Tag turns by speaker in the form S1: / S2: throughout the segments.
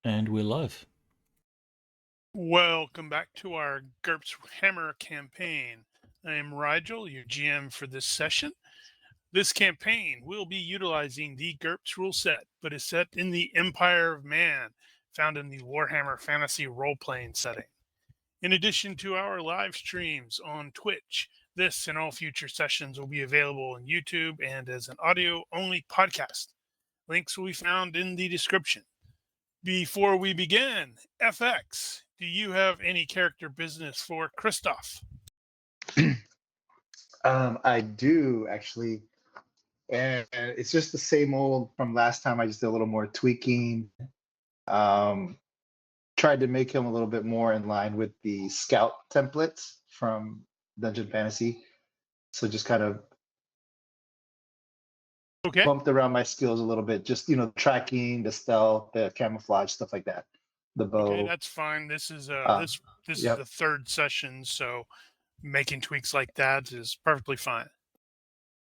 S1: And we're live.
S2: Welcome back to our GURPS Hammer campaign. I am Rigil, your GM for this session. This campaign will be utilizing the GURPS rule set, but is set in the Empire of Man, found in the Warhammer Fantasy role-playing setting. In addition to our live streams on Twitch, this and all future sessions will be available on YouTube and as an audio-only podcast. Links will be found in the description. Before we begin, FX, do you have any character business for Christoph?
S3: I do actually, and it's just the same old from last time. I just did a little more tweaking. Tried to make him a little bit more in line with the scout templates from Dungeon Fantasy. So just kind of bumped around my skills a little bit. Just tracking, the stealth, the camouflage, stuff like that. The bow.
S2: Okay, that's fine. This is is the third session, so making tweaks like that is perfectly fine.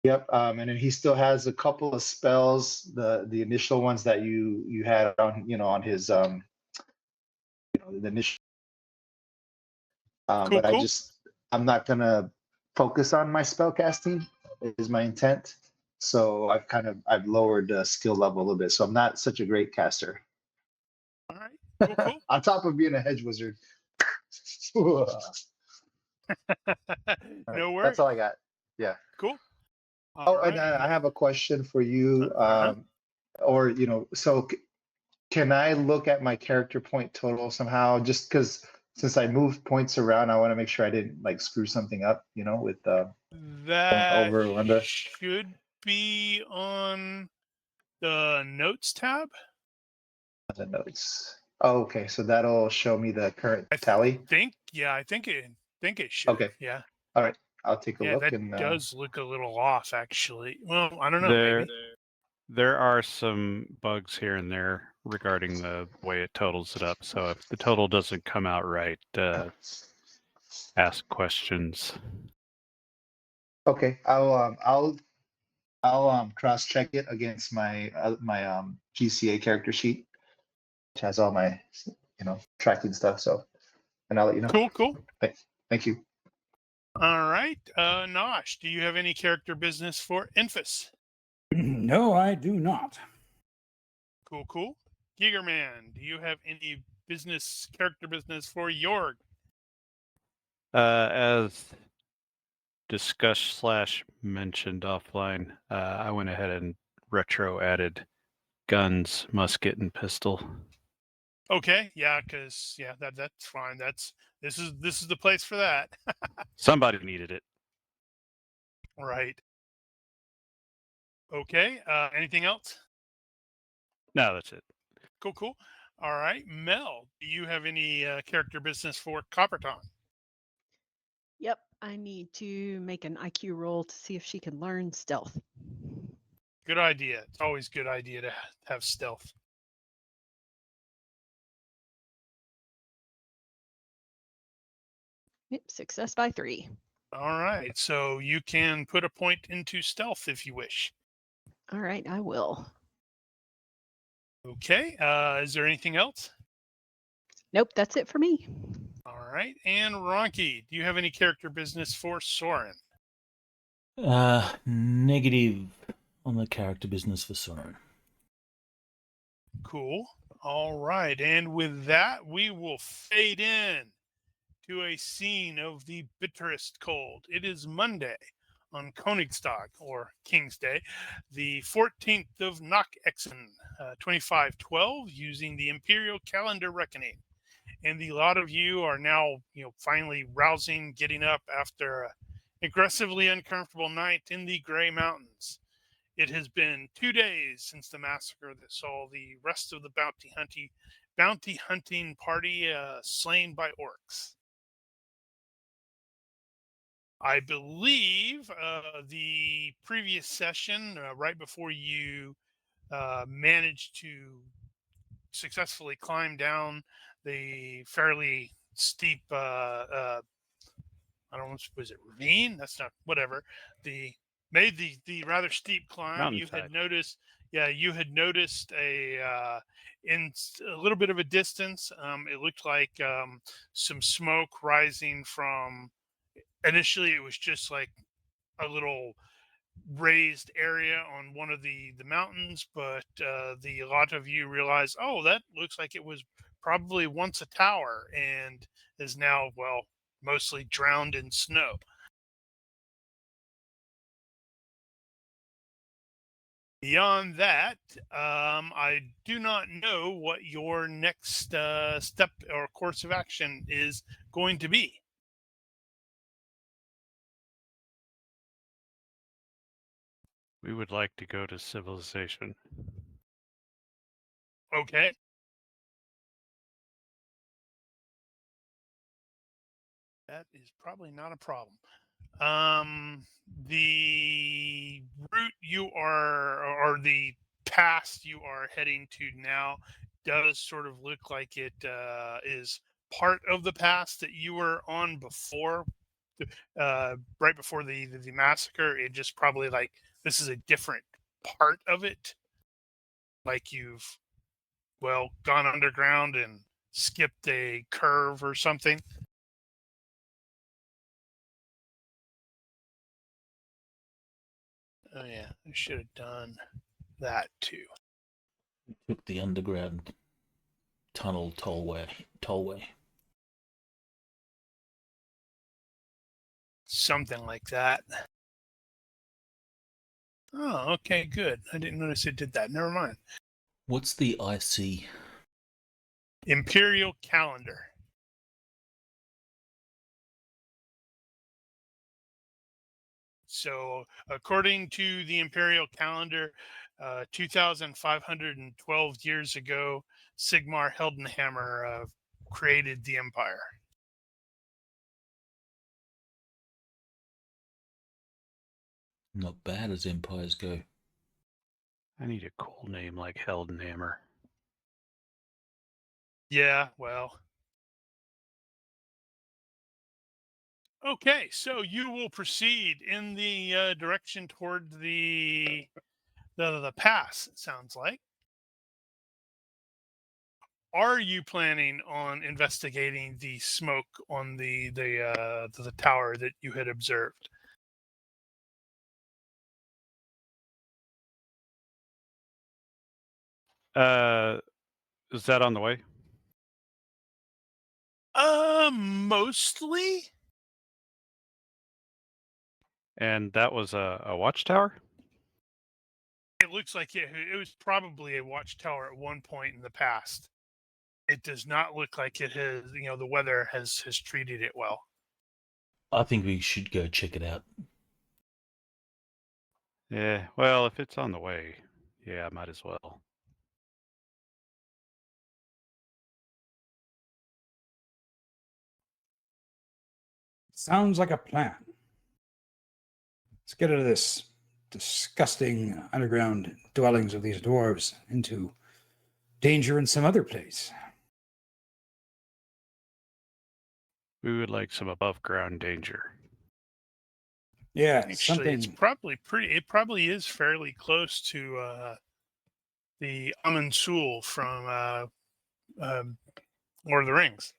S3: Yep, and then he still has a couple of spells, the initial ones that you had on his the initial.
S2: Cool,
S3: but
S2: cool.
S3: I'm not gonna focus on my spell casting is my intent. So I've lowered the skill level a little bit. So I'm not such a great caster.
S2: All right, cool.
S3: On top of being a hedge wizard.
S2: No worries.
S3: That's all I got. Yeah.
S2: Cool.
S3: And I have a question for you. So can I look at my character point total somehow? Just because since I moved points around, I want to make sure I didn't screw something up, with
S2: that
S3: over or under.
S2: Should be on the notes tab.
S3: The notes. Oh, okay, so that'll show me the current tally.
S2: I think it should.
S3: Okay.
S2: Yeah.
S3: All right. I'll take a look.
S2: That does look a little off, actually. Well, I don't know.
S4: There are some bugs here and there regarding the way it totals it up. So if the total doesn't come out right, ask questions.
S3: Okay, I'll cross check it against my GCA character sheet, which has all my tracking stuff. So, and I'll let you know.
S2: Cool.
S3: Thank you.
S2: All right, Nosh, do you have any character business for Infus?
S5: No, I do not.
S2: Cool. Gigerman, do you have any character business for Jorg?
S4: As discussed / mentioned offline, I went ahead and retro added guns, musket, and pistol.
S2: Okay, because that's fine. This is the place for that.
S4: Somebody needed it.
S2: Right. Okay. Anything else?
S4: No, that's it.
S2: Cool. All right, Mel, do you have any character business for Copperton?
S6: Yep, I need to make an IQ roll to see if she can learn stealth.
S2: Good idea. It's always a good idea to have stealth.
S6: Yep, success by 3.
S2: All right, so you can put a point into stealth if you wish.
S6: All right, I will.
S2: Okay, is there anything else?
S6: Nope, that's it for me.
S2: All right, and Ronki, do you have any character business for Soren?
S1: Negative on the character business for Soren.
S2: Cool. All right, and with that, we will fade in to a scene of the bitterest cold. It is Monday on Königstag, or King's Day, the 14th of Nachexen, 2512, using the Imperial Calendar Reckoning. And the lot of you are now, finally rousing, getting up after an aggressively uncomfortable night in the Grey Mountains. It has been 2 days since the massacre that saw the rest of the bounty hunting party slain by orcs. I believe the previous session, right before you managed to successfully climb down the fairly steep, I don't know, was it ravine? That's not, whatever. Made the rather steep climb. You had noticed, Yeah, you had noticed a little bit of a distance. It looked like some smoke rising from. Initially, it was just like a little raised area on one of the mountains, but the a lot of you realize, oh, that looks like it was probably once a tower and is now, well, mostly drowned in snow. Beyond that, I do not know what your next step or course of action is going to be.
S4: We would like to go to civilization.
S2: Okay. That is probably not a problem. The route you are, or the path you are heading to now, does sort of look like it is part of the path that you were on before, right before the massacre. It just probably like this is a different part of it. Like you've gone underground and skipped a curve or something. Oh yeah, I should have done that too.
S1: Took the underground tunnel tollway.
S2: Something like that. Oh, okay, good. I didn't notice it did that. Never mind.
S1: What's the IC?
S2: Imperial calendar. So, according to the imperial calendar, 2,512 years ago, Sigmar Heldenhammer created the empire.
S1: Not bad as empires go.
S4: I need a cool name like Heldenhammer.
S2: Yeah, well. Okay, so you will proceed in the direction toward the pass. It sounds like. Are you planning on investigating the smoke on the tower that you had observed?
S4: Is that on the way?
S2: Mostly.
S4: And that was a watchtower?
S2: It looks like it was probably a watchtower at one point in the past. It does not look like it has, the weather has treated it well.
S1: I think we should go check it out.
S4: Yeah, well, if it's on the way, yeah, might as well.
S5: Sounds like a plan. Let's get out of this disgusting underground dwellings of these dwarves into danger in some other place.
S4: We would like some above ground danger.
S5: Yeah,
S2: Actually,
S5: something.
S2: it's probably it probably is fairly close to the Amansul from Lord of the Rings,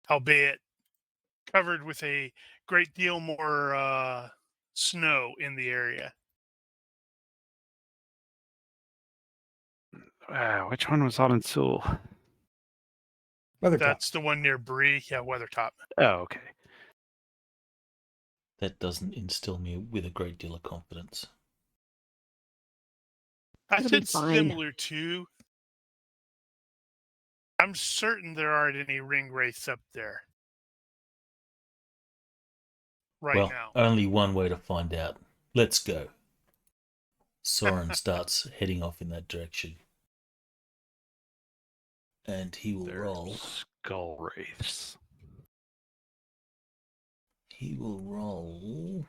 S2: albeit covered with a great deal more snow in the area.
S4: Which one was on in Seoul?
S5: Weathertop.
S2: That's the one near Bree. Yeah, Weathertop.
S4: Oh, okay.
S1: That doesn't instill me with a great deal of confidence.
S2: I
S6: It'll be
S2: said
S6: fine.
S2: similar to. I'm certain there aren't any ring wraiths up there right now.
S1: Only one way to find out. Let's go. Soren starts heading off in that direction. And he will
S4: They're
S1: roll.
S4: skull wraiths.
S1: He will roll.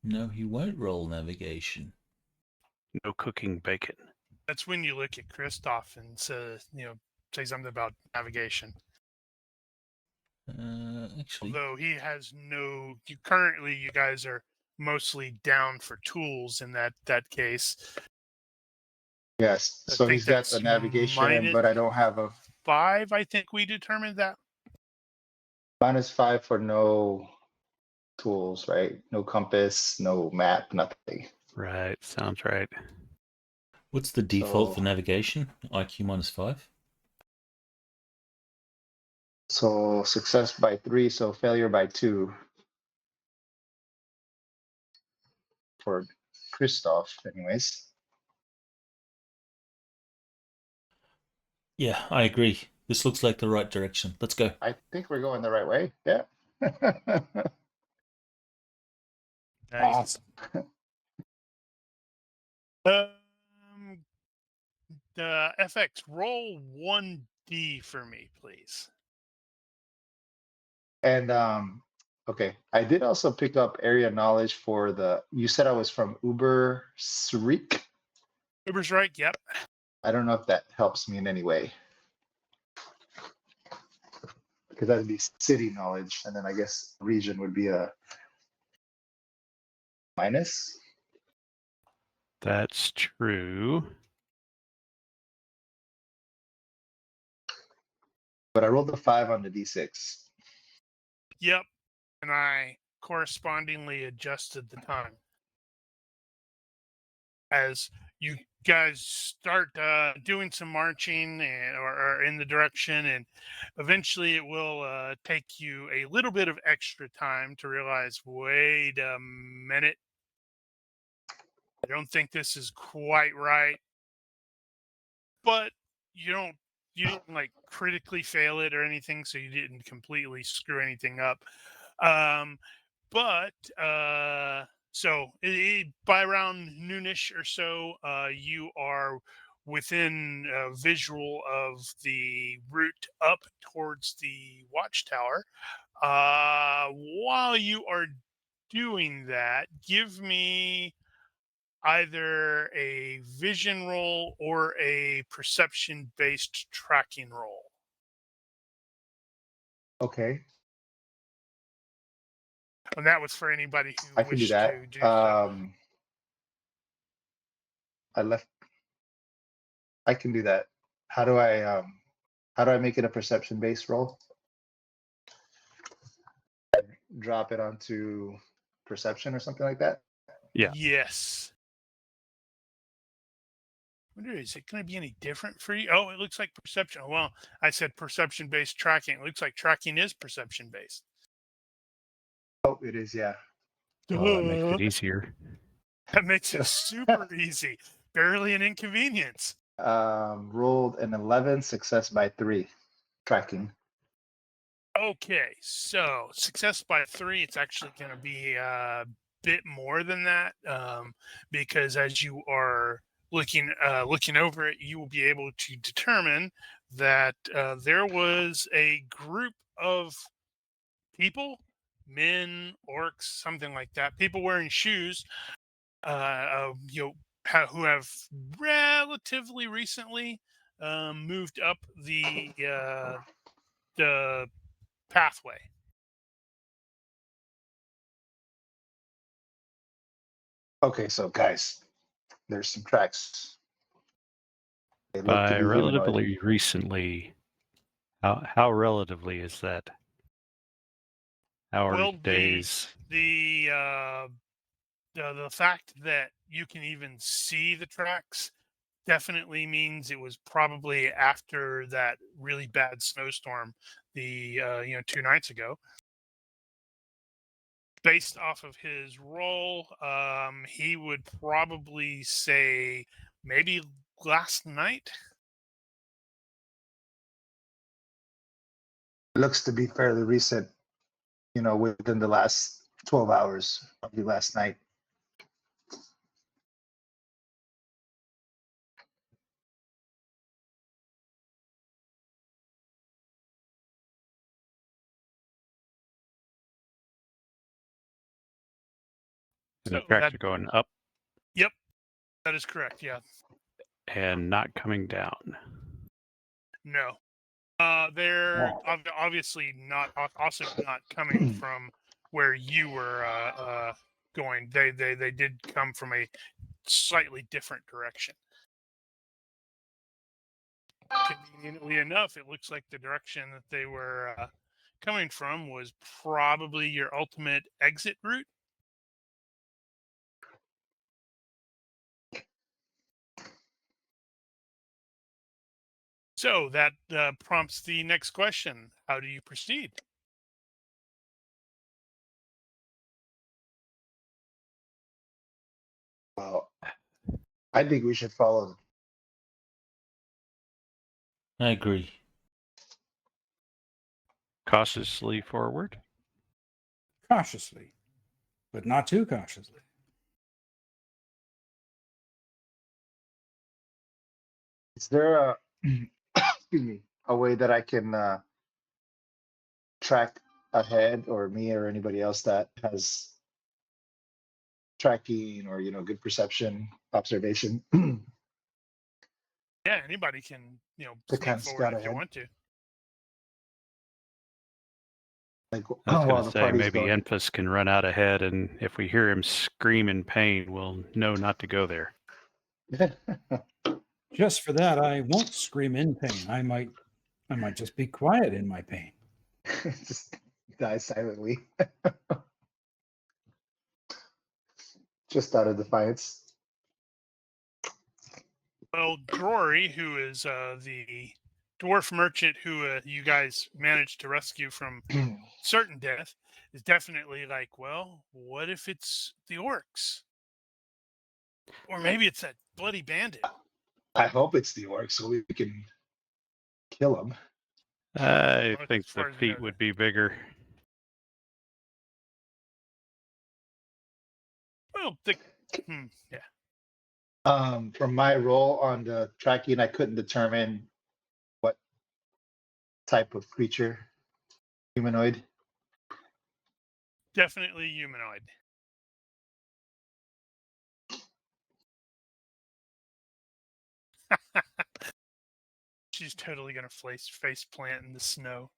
S1: No, he won't roll navigation.
S4: No cooking bacon.
S2: That's when you look at Kristoff and say something about navigation.
S1: Actually,
S2: Although he has currently you guys are mostly down for tools in that case.
S3: Yes.
S2: I
S3: So
S2: think
S3: he's got the
S2: that's
S3: navigation, but I don't have a
S2: -5. I think we determined that.
S3: -5 for no tools, right? No compass, no map, nothing.
S4: Right. Sounds right.
S1: What's the default
S3: So-
S1: for navigation? IQ -5?
S3: So success by 3, so failure by 2 for Christoph, anyways.
S1: Yeah, I agree. This looks like the right direction. Let's go.
S3: I think we're going the right way. Yeah.
S2: Nice.
S5: Awesome.
S2: The FX, roll 1D for me, please.
S3: And okay, I did also pick up area knowledge for the. You said I was from Uber Srik.
S2: Uber's right. Yep.
S3: I don't know if that helps me in any way. Because that'd be city knowledge, and then I guess region would be a minus.
S4: That's true.
S3: But I rolled a 5 on the d6.
S2: Yep. And I correspondingly adjusted the time. As you guys start doing some marching or in the direction, and eventually it will take you a little bit of extra time to realize, wait a minute, I don't think this is quite right. But you didn't like critically fail it or anything, so you didn't completely screw anything up. So by around noonish or so, you are within visual of the route up towards the watchtower. While you are doing that, give me either a vision roll or a perception based tracking roll.
S3: Okay,
S2: And that was for anybody who
S3: I can do
S2: wished
S3: that.
S2: to do so.
S3: I can do that. How do I make it a perception based roll? Drop it onto perception or something like that.
S4: Yeah.
S2: Yes. I wonder, is it going to be any different for you? Oh, it looks like perception. Well, I said perception based tracking. It looks like tracking is perception based.
S3: Oh, it is, yeah.
S4: Oh, that makes it easier.
S2: That makes it super easy. Barely an inconvenience.
S3: Rolled an 11, success by 3, tracking.
S2: Okay, so success by 3, it's actually going to be a bit more than that, because as you are looking over it, you will be able to determine that there was a group of people, men, orcs, something like that, people wearing shoes, who have relatively recently moved up the pathway.
S3: Okay, so guys, there's some tracks. They look to
S4: By
S3: be humanoid.
S4: relatively recently, how relatively is that? Hours,
S2: Well,
S4: days.
S2: the fact that you can even see the tracks definitely means it was probably after that really bad snowstorm 2 nights ago. Based off of his role, he would probably say maybe last night.
S3: Looks to be fairly recent, within the last 12 hours, probably last night.
S4: And the
S2: So
S4: tracks
S2: that-
S4: are going up
S2: Yep, that is correct. Yeah.
S4: and not coming down.
S2: No. They're obviously not also not coming from where you were going. They did come from a slightly different direction. Conveniently enough, it looks like the direction that they were coming from was probably your ultimate exit route. So that prompts the next question. How do you proceed?
S3: Well, I think we should follow.
S1: I agree.
S4: Cautiously forward.
S5: Cautiously, but not too cautiously.
S3: Is there a excuse me, a way that I can track ahead, or me or anybody else that has tracking or good perception, observation?
S2: Yeah, anybody can,
S3: To
S2: sneak
S3: kind of
S2: forward
S3: scout
S2: if you
S3: ahead.
S2: want to.
S3: Like
S4: I was
S3: while
S4: going to
S3: the
S4: say
S3: party's
S4: maybe
S3: going.
S4: Enfys can run out ahead, and if we hear him scream in pain, we'll know not to go there.
S5: Just for that, I won't scream in pain. I might just be quiet in my pain.
S3: Just die silently. Just out of defiance.
S2: Well, Drory, who is the dwarf merchant who you guys managed to rescue from certain death, is definitely like, well, what if it's the orcs? Or maybe it's that bloody bandit.
S3: I hope it's the orc so we can kill him.
S4: I
S2: Well,
S4: think
S2: as
S4: the
S2: far as
S4: feet would be bigger.
S2: Well, yeah.
S3: From my role on the tracking, I couldn't determine what type of creature, humanoid.
S2: Definitely humanoid. She's totally gonna face plant in the snow.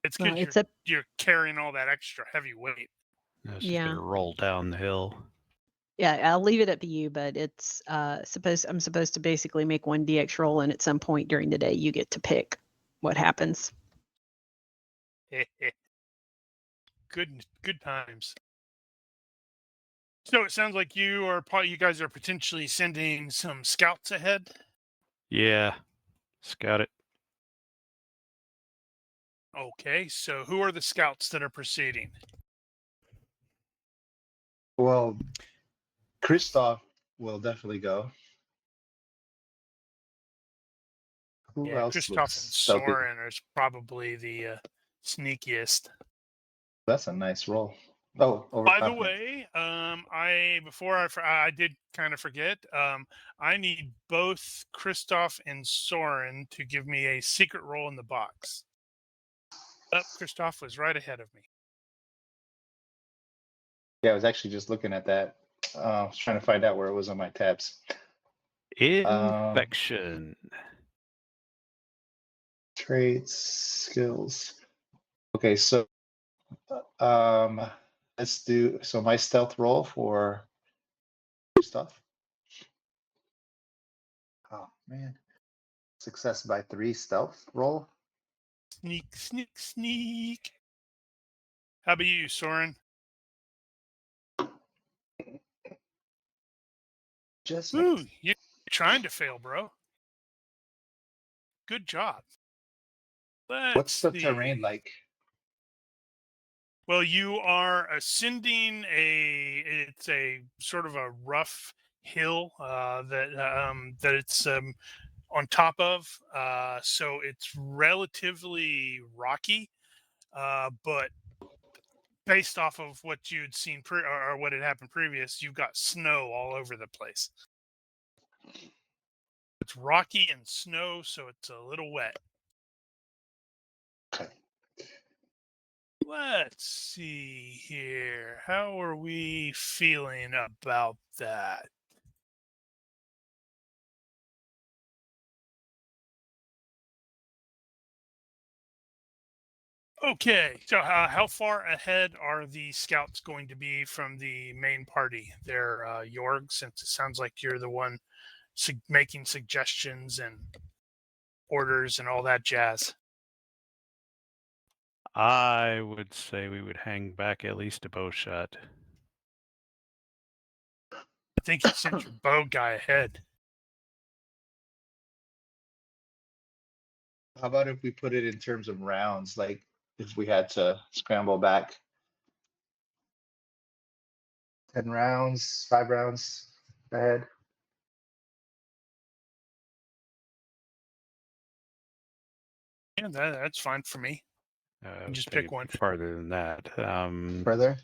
S2: It's
S6: Well,
S2: good
S6: it's a
S2: you're carrying all that extra heavy weight.
S4: No, she's
S6: Yeah.
S4: going to roll down the hill.
S6: yeah. I'll leave it up to you, but it's I'm supposed to basically make 1d6 roll, and at some point during the day, you get to pick what happens.
S2: Good times. So it sounds like you guys are potentially sending some scouts ahead.
S4: Yeah, scout it.
S2: Okay, so who are the scouts that are proceeding?
S3: Well, Kristoff will definitely go. Who
S2: Yeah,
S3: else
S2: Kristoff
S3: looks
S2: and
S3: stealthy?
S2: Soren are probably the sneakiest.
S3: That's a nice roll. Oh,
S2: By the
S3: overconfident.
S2: way, I did kind of forget. I need both Kristoff and Soren to give me a secret roll in the box. Kristoff was right ahead of me.
S3: Yeah, I was actually just looking at that. I was trying to find out where it was on my tabs.
S4: Infection.
S3: Traits, skills. Okay, so let's do my stealth roll for stuff. Oh man. Success by 3 stealth roll.
S2: Sneak, sneak, sneak. How about you, Soren?
S3: Just
S2: Ooh,
S3: missed.
S2: you're trying to fail, bro. Good job.
S3: What's the
S2: Let's
S3: terrain
S2: see.
S3: like?
S2: Well, you are ascending it's a sort of a rough hill that it's on top of. So it's relatively rocky, but based off of what you'd seen or what had happened previous, you've got snow all over the place. It's rocky and snow, so it's a little wet.
S3: Okay.
S2: Let's see here. How are we feeling about that? Okay, so how far ahead are the scouts going to be from the main party? They're Jorg, since it sounds like you're the one making suggestions and orders and all that jazz.
S4: I would say we would hang back at least a bow shot.
S2: I think you sent your bow guy ahead.
S3: How about if we put it in terms of rounds, like if we had to scramble back 10 rounds, 5 rounds ahead?
S2: Yeah, that's fine for me.
S4: I would
S2: Just
S4: say
S2: pick one.
S4: farther than that.
S3: Further?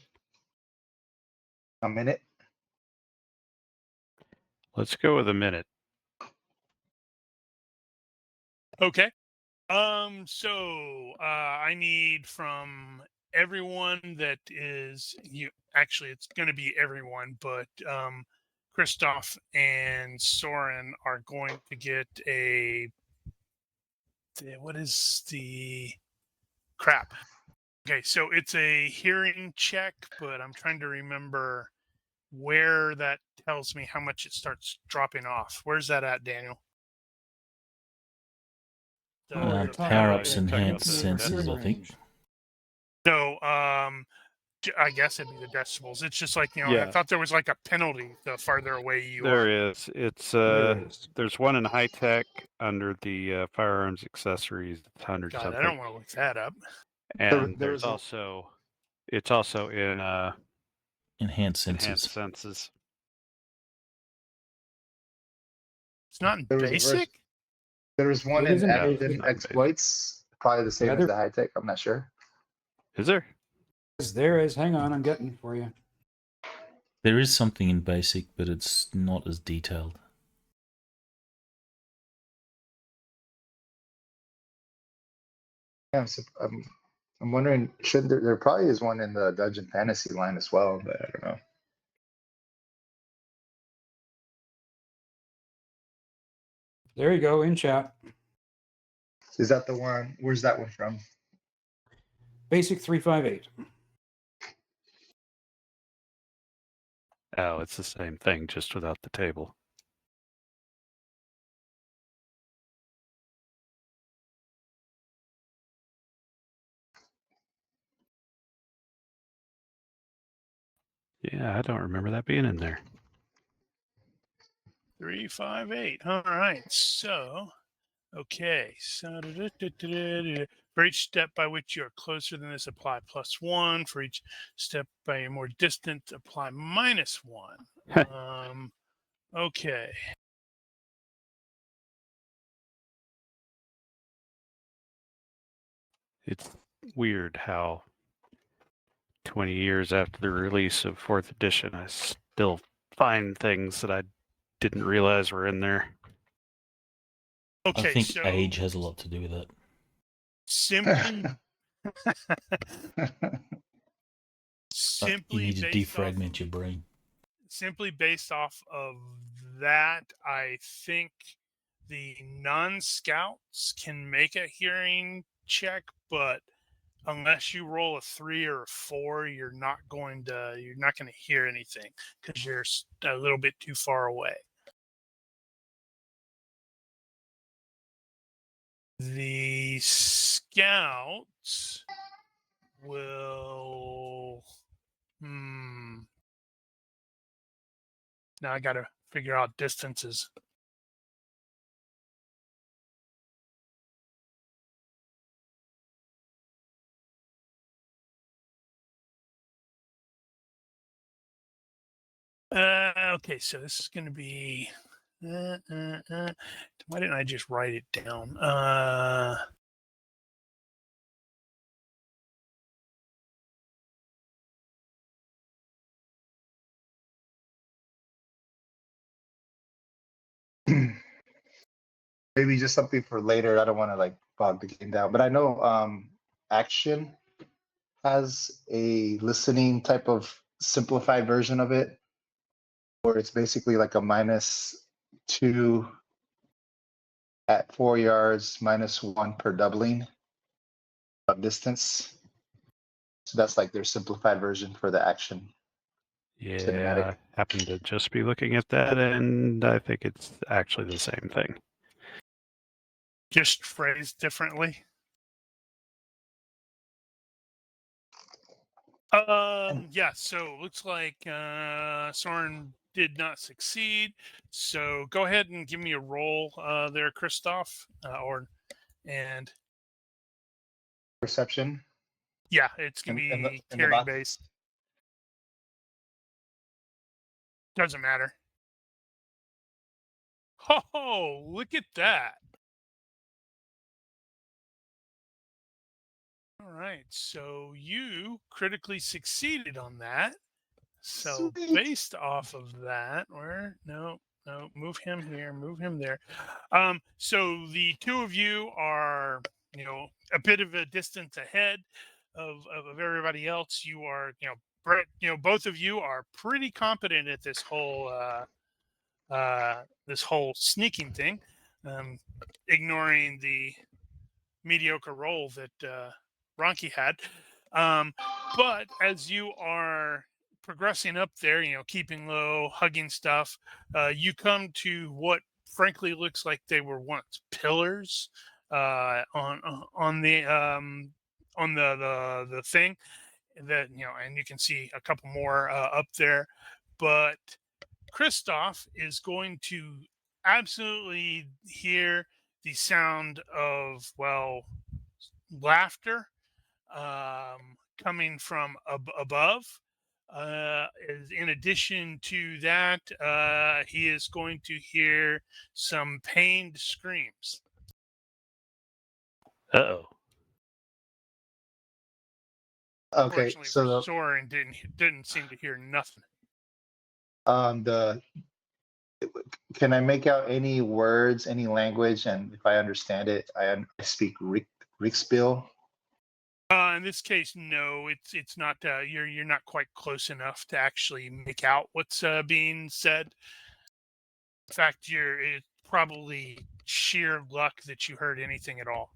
S3: A minute?
S4: Let's go with a minute.
S2: Okay. So I need from everyone that is you. Actually, it's going to be everyone, but Christoph and Soren are going to get what is the crap? Okay, so it's a hearing check, but I'm trying to remember where that tells me how much it starts dropping off. Where's that at, Daniel?
S5: Oh, you're talking
S1: Power
S5: about
S1: ups,
S5: the
S1: enhanced
S5: hearing
S1: senses, I think.
S5: range.
S2: No, I guess it'd be the decibels. It's just like, I
S4: Yeah.
S2: thought there was like a penalty the farther away you are.
S4: There is. It's
S5: There is.
S4: there's one in high tech under the firearms accessories. It's 100
S2: God,
S4: something.
S2: I don't want to look that up.
S4: And
S3: There
S4: there's
S3: was a-
S4: also it's also in
S1: Enhanced senses.
S4: enhanced senses.
S2: It's not in
S3: There was a
S2: basic.
S3: There was one
S5: It is
S3: in
S5: in
S3: Active
S5: basic.
S3: Exploits, probably the same
S5: Yeah,
S3: as
S5: there-
S3: the high tech. I'm not sure.
S4: Is there?
S5: There is. Hang on, I'm getting for you.
S1: There is something in basic, but it's not as detailed.
S3: Yeah, I'm wondering, should there probably is one in the Dungeon Fantasy line as well, but I don't know.
S5: There you go, in chat.
S3: Is that the one? Where's that one from?
S5: Basic 358.
S4: Oh, it's the same thing, just without the table. Yeah, I don't remember that being in there.
S2: 358. All right. So, okay. So, for each step by which you are closer than this, apply +1. For each step by a more distant, apply -1. Okay.
S4: It's weird how 20 years after the release of 4th edition, I still find things that I didn't realize were in there.
S2: Okay.
S1: I think
S2: so
S1: age has a lot to do with it.
S2: simply,
S1: You
S2: simply
S1: need to
S2: based off
S1: defragment your brain.
S2: simply based off of that, I think the non-scouts can make a hearing check, but unless you roll a 3 or a 4, you're not going to hear anything because you're a little bit too far away. The scouts will now I got to figure out distances. Okay, so this is going to be. Why didn't I just write it down?
S3: Maybe just something for later. I don't want to like bog the game down, but I know Action has a listening type of simplified version of it, where it's basically like a -2 at 4 yards, -1 per doubling. distance. So that's like their simplified version for the action.
S4: Yeah,
S3: Cinematic.
S4: I happen to just be looking at that, and I think it's actually the same thing.
S2: Just phrased differently. Yeah, so looks like Soren did not succeed. So go ahead and give me a roll there, Christoph. And
S3: Perception
S2: yeah, it's gonna
S3: in
S2: be
S3: the
S2: carrying
S3: box.
S2: based. Doesn't matter. Oh, look at that. All right, so you critically succeeded on that. So
S3: Sweet.
S2: based off of that, move him here, move him there. So the two of you are, a bit of a distance ahead of everybody else. You are, Brett, both of you are pretty competent at this whole sneaking thing, ignoring the mediocre roll that Ronki had. But as you are progressing up there, keeping low, hugging stuff, you come to what frankly looks like they were once pillars on the thing that and you can see a couple more up there. But Christoph is going to absolutely hear the sound of laughter coming from above. In addition to that, he is going to hear some pained screams.
S4: Uh-oh.
S3: Okay,
S2: Fortunately
S3: so
S2: for Soren, didn't seem to hear nothing.
S3: the can I make out any words, any language, and if I understand it, I speak Riksspiel.
S2: In this case, no, it's not. You're not quite close enough to actually make out what's being said. In fact, it's probably sheer luck that you heard anything at all.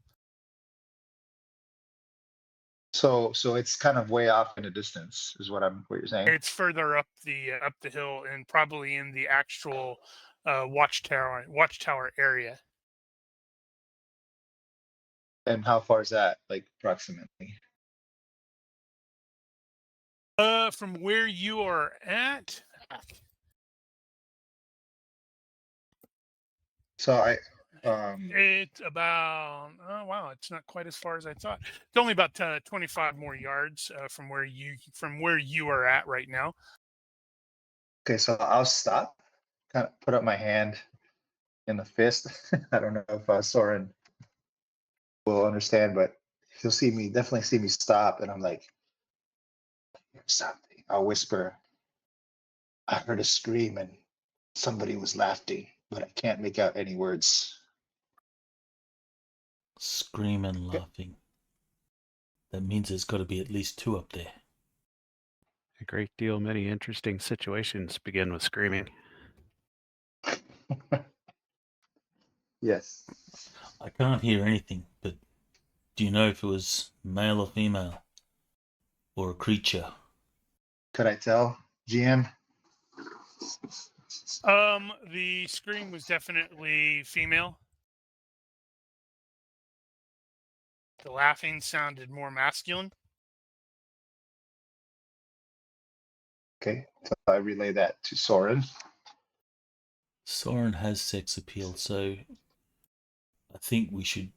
S3: So it's kind of way off in the distance, is what you're saying.
S2: It's further up the hill and probably in the actual watchtower area.
S3: And how far is that, like approximately?
S2: From where you are at.
S3: So
S2: It's about it's not quite as far as I thought. It's only about 25 more yards from where you are at right now.
S3: okay, so I'll stop, kind of put up my hand in the fist. I don't know if Soren will understand, but he'll definitely see me stop, and I'm like, something. I'll whisper, I heard a scream and somebody was laughing, but I can't make out any words.
S1: Scream and laughing. That means there's got to be at least two up there.
S4: A great deal many interesting situations begin with screaming.
S3: Yes.
S1: I can't hear anything, but do you know if it was male or female? Or a creature?
S3: Could I tell, GM?
S2: The scream was definitely female. The laughing sounded more masculine.
S3: Okay, so I relay that to Soren.
S1: Soren has sex appeal, so I think we should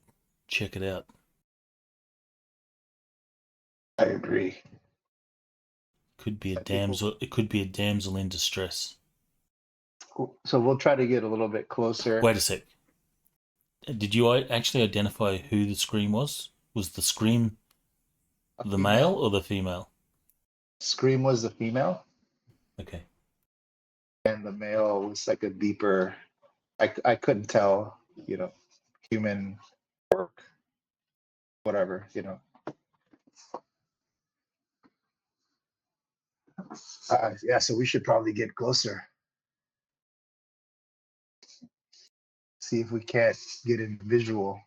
S1: check it out.
S3: I agree.
S1: Could be a damsel. It could be a damsel in distress.
S3: So we'll try to get a little bit closer.
S1: Wait a sec. Did you actually identify who the scream was? Was the scream the male or the female?
S3: Scream was the female.
S1: Okay.
S3: And the male was like a deeper, I couldn't tell, human work, whatever, Yeah, so we should probably get closer. See if we can't get in visual.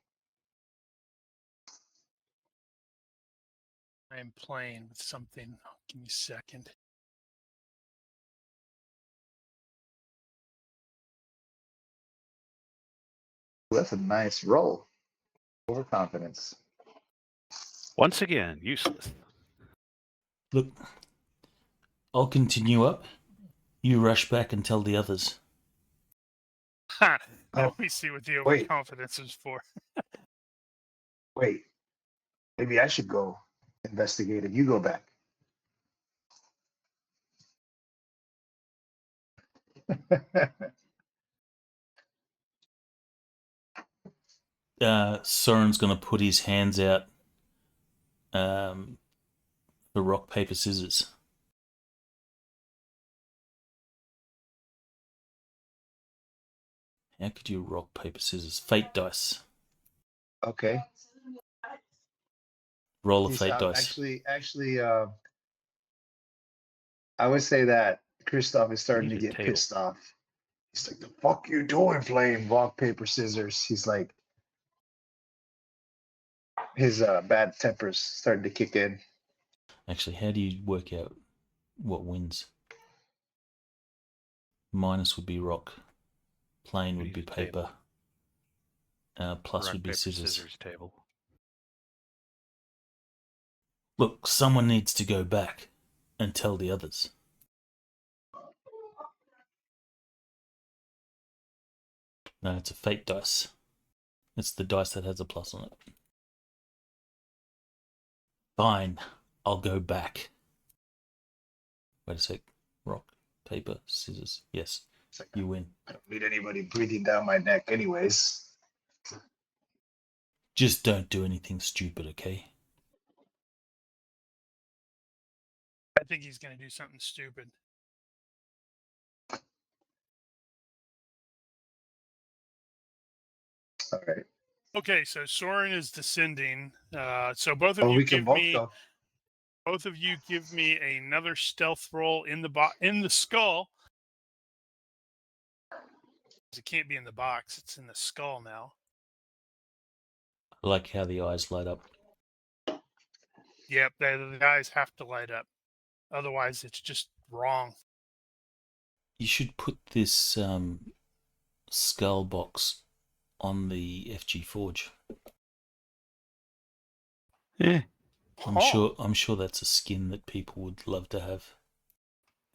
S2: I'm playing with something. Give me a second.
S3: That's a nice roll. Overconfidence.
S4: Once again, useless.
S1: Look, I'll continue up. You rush back and tell the others.
S2: Ha! Now
S3: Oh,
S2: we see what the
S3: wait.
S2: overconfidence is for.
S3: Wait, maybe I should go investigate it. You go back.
S1: Soren's going to put his hands out for rock, paper, scissors. How could you rock, paper, scissors? Fate dice.
S3: Okay.
S1: Roll a
S3: He's,
S1: fate dice.
S3: Actually, I would say that Kristoff is starting to
S4: Need a
S3: get
S4: table.
S3: pissed off. He's like, "The fuck you doing, playing rock paper scissors?" He's like, his bad temper's starting to kick in.
S1: Actually, how do you work out what wins? Minus would be rock. Plain would
S4: Use
S1: be
S4: a table.
S1: paper. Plus
S4: Rock,
S1: would be
S4: paper,
S1: scissors.
S4: table.
S1: Look, someone needs to go back and tell the others. No, it's a fate dice. It's the dice that has a plus on it. Fine, I'll go back. Wait a sec. Rock, paper, scissors. Yes,
S3: It's like,
S1: you win.
S3: I don't need anybody breathing down my neck, anyways.
S1: Just don't do anything stupid, okay?
S2: I think he's going to do something stupid.
S3: All right.
S2: Okay, so Soren is descending. So both of
S3: Oh,
S2: you
S3: we can
S2: give
S3: both
S2: me
S3: go.
S2: both of you give me another stealth roll in the skull. It can't be in the box; it's in the skull now.
S1: I like how the eyes light up.
S2: Yep, the eyes have to light up, otherwise it's just wrong.
S1: You should put this skull box on the FG Forge.
S4: Eh.
S1: I'm sure that's a skin that people would love to have.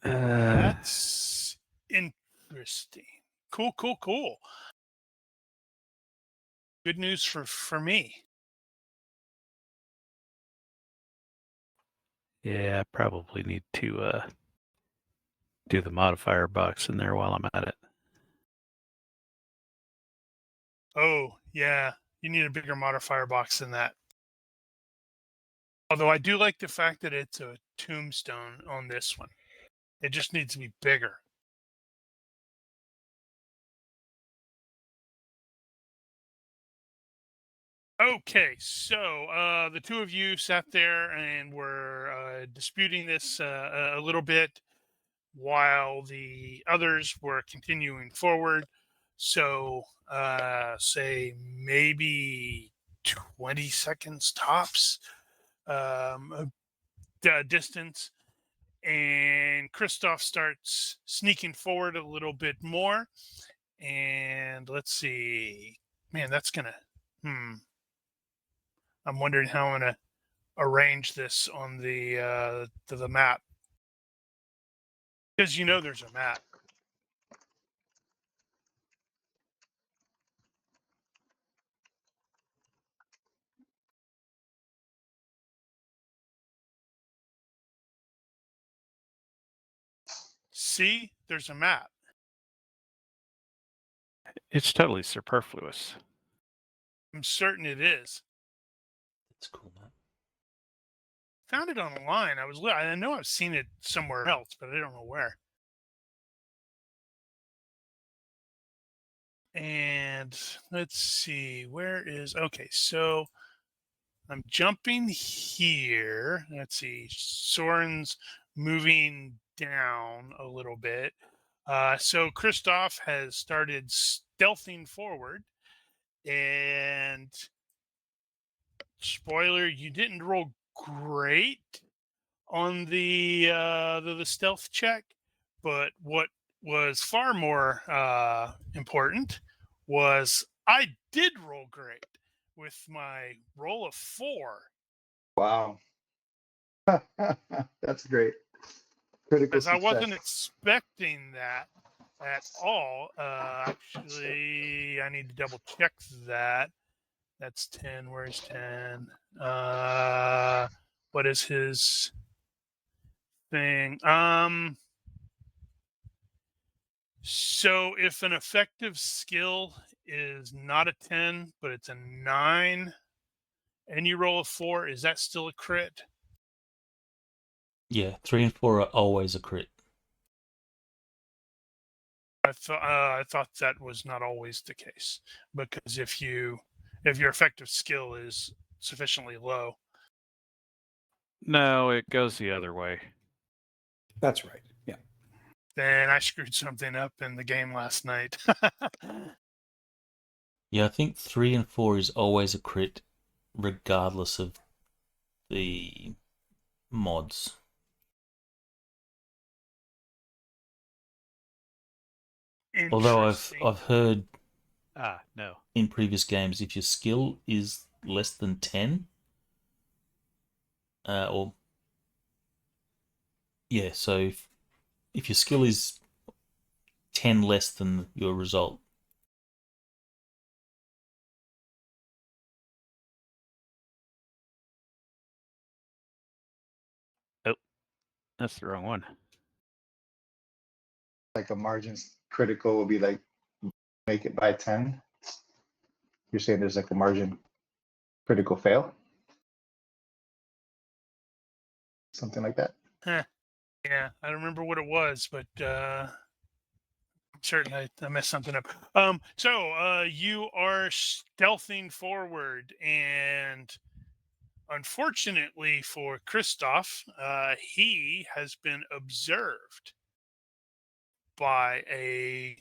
S2: That's interesting. Cool. Good news for me.
S4: Yeah, I probably need to do the modifier box in there while I'm at it.
S2: Oh, yeah. You need a bigger modifier box than that. Although I do like the fact that it's a tombstone on this one. It just needs to be bigger. Okay, so the two of you sat there and were disputing this a little bit while the others were continuing forward. So, say maybe 20 seconds tops distance. And Kristoff starts sneaking forward a little bit more. And let's see. Man, that's going to... I'm wondering how I'm going to arrange this on the map. Because there's a map. See, there's a map.
S4: It's totally superfluous.
S2: I'm certain it is.
S1: That's cool, man.
S2: Found it online. I know I've seen it somewhere else, but I don't know where. And let's see, okay, so I'm jumping here. Let's see, Soren's moving down a little bit. So Kristoff has started stealthing forward, and spoiler, you didn't roll great on the stealth check, but what was far more important was I did roll great with my roll of 4.
S3: Wow. That's great. Critical
S2: Because I
S3: success.
S2: wasn't expecting that at all. Actually, I need to double check that. That's 10. Where's 10? What is his thing? So if an effective skill is not a 10, but it's a 9, and you roll a 4, is that still a crit?
S1: Yeah, 3 and 4 are always a crit.
S2: I thought that was not always the case, because if your effective skill is sufficiently low,
S4: No, it goes the other way.
S5: That's right. Yeah.
S2: then I screwed something up in the game last night.
S1: Yeah, I think 3 and 4 is always a crit, regardless of the mods. Although
S2: Interesting.
S1: I've heard
S4: No.
S1: in previous games, if your skill is less than 10, so if your skill is 10 less than your result,
S4: That's the wrong one.
S3: Like a margins critical will be like make it by 10. You're saying there's like a margin critical fail? Something like that?
S2: Yeah, I don't remember what it was, but I'm certain I messed something up. So you are stealthing forward, and unfortunately for Christoph, he has been observed by a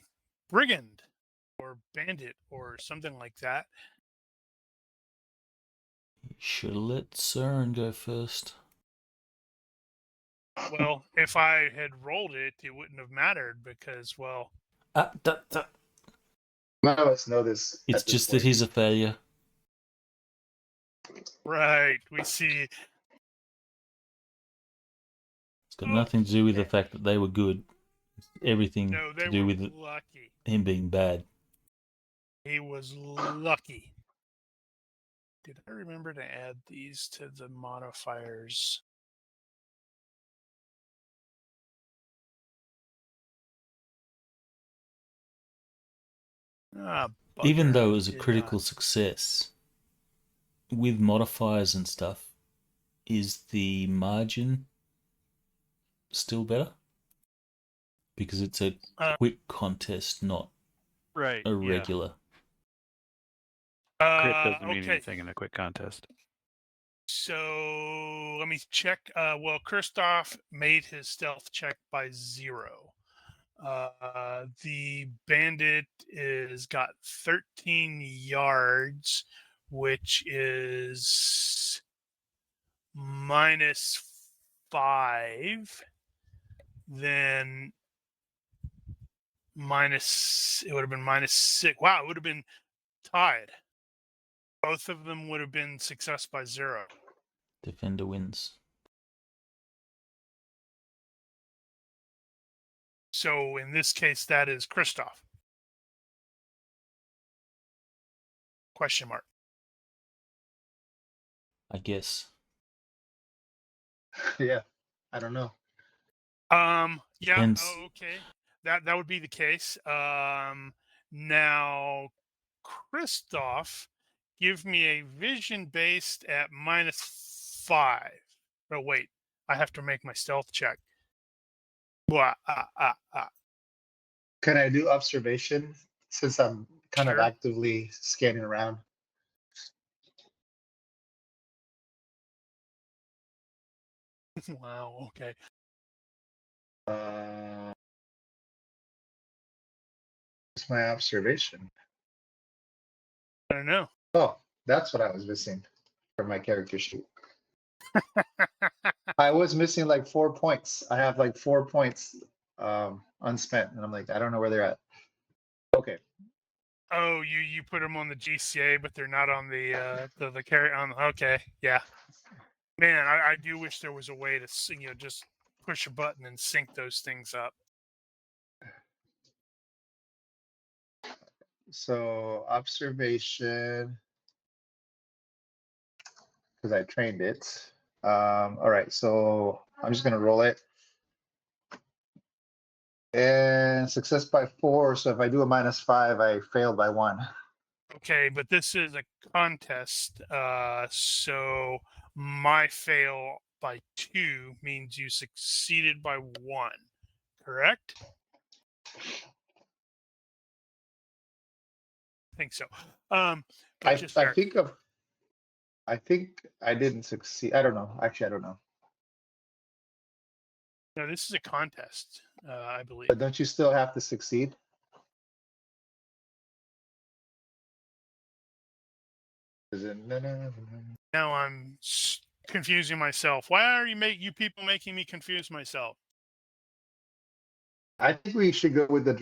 S2: brigand or bandit or something like that.
S1: you should have let CERN go first.
S2: Well, if I had rolled it, it wouldn't have mattered because, well,
S3: None of us know this.
S1: It's
S3: at this
S1: just that
S3: point.
S1: he's a failure.
S2: right, we see.
S1: It's got nothing to do with the fact that they were good. It's everything
S2: No, they
S1: to do
S2: were
S1: with
S2: lucky.
S1: him being bad.
S2: He was lucky. Did I remember to add these to the modifiers?
S1: Even
S2: Bugger,
S1: though
S2: I
S1: it was a
S2: did
S1: critical
S2: not.
S1: success, with modifiers and stuff, is the margin still better? Because it's a quick contest, not
S4: Right.
S1: a regular.
S4: Crit doesn't mean
S2: Okay,
S4: anything in a quick contest.
S2: so let me check. Well, Christoph made his stealth check by 0. The bandit is got 13 yards, which is -5. Then it would have been -6. Wow, it would have been tied. Both of them would have been success by 0.
S1: Defender wins.
S2: So in this case, that is Christoph. Question mark.
S1: I guess.
S3: Yeah, I don't know.
S2: Yeah.
S1: Depends.
S2: Oh, okay. That would be the case. Now, Christoph, give me a vision based at -5. Oh wait, I have to make my stealth check.
S3: Can I do observation since I'm kind of
S2: Sure.
S3: actively scanning around?
S2: Wow. Okay.
S3: What's my observation?
S2: I don't know.
S3: Oh, that's what I was missing from my character sheet. I was missing like 4 points. I have like 4 points unspent, and I'm like, I don't know where they're at. Okay.
S2: Oh, you put them on the GCA, but they're not on the carry on. Okay, yeah. Man, I do wish there was a way to just push a button and sync those things up.
S3: So observation, because I trained it. All right, so I'm just gonna roll it. And success by 4. So if I do a -5, I failed by 1.
S2: Okay, but this is a contest, so my fail by 2 means you succeeded by 1, correct? I think so. But just
S3: I think I didn't succeed. I don't know. Actually, I don't know.
S2: no, this is a contest, I believe.
S3: But don't you still have to succeed? Is it
S2: Now I'm confusing myself. Why are you people making me confuse myself?
S3: I think we should go with the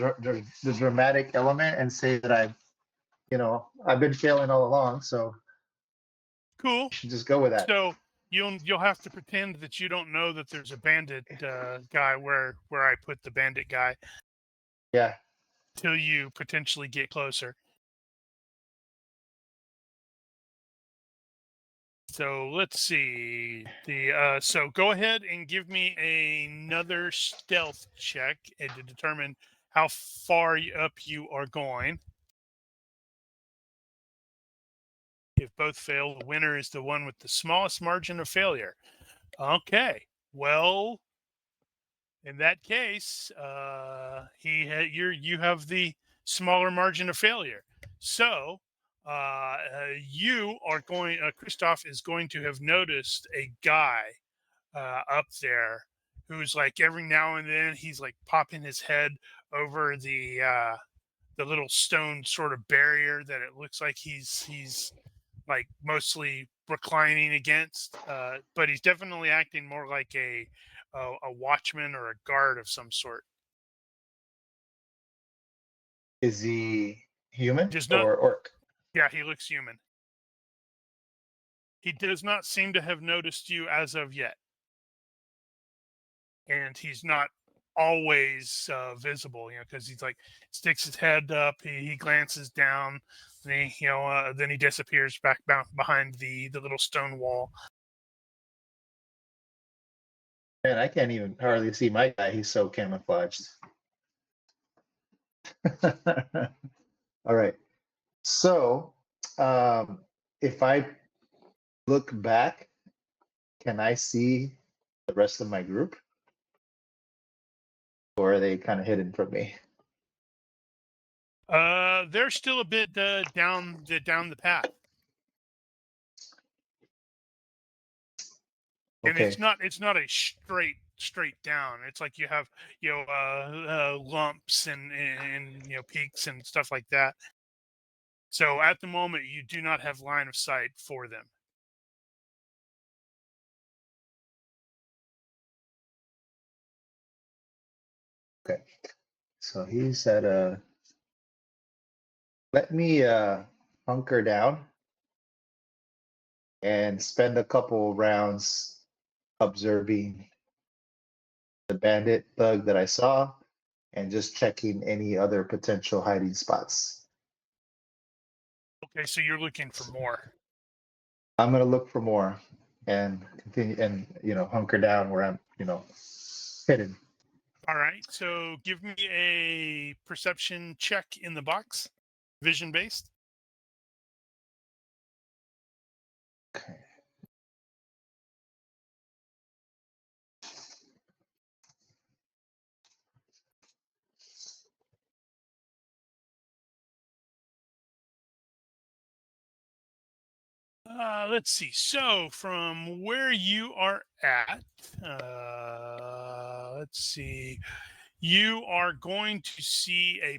S3: dramatic element and say that I've been failing all along, so
S2: Cool.
S3: we should just go with that.
S2: So you'll have to pretend that you don't know that there's a bandit guy where I put the bandit guy
S3: Yeah.
S2: till you potentially get closer. So let's see. So go ahead and give me another stealth check to determine how far up you are going. If both fail, the winner is the one with the smallest margin of failure. Okay. Well, in that case, you have the smaller margin of failure. So you are going. Christoph is going to have noticed a guy up there who's like every now and then he's like popping his head over the little stone sort of barrier that it looks like he's like mostly reclining against, but he's definitely acting more like a watchman or a guard of some sort.
S3: Is he human
S2: Does not,
S3: or orc?
S2: yeah, he looks human. He does not seem to have noticed you as of yet, and he's not always visible, because he's like sticks his head up, he glances down, then then he disappears back behind the little stone wall.
S3: Man, I can't even hardly see my guy. He's so camouflaged. All right. So, if I look back, can I see the rest of my group? Or are they kind of hidden from me?
S2: They're still a bit down the path. And
S3: Okay.
S2: it's not a straight down. It's like you have lumps and peaks and stuff like that. So at the moment you do not have line of sight for them.
S3: Okay. So he's at a. Let me hunker down and spend a couple rounds observing the bandit bug that I saw and just checking any other potential hiding spots.
S2: Okay, so you're looking for more.
S3: I'm gonna look for more and continue and hunker down where I'm hidden.
S2: All right, so give me a perception check in the box, vision based.
S3: Okay.
S2: Let's see. So from where you are at, let's see. You are going to see a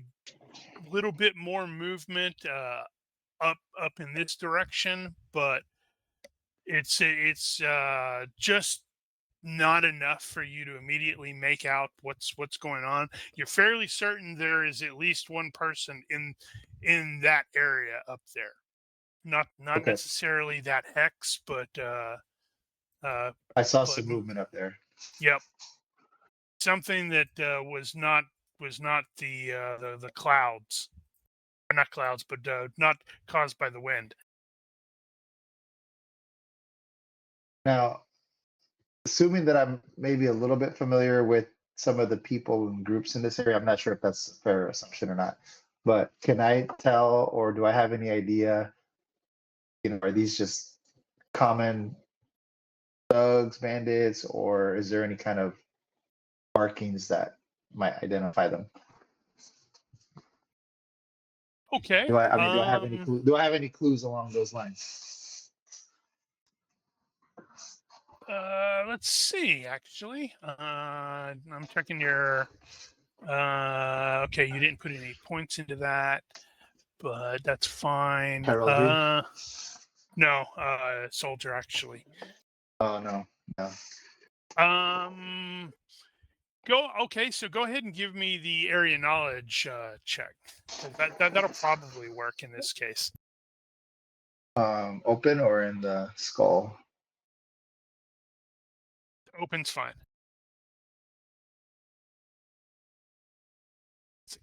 S2: little bit more movement up in this direction, but it's just not enough for you to immediately make out what's going on. You're fairly certain there is at least one person in that area up there. Not
S3: Okay.
S2: necessarily that hex, but
S3: I saw
S2: but
S3: some movement up there.
S2: yep, something that was not the clouds, or not clouds, but not caused by the wind.
S3: Now, assuming that I'm maybe a little bit familiar with some of the people and groups in this area, I'm not sure if that's a fair assumption or not. But can I tell, or do I have any idea? Are these just common thugs, bandits, or is there any kind of markings that might identify them?
S2: Okay.
S3: Do I have any do I have any clues along those lines?
S2: Let's see. Actually, I'm checking your. Okay, you didn't put any points into that, but that's fine.
S3: Heraldry?
S2: No, soldier actually.
S3: Oh no, no.
S2: Okay, so go ahead and give me the area knowledge check. 'Cause that'll probably work in this case.
S3: Open or in the skull?
S2: Open's fine.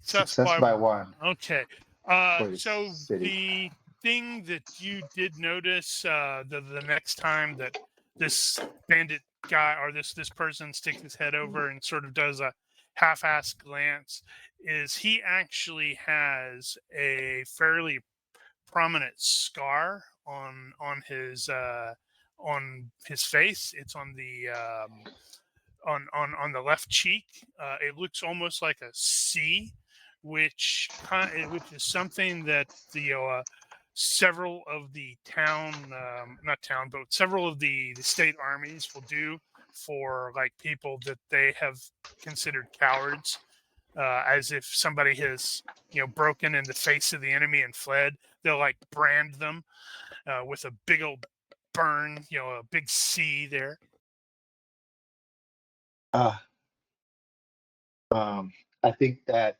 S3: Success by one.
S2: Okay.
S3: For the
S2: So
S3: city.
S2: the thing that you did notice the next time that this bandit guy or this person sticks his head over and sort of does a half-assed glance is he actually has a fairly prominent scar on his face. It's on the on the left cheek. It looks almost like a C, which is something that the several of the not town, but several of the state armies will do for like people that they have considered cowards, as if somebody has broken in the face of the enemy and fled. They'll like brand them with a big old burn, a big C there.
S3: I think that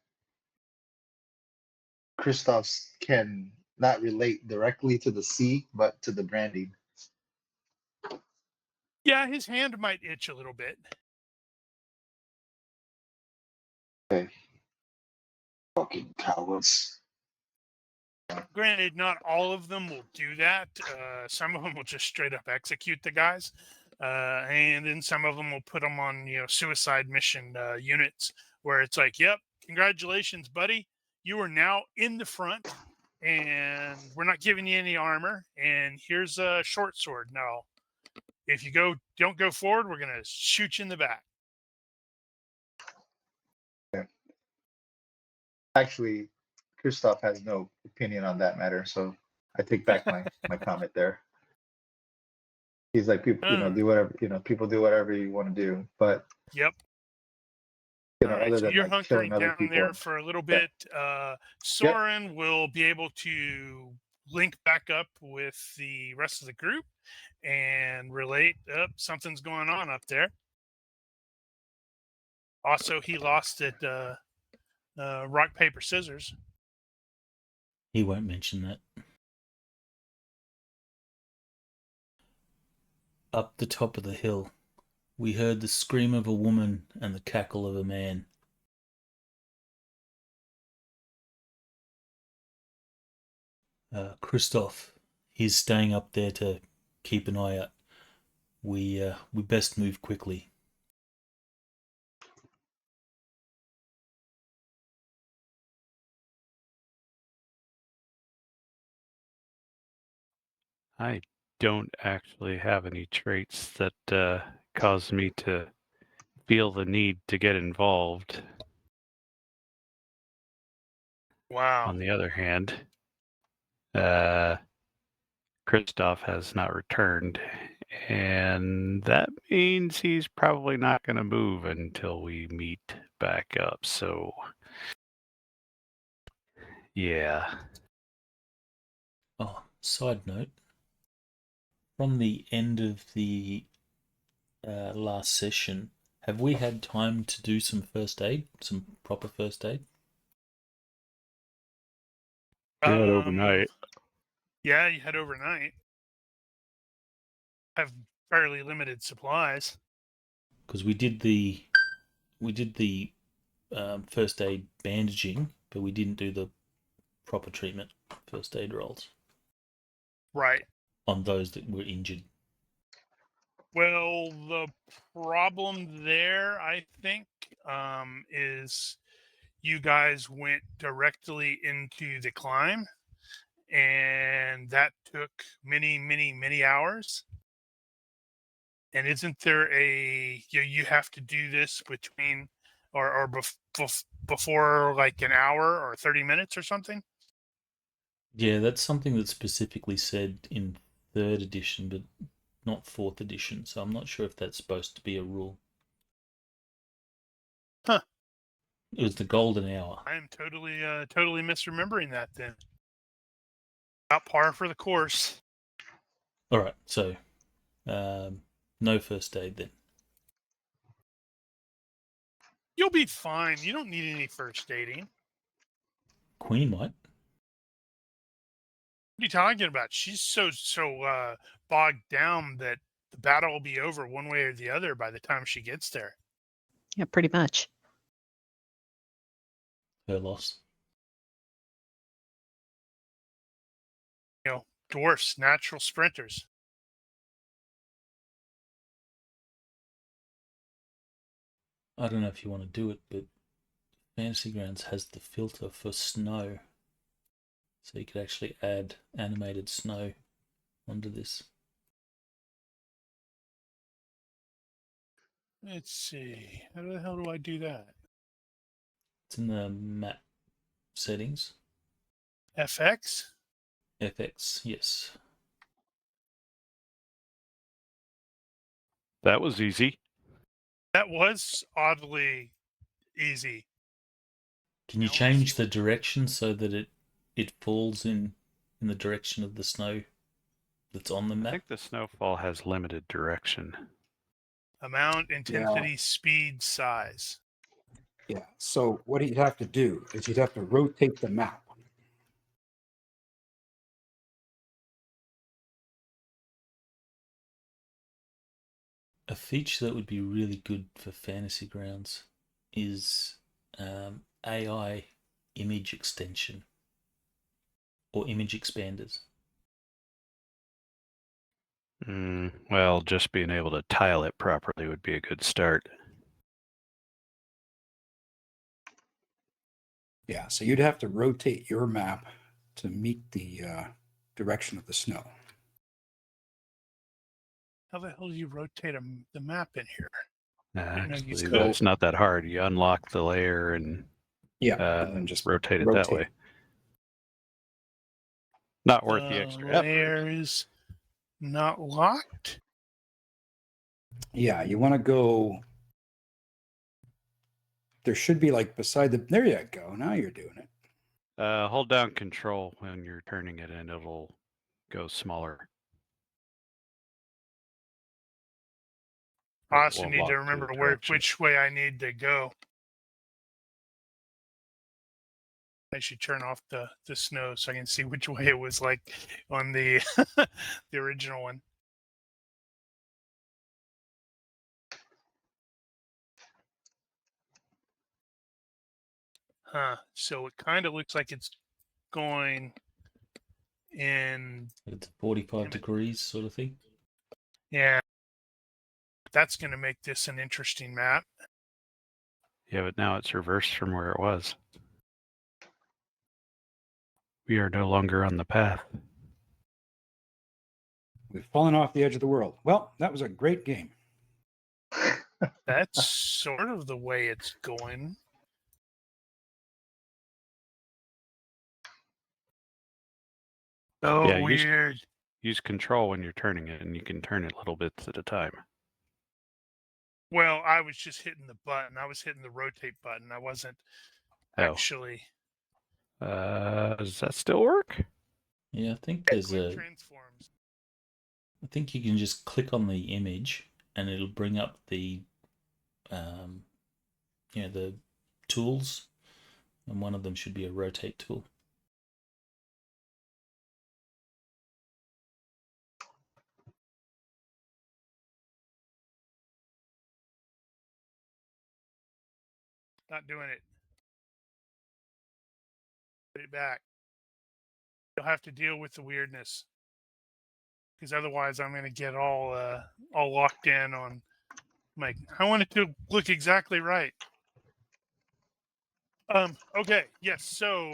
S3: Christoph's can not relate directly to the C, but to the branding.
S2: Yeah, his hand might itch a little bit.
S3: Okay. Fucking cowards.
S2: Granted, not all of them will do that. Some of them will just straight up execute the guys, and then some of them will put them on suicide mission units where it's like, "Yep, congratulations, buddy, you are now in the front, and we're not giving you any armor, and here's a short sword. Now, if you don't go forward, we're gonna shoot you in the back."
S3: Yeah. Actually, Christoph has no opinion on that matter, so I take back my comment there. He's like, people, do whatever, people do whatever you want to do, but
S2: Yep. All right,
S3: other
S2: so
S3: than
S2: you're
S3: like killing
S2: hunkering
S3: other
S2: down
S3: people.
S2: there for a little bit. Soren will be able to link back up with the rest of the group and relate, something's going on up there. Also, he lost at rock, paper, scissors.
S1: He won't mention that. Up the top of the hill, we heard the scream of a woman and the cackle of a man. Christoph, he's staying up there to keep an eye out. We best move quickly.
S4: I don't actually have any traits that cause me to feel the need to get involved.
S2: Wow.
S4: On the other hand, Christoph has not returned, and that means he's probably not going to move until we meet back up. So, yeah.
S1: Oh, side note. From the end of the last session, have we had time to do some first aid, some proper first aid?
S4: You had overnight.
S2: Yeah, you had overnight. Have fairly limited supplies.
S1: Because we did the first aid bandaging, but we didn't do the proper treatment first aid rolls
S2: Right.
S1: on those that were injured.
S2: Well, the problem there, I think, is you guys went directly into the climb, and that took many, many, many hours. And isn't there you have to do this between or before like an hour or 30 minutes or something?
S1: Yeah, that's something that's specifically said in 3rd edition, but not 4th edition, so I'm not sure if that's supposed to be a rule.
S2: Huh.
S1: It was the golden hour.
S2: I am totally misremembering that then. About par for the course.
S1: All right, so no first aid then.
S2: You'll be fine. You don't need any first aiding.
S1: Queen might.
S2: What are you talking about? She's so bogged down that the battle will be over one way or the other by the time she gets there.
S6: Yeah, pretty much.
S1: Her loss.
S2: You know, dwarfs, natural sprinters.
S1: I don't know if you want to do it, but Fantasy Grounds has the filter for snow. So you could actually add animated snow onto this.
S2: Let's see. How the hell do I do that?
S1: It's in the map settings.
S2: FX?
S1: FX, yes.
S4: That was easy.
S2: That was oddly easy.
S1: Can you
S2: Now
S1: change
S2: if you-
S1: the direction so that it falls in the direction of the snow that's on the
S4: I
S1: map?
S4: think the snowfall has limited direction.
S2: Amount, intensity, speed, size.
S5: Yeah. So what you'd have to do is you'd have to rotate the map.
S1: A feature that would be really good for Fantasy Grounds is AI image extension or image expanders.
S4: Well, just being able to tile it properly would be a good start.
S5: Yeah. So you'd have to rotate your map to meet the direction of the snow.
S2: How the hell do you rotate the map in here? know you
S4: Actually,
S2: could.
S4: that's not that hard. You unlock the layer and
S5: Yeah. And then just
S4: rotate it that way. Not worth the extra effort.
S2: Layer is not locked.
S5: Yeah. You want to go. There should be like beside the. There you go. Now you're doing it.
S4: Hold down Control when you're turning it, and it'll go smaller.
S2: I
S4: Or it
S2: also
S4: won't
S2: need
S4: lock
S2: to
S4: the
S2: remember
S4: direction.
S2: which way I need to go. I should turn off the snow so I can see which way it was like on the the original one. Huh. So it kind of looks like it's going in.
S1: It's 45 degrees sort of thing.
S2: Yeah. That's going to make this an interesting map.
S4: Yeah, but now it's reversed from where it was. We are no longer on the path.
S5: We've fallen off the edge of the world. Well, that was a great game.
S2: That's sort of the way it's going. Oh,
S4: Yeah,
S2: weird.
S4: Use Control when you're turning it, and you can turn it little bits at a time.
S2: Well, I was just hitting the button. I was hitting the rotate button. I wasn't actually.
S4: Does that still work?
S1: Yeah, I think there's
S2: Quick
S1: a
S2: transforms.
S1: I think you can just click on the image and it'll bring up the, the tools, and one of them should be a rotate tool.
S2: Not doing it. Put it back. You'll have to deal with the weirdness, because otherwise I'm going to get all locked in on. Like, I want it to look exactly right. Okay. Yes. So.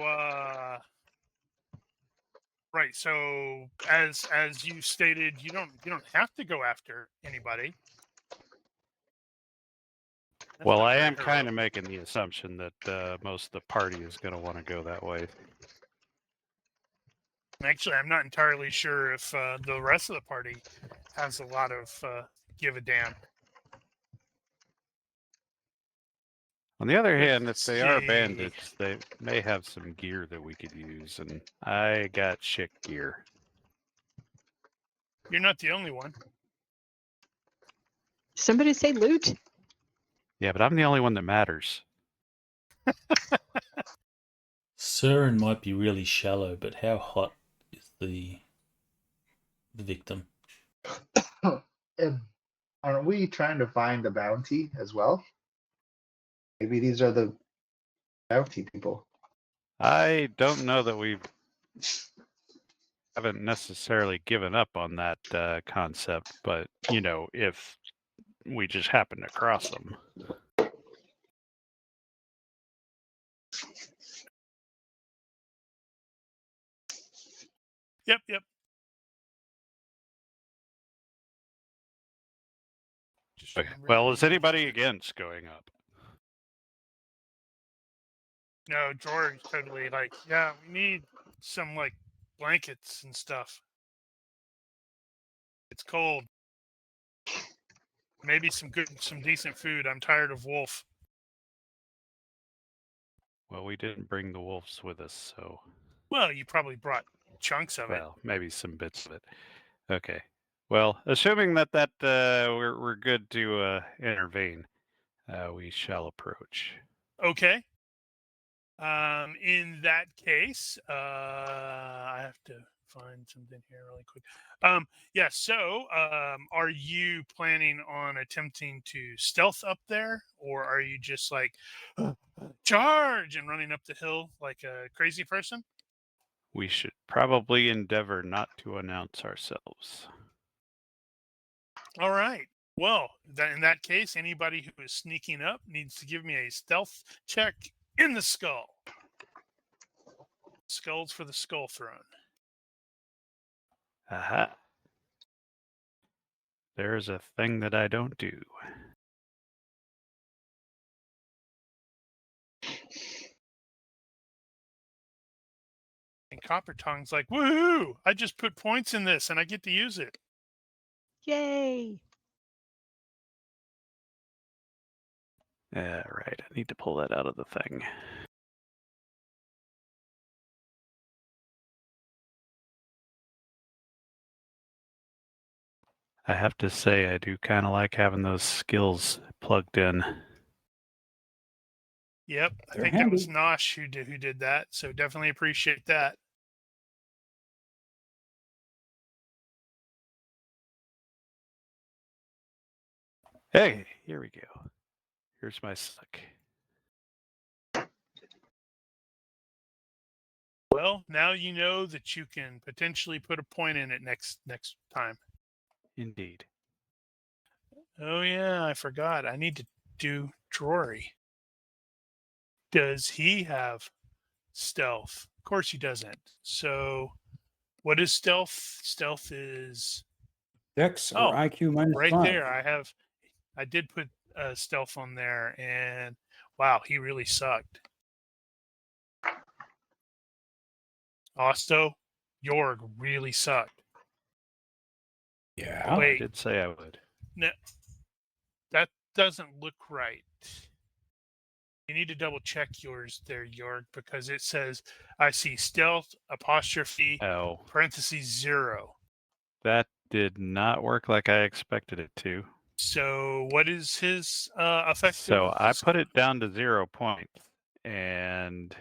S2: Right. So as you stated, you don't have to go after anybody. That's
S4: Well,
S2: not
S4: I
S2: very
S4: am kind
S2: heroic.
S4: of making the assumption that most of the party is going to want to go that way.
S2: Actually, I'm not entirely sure if the rest of the party has a lot of give a damn.
S4: On the other
S2: Let's
S4: hand, if they are
S2: see.
S4: bandits, they may have some gear that we could use, and I got shit gear.
S2: You're not the only one.
S6: Somebody say loot.
S4: Yeah, but I'm the only one that matters.
S1: Surin might be really shallow, but how hot is the victim?
S3: And aren't we trying to find the bounty as well? Maybe these are the bounty people.
S4: I don't know that we haven't necessarily given up on that concept, but, if we just happen to cross them.
S2: Yep. Just
S4: Okay.
S2: remember
S4: Well, is
S2: everything.
S4: anybody against going up?
S2: No, George totally like, yeah, we need some like blankets and stuff. It's cold. Maybe some decent food. I'm tired of wolf.
S4: Well, we didn't bring the wolves with us, so...
S2: Well, you probably brought chunks of it.
S4: Well, maybe some bits of it. Okay. Well, assuming that we're good to intervene, we shall approach.
S2: Okay. In that case, I have to find something here really quick. Yeah. So, are you planning on attempting to stealth up there, or are you just like charge and running up the hill like a crazy person?
S4: We should probably endeavor not to announce ourselves.
S2: All right. Well, in that case, anybody who is sneaking up needs to give me a stealth check in the skull. Skulls for the skull throne.
S4: Aha. There's a thing that I don't do.
S2: And Copper Tongue's like, woohoo! I just put points in this and I get to use it.
S6: Yay.
S4: Right, I need to pull that out of the thing. I have to say, I do kind of like having those skills plugged in.
S2: Yep,
S5: They're
S2: I think that was
S5: handy.
S2: Nosh who did that. So definitely appreciate that.
S4: Hey, here we go. Here's my suck.
S2: Well, now you know that you can potentially put a point in it next time.
S4: Indeed.
S2: Oh yeah, I forgot. I need to do Drory. Does he have stealth? Of course he doesn't. So what is stealth? Stealth is
S5: Dex or IQ minus
S2: right
S5: 5.
S2: there. I did put stealth on there, and wow, he really sucked. Osto, Jorg really sucked.
S5: Yeah.
S2: Wait.
S4: I did say I would.
S2: No, that doesn't look right. You need to double check yours there, Jorg, because it says I see stealth apostrophe
S4: Oh,
S2: parentheses 0.
S4: that did not work like I expected it to.
S2: So what is his effective?
S4: So I put it down to 0 points, and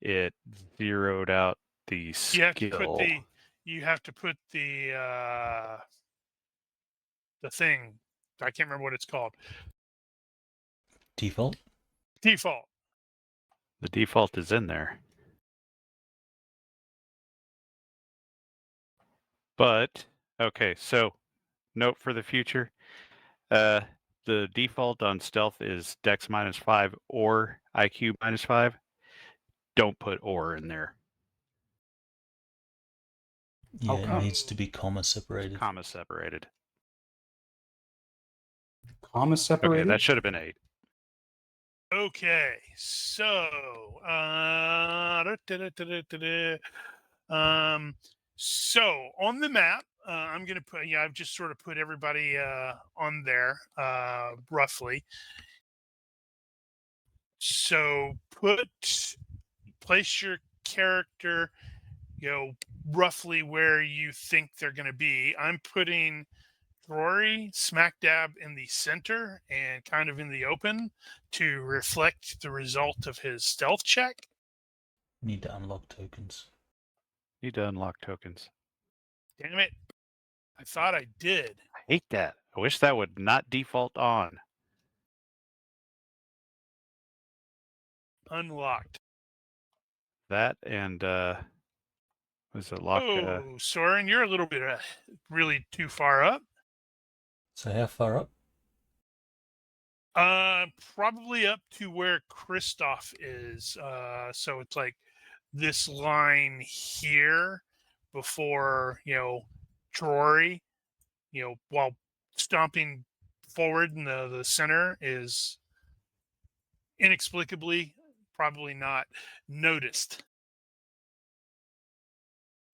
S4: it zeroed out the
S2: You have to
S4: skill.
S2: put the thing. I can't remember what it's called.
S1: Default.
S2: Default.
S4: The default is in there. But, okay, so note for the future. The default on stealth is Dex -5 or IQ -5. Don't put or in there.
S1: Yeah, it
S5: come?
S1: needs to be comma separated.
S4: Comma separated.
S5: Comma separated.
S4: Okay, that should have been 8.
S2: Okay, so so on the map, I'm gonna put I've just sort of put everybody on there roughly. So place your character, roughly where you think they're gonna be. I'm putting Rory smack dab in the center and kind of in the open to reflect the result of his stealth check.
S1: Need to unlock tokens.
S4: Need to unlock tokens.
S2: Damn it. I thought I did.
S4: I hate that. I wish that would not default on.
S2: Unlocked.
S4: That and was it locked?
S2: Oh, Soren, you're a little bit really too far up.
S1: So how far up?
S2: Probably up to where Kristoff is. So it's like this line here before, Drory, while stomping forward in the center is inexplicably probably not noticed.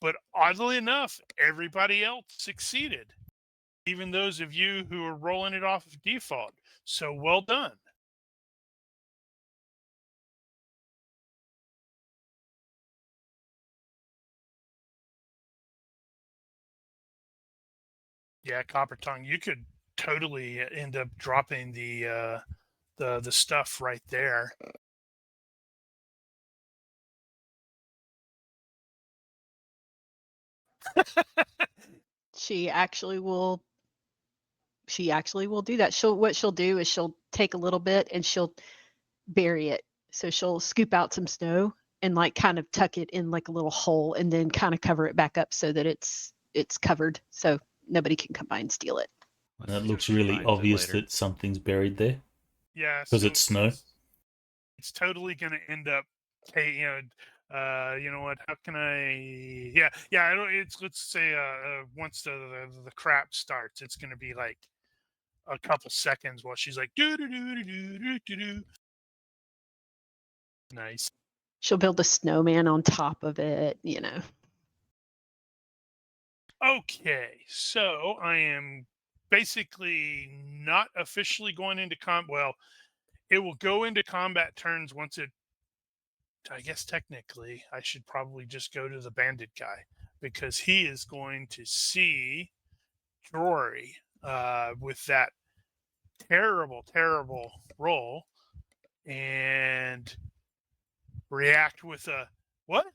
S2: But oddly enough, everybody else succeeded. Even those of you who are rolling it off of default. So well done. Yeah, Copper Tongue, you could totally end up dropping the stuff right there.
S6: She actually will do that. What she'll do is she'll take a little bit and she'll bury it. So she'll scoop out some snow and like kind of tuck it in like a little hole and then kind of cover it back up so that it's covered so nobody can come by and steal it.
S1: And it looks really obvious that something's buried there.
S2: Yeah,
S1: because it's snow.
S2: It's totally going to end up, hey, you know what? How can I? Yeah. I don't. It's let's say once the crap starts, it's going to be like a couple seconds while she's like do do do do do do do. Nice.
S6: She'll build a snowman on top of it,
S2: Okay, so I am basically not officially going into combat. Well, it will go into combat turns once it. I guess technically I should probably just go to the bandit guy because he is going to see Drory with that terrible roll and react with a what?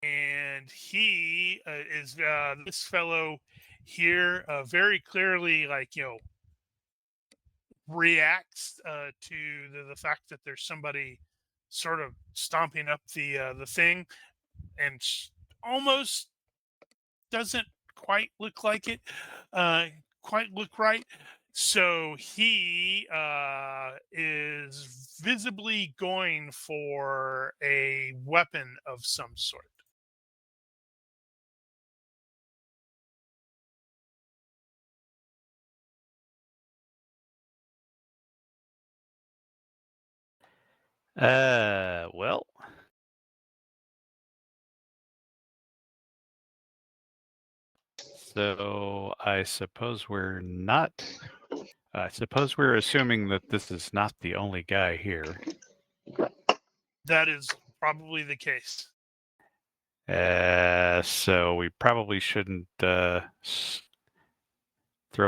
S2: And he is this fellow here very clearly reacts to the fact that there's somebody sort of stomping up the thing and almost doesn't quite look like it quite look right. So he is visibly going for a weapon of some sort.
S4: Well, so I suppose we're not. I suppose we're assuming that this is not the only guy here.
S2: That is probably the case.
S4: So we probably shouldn't throw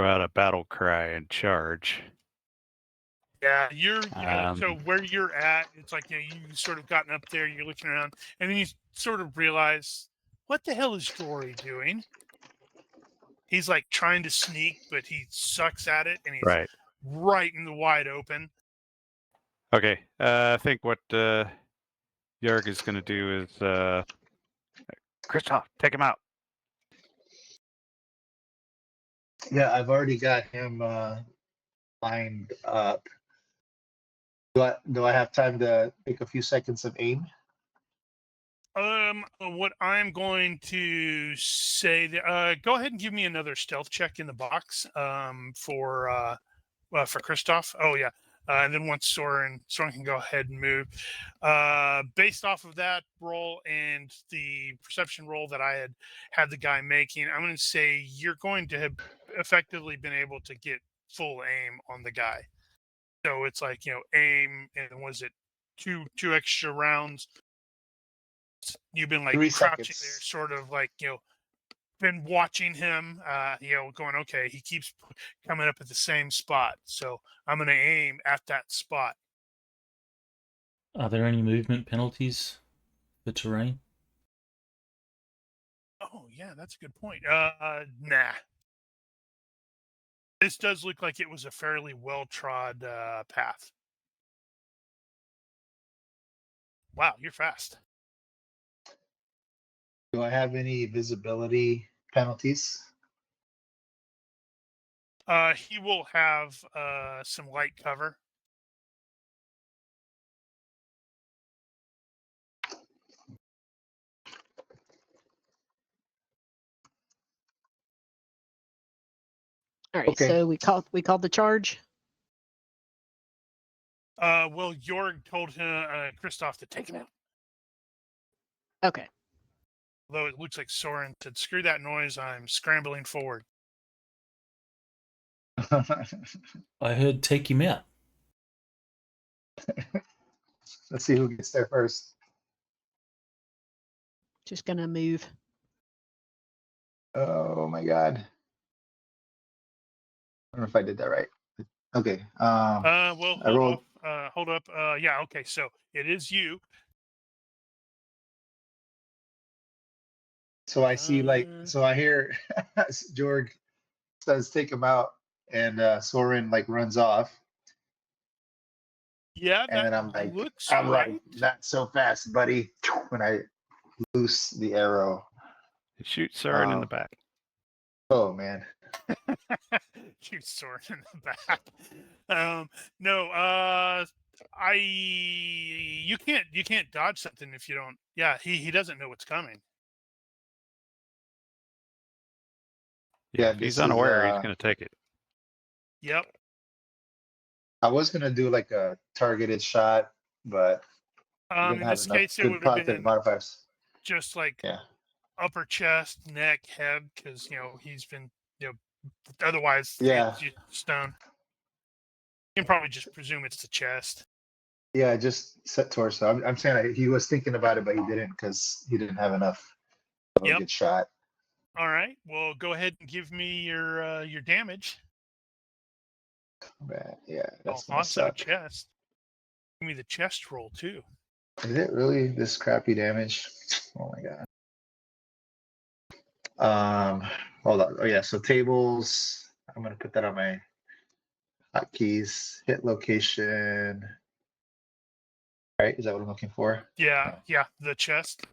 S4: out a battle cry and charge.
S2: Yeah, so
S4: Um,
S2: where you're at, it's like you sort of gotten up there, you're looking around, and then you sort of realize, what the hell is Dory doing? He's like trying to sneak, but he sucks at it, and he's
S4: right.
S2: right in the wide open.
S4: Okay. I think what Yarg is going to do is Christoph, take him out.
S3: Yeah, I've already got him lined up. Do I have time to take a few seconds of aim?
S2: What I'm going to say, go ahead and give me another stealth check in the box, for Christoph. Oh yeah, and then once Soren can go ahead and move. Based off of that roll and the perception roll that I had the guy making, I'm going to say you're going to have effectively been able to get full aim on the guy. So it's like aim, and was it two extra rounds? You've been like
S3: 3
S2: crouching
S3: seconds.
S2: there, sort of like been watching him, going, okay, he keeps coming up at the same spot, so I'm going to aim at that spot.
S1: Are there any movement penalties for terrain?
S2: Oh yeah, that's a good point. Nah. This does look like it was a fairly well-trod path. Wow, you're fast.
S3: Do I have any visibility penalties?
S2: He will have some light cover.
S6: All right,
S3: Okay.
S6: so we called the charge.
S2: Well, Jorg told him, Christoph, to take him out.
S6: Okay.
S2: Although it looks like Soren said, screw that noise, I'm scrambling forward.
S1: I heard take him out.
S3: Let's see who gets there first.
S6: Just gonna move.
S3: Oh my god. I don't know if I did that right. Okay.
S2: Well,
S3: I rolled.
S2: hold up. Yeah, okay, so it is you.
S3: So I see so I hear Jorg says take him out, and Soren like runs off,
S2: Yeah,
S3: and
S2: that
S3: then I'm like,
S2: looks right.
S3: not so fast, buddy. When I loose the arrow.
S4: Shoot Soren in the back.
S3: Oh man.
S2: Shoot Soren in the back. No, you can't dodge something if you don't. Yeah, he doesn't know what's coming.
S3: Yeah,
S4: If he's
S3: this is,
S4: unaware, he's going to take it.
S2: Yep.
S3: I was gonna do like a targeted shot, but I didn't
S2: In
S3: have
S2: this
S3: enough
S2: case, it
S3: good
S2: would have
S3: positive
S2: been
S3: modifiers.
S2: just like
S3: Yeah.
S2: upper chest, neck, head, because he's been otherwise
S3: Yeah.
S2: it's just stone. You can probably just presume it's the chest.
S3: Yeah, just set torso. I'm saying he was thinking about it, but he didn't because he didn't have enough of a
S2: Yep.
S3: good shot.
S2: All right. Well, go ahead and give me your damage.
S3: Yeah, that's gonna
S2: Also
S3: suck.
S2: chest. Give me the chest roll too.
S3: Is it really this crappy damage? Oh my god. Hold on. Oh yeah, so tables. I'm gonna put that on my hotkeys. Hit location. Right? Is that what I'm looking for?
S2: Yeah, the chest.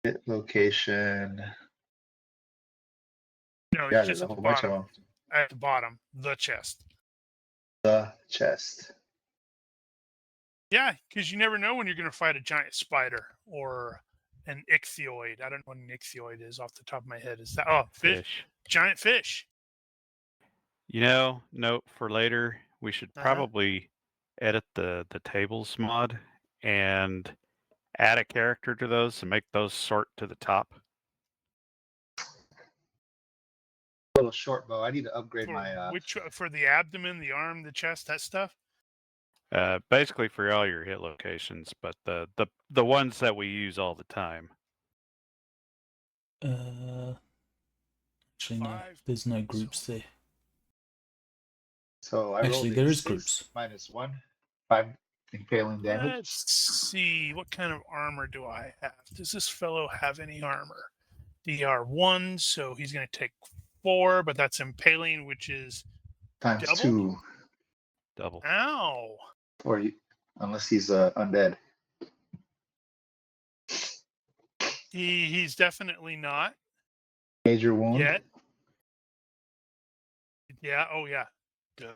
S3: Hit location.
S2: No,
S3: Yeah,
S2: it's
S3: there's
S2: just
S3: a
S2: at the
S3: whole bunch of
S2: bottom.
S3: them.
S2: At the bottom, the chest.
S3: The chest.
S2: Yeah, because you never know when you're going to fight a giant spider or an ichthyoid. I don't know what an ichthyoid is off the top of my head. Is that fish? Giant fish.
S4: Note for later, we should
S2: Uh-huh.
S4: probably edit the tables mod and add a character to those and make those sort to the top.
S3: Little short bow. I need to upgrade
S2: For
S3: my
S2: for the abdomen, the arm, the chest, that stuff.
S4: Basically for all your hit locations, but the ones that we use all the time.
S1: Actually, no.
S2: 5.
S1: There's no groups there.
S3: So I
S1: Actually,
S3: rolled
S1: there
S3: a
S1: is
S3: 6
S1: groups.
S3: -1, 5 impaling damage.
S2: Let's see. What kind of armor do I have? Does this fellow have any armor? DR1, so he's going to take 4, but that's impaling, which is
S3: Times
S2: doubled?
S3: 2,
S4: Double.
S2: Ow.
S3: or unless he's undead.
S2: He's definitely not
S3: Major wound.
S2: yet. Yeah, oh yeah. Duh.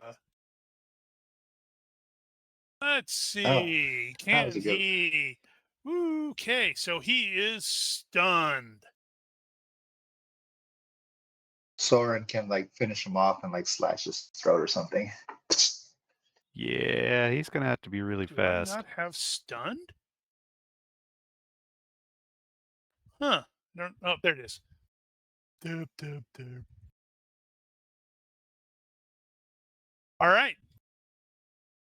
S2: Let's see.
S3: that was
S2: Can
S3: a good-
S2: he? Okay, so he is stunned.
S3: Soren can like finish him off and like slash his throat or something.
S4: Yeah, he's gonna have to be really
S2: Do
S4: fast.
S2: I not have stunned? Huh. No, oh, there it is. Doop, doop, doop. All right.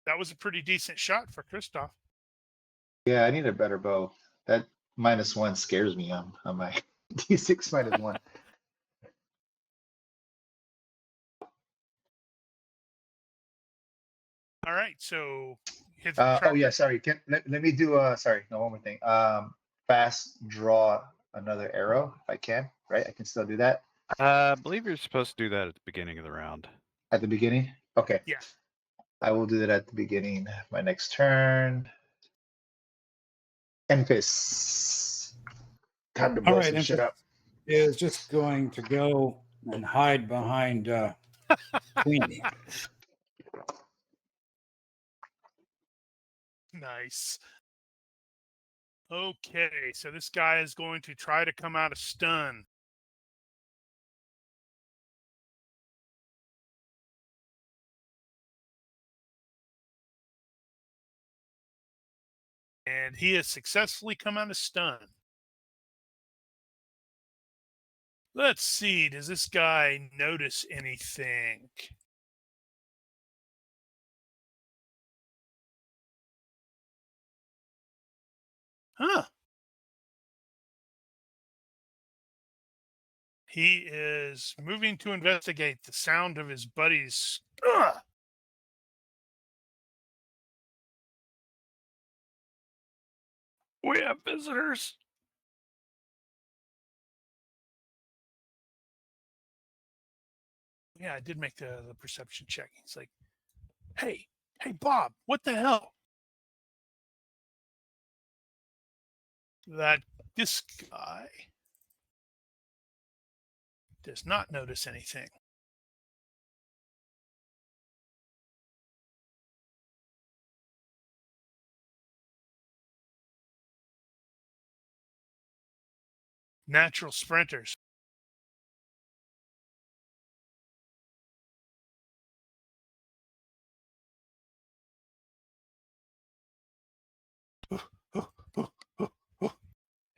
S2: That was a pretty decent shot for Christoph.
S3: Yeah, I need a better bow. That -1 scares me on my D6 -1.
S2: All right, so his
S3: Oh yeah,
S2: tracker-
S3: sorry. Let me do sorry, no, one more thing. Fast draw another arrow if I can, right? I can still do that
S4: I believe you're supposed to do that at the beginning of the round.
S3: at the beginning. Okay.
S2: Yeah.
S3: I will do that at the beginning. My next turn. Enfys. Time to blow
S5: All right,
S3: some shit
S5: Enfys
S3: up.
S5: is just going to go and hide behind Queenie.
S2: Nice. Okay, so this guy is going to try to come out of stun. And he has successfully come out of stun. Let's see, does this guy notice anything? Huh. He is moving to investigate the sound of his buddies. Ugh!
S4: We have visitors.
S2: Yeah, I did make the perception check. He's like, hey, Bob, what the hell? This guy does not notice anything. Natural sprinters.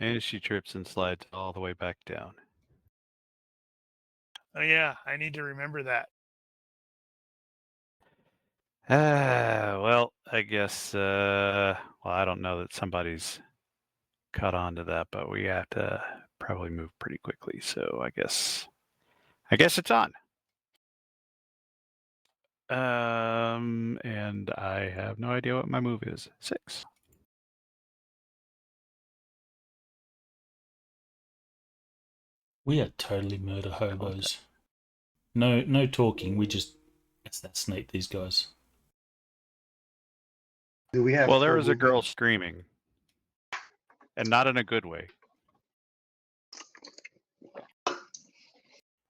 S4: And she trips and slides all the way back down.
S2: Oh yeah, I need to remember that.
S4: Well, I guess, well, I don't know that somebody's caught on to that, but we have to probably move pretty quickly. So I guess it's on. And I have no idea what my move is. 6.
S1: We are totally murder hobos. No talking. We just assassinate these guys.
S3: Do we have
S4: Well, there
S3: full
S4: was a girl
S3: movement?
S4: screaming, and not in a good way.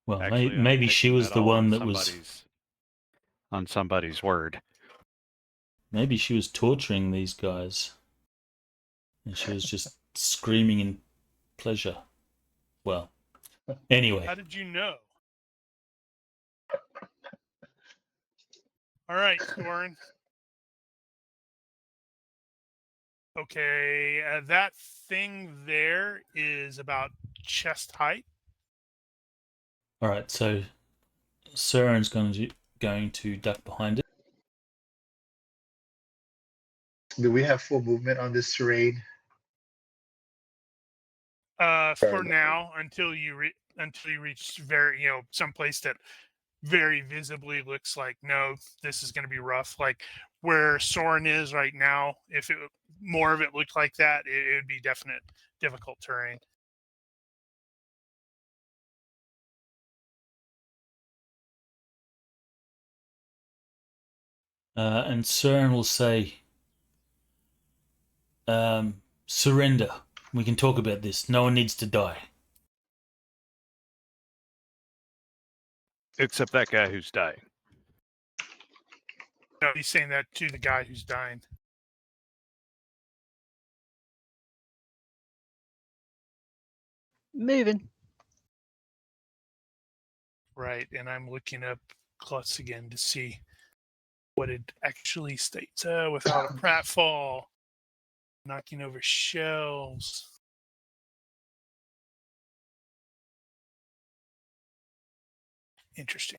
S1: Well,
S4: Actually, I'm
S1: maybe she
S4: taking
S1: was
S4: that
S1: the
S4: all
S1: one
S4: on
S1: that was.
S4: on somebody's word.
S1: Maybe she was torturing these guys, and she was just screaming in pleasure. Well, anyway.
S2: How did you know? All right, Soren. Okay, that thing there is about chest height.
S1: All right, so Soren's going to duck behind it.
S3: Do we have full movement on this terrain?
S2: For now, until you reach very, someplace that very visibly looks like, no, this is going to be rough. Like where Soren is right now, if more of it looked like that, it would be difficult terrain.
S1: And Soren will say, surrender. We can talk about this. No one needs to die.
S4: Except that guy who's dying.
S2: No, he's saying that to the guy who's dying.
S6: Moving.
S2: Right, and I'm looking up Klutz again to see what it actually states. Without a pratfall, knocking over shells. Interesting.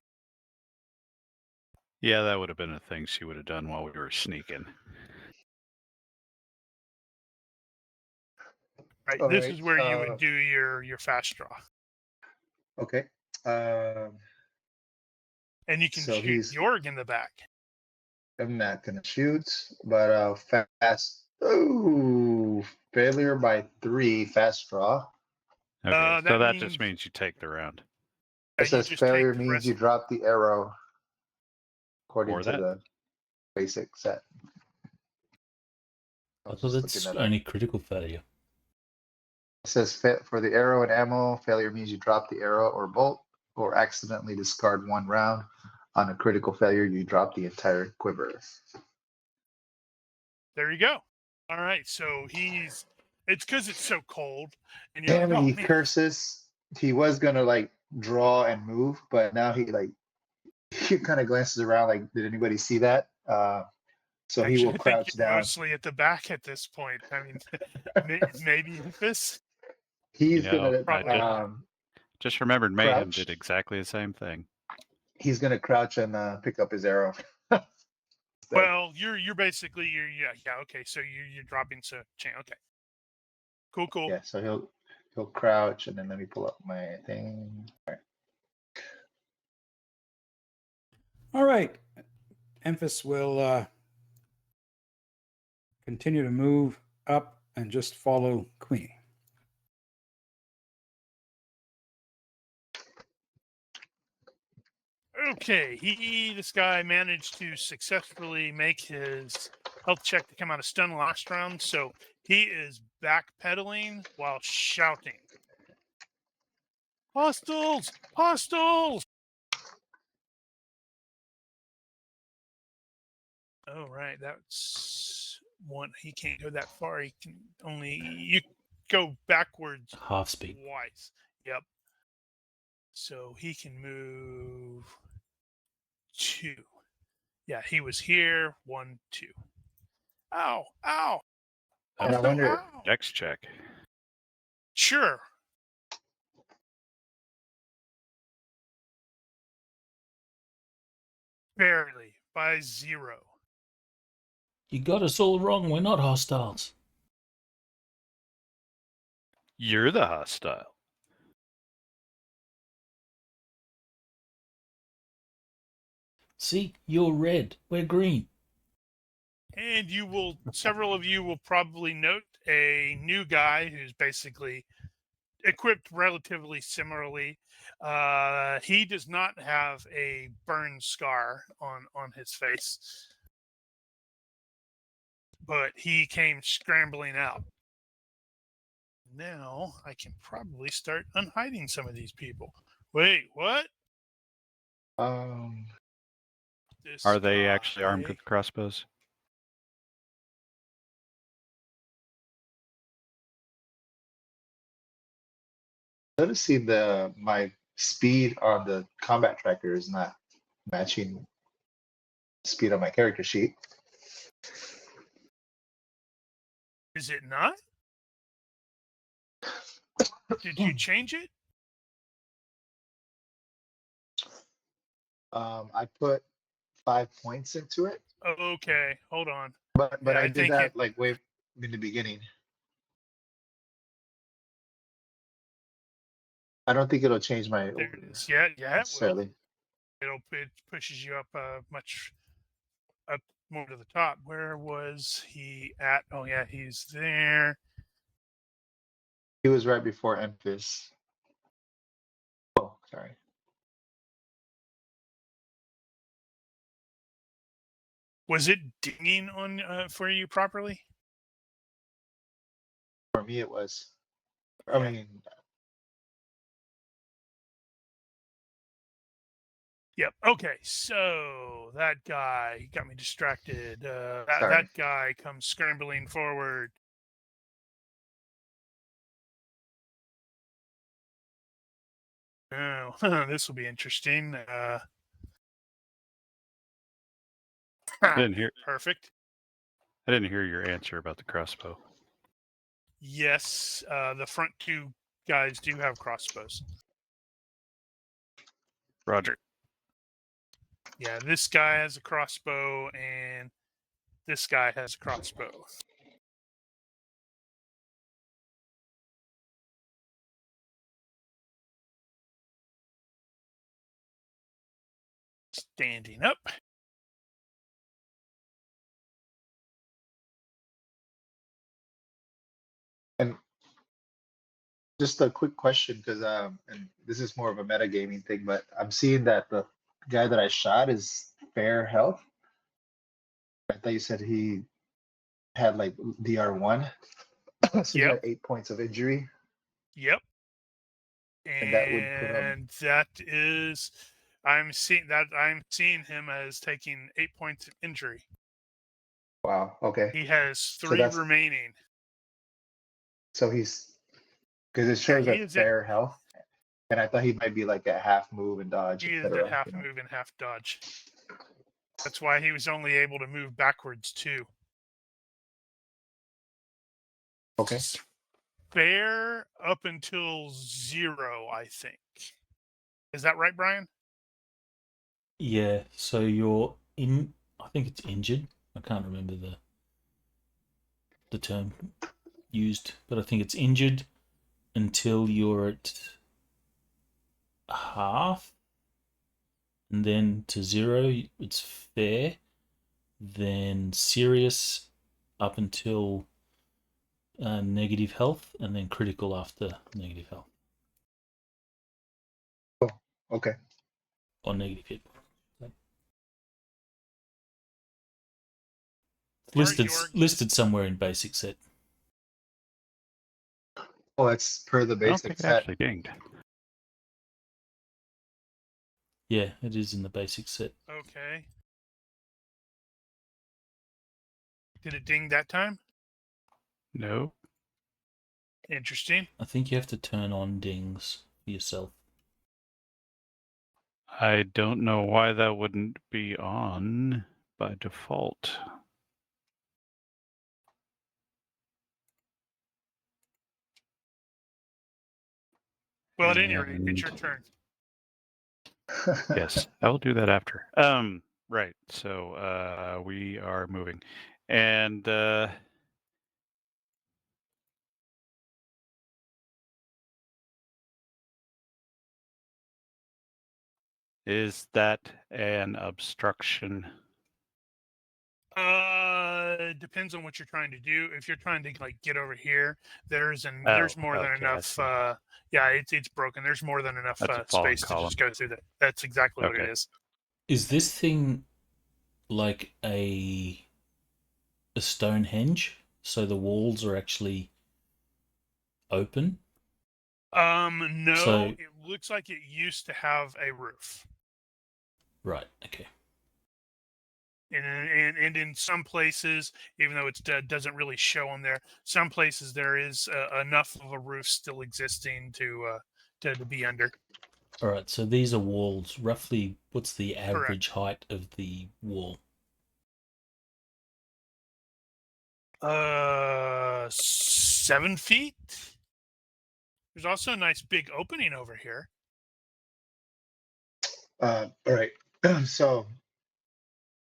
S4: Yeah, that would have been a thing she would have done while we were sneaking.
S2: Right,
S3: All
S2: this
S3: right,
S2: is where you would do your fast draw.
S3: Okay.
S2: And you can
S3: So
S2: shoot
S3: he's-
S2: Jorg in the back.
S3: I'm not gonna shoot, but fast. Oh, failure by 3. Fast draw.
S4: Okay,
S2: that
S4: so that
S2: means-
S4: just means you take the round.
S2: Yeah,
S3: It
S2: you
S3: says
S2: just take
S3: failure
S2: the
S3: means
S2: rest-
S3: you drop the arrow, according
S4: Or
S3: to
S4: that.
S3: the basic set.
S1: I
S3: was
S1: thought
S3: just
S1: that's
S3: looking that up.
S1: only critical failure.
S3: It says for the arrow and ammo, failure means you drop the arrow or bolt or accidentally discard 1 round. On a critical failure, you drop the entire quiver.
S2: There you go. All right, so it's because it's so cold, and you're
S3: Damn
S2: like,
S3: it,
S2: oh,
S3: he
S2: man.
S3: curses. He was gonna like draw and move, but now he kind of glances around like, did anybody see that? So he will
S2: Actually, I think
S3: crouch
S2: you're
S3: down.
S2: mostly at the back at this point. I mean, maybe this.
S3: He's
S4: You know,
S3: gonna
S4: Just remembered Mayhem
S3: Crouch.
S4: did exactly the same thing.
S3: he's gonna crouch and pick up his arrow.
S2: Well, you're basically yeah okay. So you're dropping chain. Okay, cool.
S3: Yeah, so he'll crouch and then let me pull up my thing. All right.
S5: All right. Emphas will continue to move up and just follow Queenie.
S2: Okay, this guy managed to successfully make his health check to come out of stun last round, so he is backpedaling while shouting, "Hostiles! Hostiles!" Oh, right, that's one. He can't go that far. He can you go backwards
S1: Half speed.
S2: twice. Yep. So he can move 2. Yeah, he was here. 1, 2. Ow! Ow!
S3: And I
S2: Also,
S3: wonder-
S2: ow!
S4: Dex check.
S2: Sure. Barely by 0.
S1: You got us all wrong. We're not hostiles.
S4: You're the hostile.
S1: See, you're red. We're green.
S2: And several of you will probably note a new guy who's basically equipped relatively similarly. He does not have a burn scar on his face, but he came scrambling out. Now I can probably start unhiding some of these people. Wait, what? This
S4: Are they actually armed
S2: guy-
S4: with crossbows?
S3: Noticing my speed on the combat tracker is not matching speed on my character sheet.
S2: Is it not? Did you change it?
S3: I put 5 points into it.
S2: Okay, hold on.
S3: But
S2: Yeah,
S3: I
S2: I
S3: did
S2: think
S3: that like way in the beginning. I don't think it'll change my
S2: there
S3: order
S2: it is. Yeah, it will.
S3: necessarily.
S2: It pushes you up much up more to the top. Where was he at? Oh yeah, he's there.
S3: He was right before Memphis. Oh, sorry.
S2: Was it dinging on for you properly?
S3: For me, it was. I
S2: Yeah.
S3: mean,
S2: Yep. Okay. So that guy got me distracted. That
S3: sorry.
S2: guy comes scrambling forward. Oh, this will be interesting.
S4: I didn't hear.
S2: Perfect.
S4: I didn't hear your answer about the crossbow.
S2: Yes, the front two guys do have crossbows.
S4: Roger.
S2: Yeah, this guy has a crossbow, and this guy has a crossbow. Standing up.
S3: And just a quick question, because and this is more of a metagaming thing, but I'm seeing that the guy that I shot is fair health. I thought you said he had like DR1, so he
S2: Yep.
S3: had 8 points of injury,
S2: Yep.
S3: and that would put him.
S2: And that is, I'm seeing him as taking 8 points of injury.
S3: Wow. Okay.
S2: He has
S3: So
S2: 3
S3: that's-
S2: remaining.
S3: So he's because it shows
S2: he
S3: at
S2: is
S3: fair health, and I thought he might be like a half move and dodge,
S2: He is
S3: etc.
S2: at half move and half dodge. That's why he was only able to move backwards too.
S3: Okay.
S2: Fair up until 0, I think. Is that right, Brian?
S1: Yeah, so you're in. I think it's injured. I can't remember the term used, but I think it's injured until you're at half, and then to 0 it's fair. Then serious up until negative health, and then critical after negative health
S3: Okay.
S1: or negative hit. Listed somewhere in basic set.
S3: Oh, it's per the
S4: I don't
S3: basic
S4: think it
S3: set.
S4: actually dinged.
S1: Yeah, it is in the basic set.
S2: Okay. Did it ding that time?
S4: No.
S2: Interesting.
S1: I think you have to turn on dings for yourself.
S4: I don't know why that wouldn't be on by default.
S2: Well, at any rate, it's your
S4: And-
S2: turn.
S4: Yes, I will do that after. Right. So we are moving, and is that an obstruction?
S2: Depends on what you're trying to do. If you're trying to like get over here, there's more than
S4: okay, I
S2: enough.
S4: see.
S2: Yeah, it's broken. There's more than enough
S4: That's a fallen
S2: space to
S4: column.
S2: just go through that. That's exactly what it
S4: Okay.
S2: is.
S1: Is this thing like a Stonehenge? So the walls are actually open?
S2: No,
S1: So-
S2: it looks like it used to have a roof.
S1: Right, okay.
S2: And in some places, even though it doesn't really show on there, some places there is enough of a roof still existing to be under.
S1: All right, so these are walls. Roughly, what's the average height of the wall?
S2: 7 feet. There's also a nice big opening over here.
S3: All right. So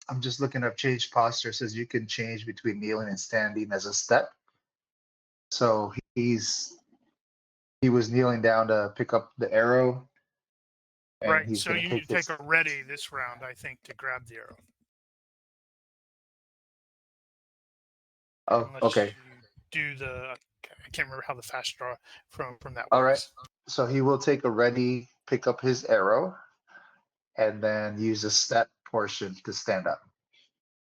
S3: I'm just looking up change posture. It says you can change between kneeling and standing as a step. So he was kneeling down to pick up the arrow. And
S2: Right.
S3: he's
S2: So
S3: gonna
S2: you need
S3: take
S2: to
S3: this.
S2: take a ready this round, I think, to grab the arrow.
S3: Oh,
S2: Unless
S3: okay.
S2: you do the, I can't remember how the fast draw from that
S3: All right.
S2: works.
S3: So he will take a ready, pick up his arrow, and then use a step portion to stand up.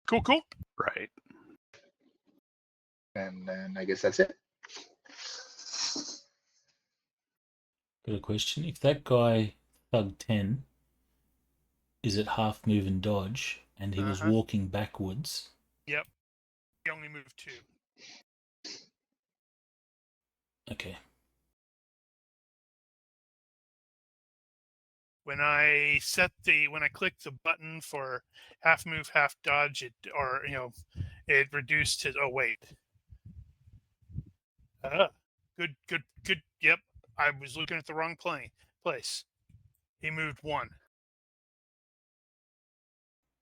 S2: Cool, cool.
S4: Right.
S3: And then I guess that's it.
S1: Got a question. If that guy, Thug 10, is at half move and dodge, and he was
S2: Uh-huh.
S1: walking backwards,
S2: Yep. He only moved 2.
S1: okay.
S2: When I click the button for half move, half dodge, it reduced his. Oh wait. Good. Yep. I was looking at the wrong place. He moved 1.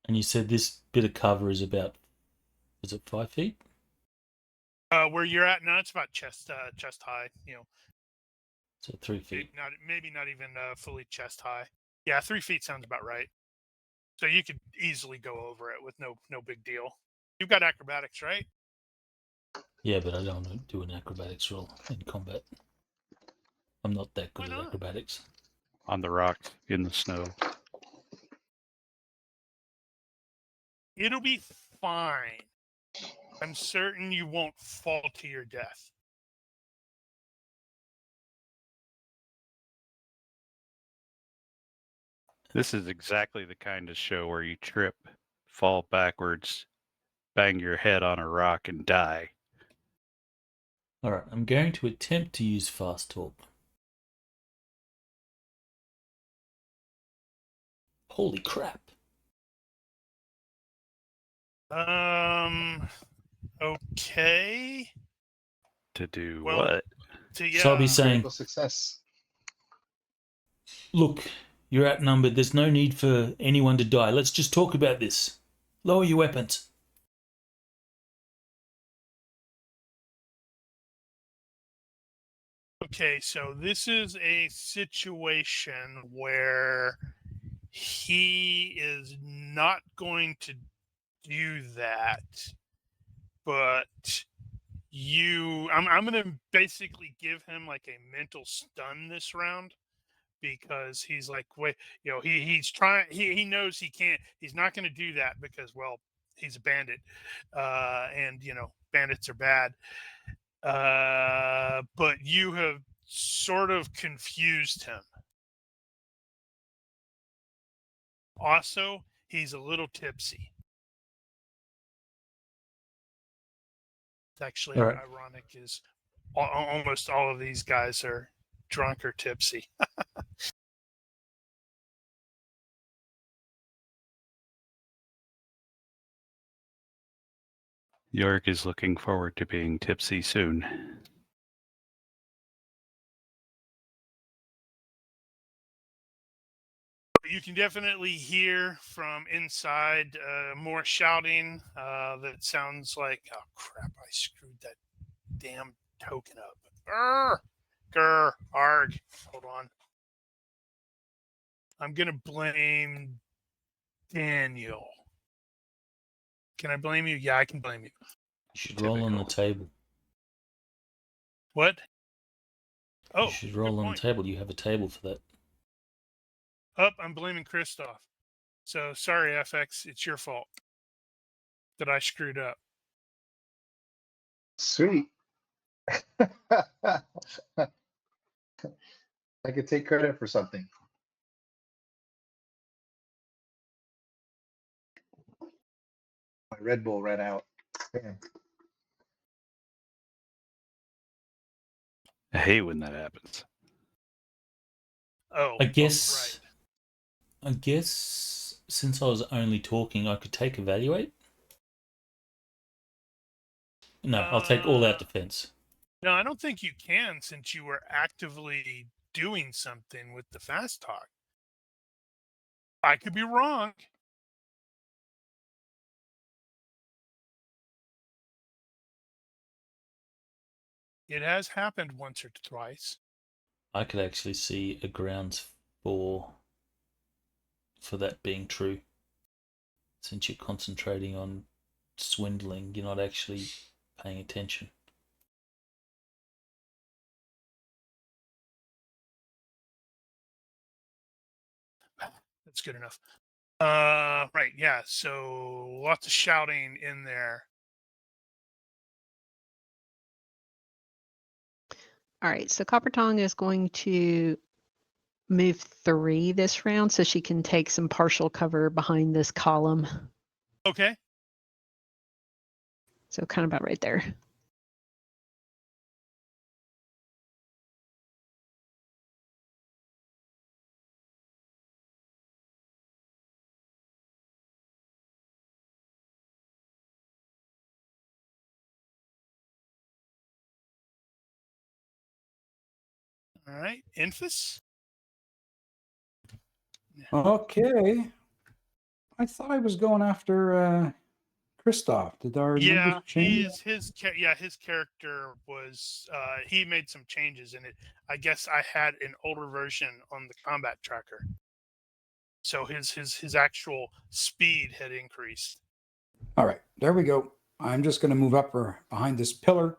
S1: And you said this bit of cover is about, is it 5 feet?
S2: Where you're at now, it's about chest high.
S1: So 3 feet.
S2: Maybe not even fully chest high. Yeah, 3 feet sounds about right. So you could easily go over it with no big deal. You've got acrobatics, right?
S1: Yeah, but I don't want to do an acrobatics roll in combat. I'm not that good
S2: Why
S1: at
S2: not?
S1: acrobatics.
S4: On the rocks, in the snow.
S2: It'll be fine. I'm certain you won't fall to your death.
S4: This is exactly the kind of show where you trip, fall backwards, bang your head on a rock, and die.
S1: Alright, I'm going to attempt to use fast talk. Holy crap.
S2: Okay.
S4: To do
S2: Well,
S4: what?
S1: So I'll be saying,
S3: Critical success.
S1: look, you're outnumbered. There's no need for anyone to die. Let's just talk about this. Lower your weapons.
S2: Okay, so this is a situation where he is not going to do that, but I'm going to basically give him like a mental stun this round, because he's like, wait, he's trying, he knows he can't, he's not going to do that because, well, he's a bandit, and bandits are bad. But you have sort of confused him. Also, he's a little tipsy. It's actually
S1: All right.
S2: ironic, is almost all of these guys are drunk or tipsy.
S4: York is looking forward to being tipsy soon.
S2: You can definitely hear from inside more shouting that sounds like, oh crap, I screwed that damn token up. Grr, arg. Hold on. I'm going to blame Daniel. Can I blame you? Yeah, I can blame you.
S1: You should roll on the
S4: Typical.
S1: table.
S2: What? Oh,
S1: You should roll
S2: good
S1: on
S2: point.
S1: the table. You have a table for that.
S2: I'm blaming Christoph. So sorry, FX. It's your fault that I screwed up.
S3: Sweet. I could take credit for something. My Red Bull ran out. Man.
S4: I hate when that happens.
S2: Oh,
S1: I guess since I was only talking, I could take evaluate. No, I'll take all out defense.
S2: No, I don't think you can, since you were actively doing something with the fast talk. I could be wrong. It has happened once or twice.
S1: I could actually see a grounds for that being true. Since you're concentrating on swindling, you're not actually paying attention.
S2: That's good enough. Right, yeah. So lots of shouting in there.
S6: All right, so Copper Tongue is going to move 3 this round so she can take some partial cover behind this column.
S2: Okay.
S6: So kind of about right there.
S2: All right. Infus?
S5: Okay. I thought I was going after Christoph. Did our
S2: Yeah,
S5: numbers change?
S2: his character was he made some changes in it. I guess I had an older version on the combat tracker. So his actual speed had increased.
S5: All right, there we go. I'm just going to move up or behind this pillar.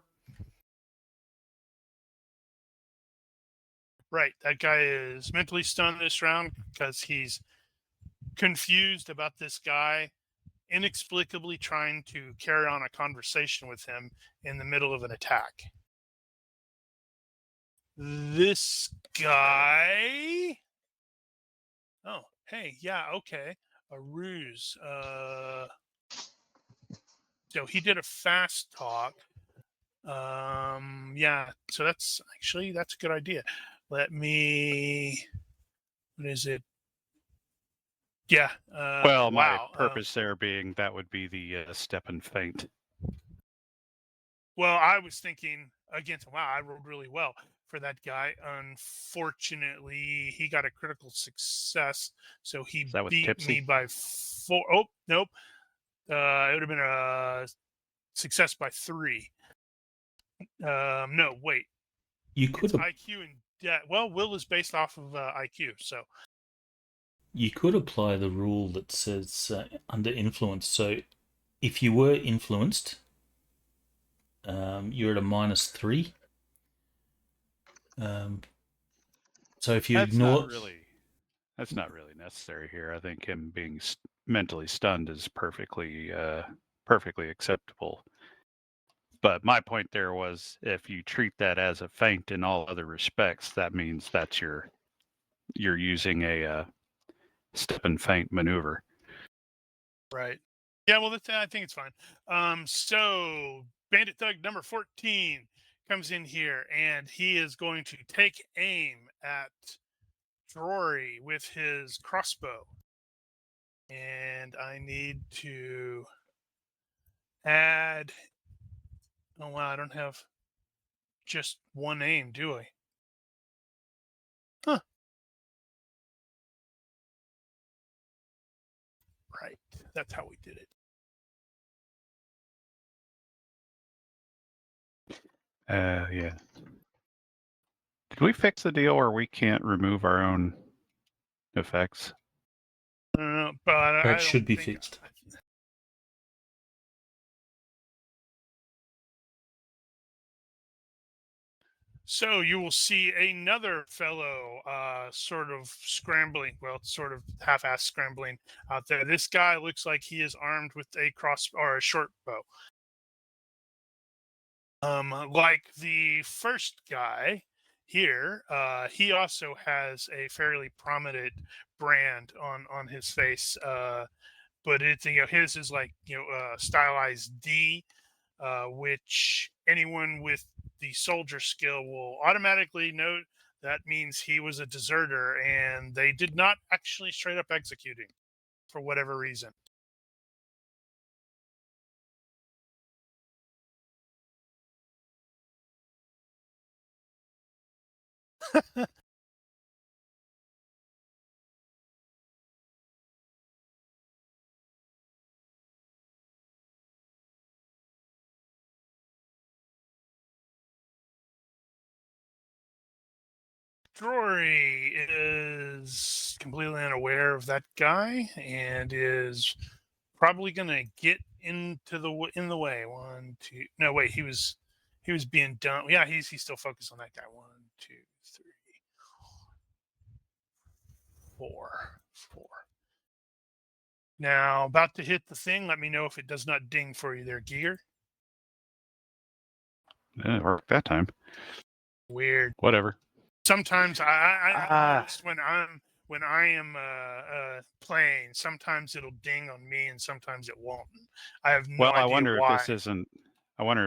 S2: Right. That guy is mentally stunned this round because he's confused about this guy inexplicably trying to carry on a conversation with him in the middle of an attack. This guy. Oh, hey, yeah, okay. A ruse. So he did a fast talk. Yeah, so that's a good idea. Let me. What is it? Yeah.
S4: Well, my
S2: Wow.
S4: purpose there being that would be the step and feint.
S2: Well, I was thinking against. Wow, I rolled really well for that guy. Unfortunately, he got a critical success, so he
S4: Is that with
S2: beat
S4: Tipsy?
S2: me by 4. Oh, nope. It would have been a success by 3. No, wait.
S1: You
S2: It's
S1: could
S2: IQ and well, will is based off of IQ, so
S1: apply the rule that says under influence. So if you were influenced, you're at a -3. So if you ignore,
S4: That's not really necessary here. I think him being mentally stunned is perfectly acceptable. But my point there was, if you treat that as a feint in all other respects, that means that you're using a step and feint maneuver.
S2: right. Yeah, well, I think it's fine. So Bandit Thug number 14 comes in here, and he is going to take aim at Drory with his crossbow. And I need to add. Oh wow, I don't have just one aim, do I? Huh. Right. That's how we did it.
S4: Yeah. Did we fix the deal where we can't remove our own effects?
S2: But I
S1: that
S2: don't
S1: should be
S2: think
S1: fixed.
S2: So you will see another fellow sort of scrambling, well, sort of half-ass scrambling out there. This guy looks like he is armed with a cross or a short bow. Like the first guy here, he also has a fairly prominent brand on his face, but it's his is like stylized D, which anyone with the soldier skill will automatically note that means he was a deserter and they did not actually straight up execute him for whatever reason. Drory is completely unaware of that guy and is probably gonna get into in the way. 1, 2. No, wait. He was being done. Yeah, he's still focused on that guy. 1, 2, 3, 4. Now, about to hit the thing. Let me know if it does not ding for you there, Gear.
S4: It worked that time.
S2: Weird.
S4: Whatever.
S2: Sometimes I
S4: Ah.
S2: noticed when I am playing, sometimes it'll ding on me and sometimes it won't. I have no
S4: Well,
S2: idea
S4: I wonder
S2: why.
S4: if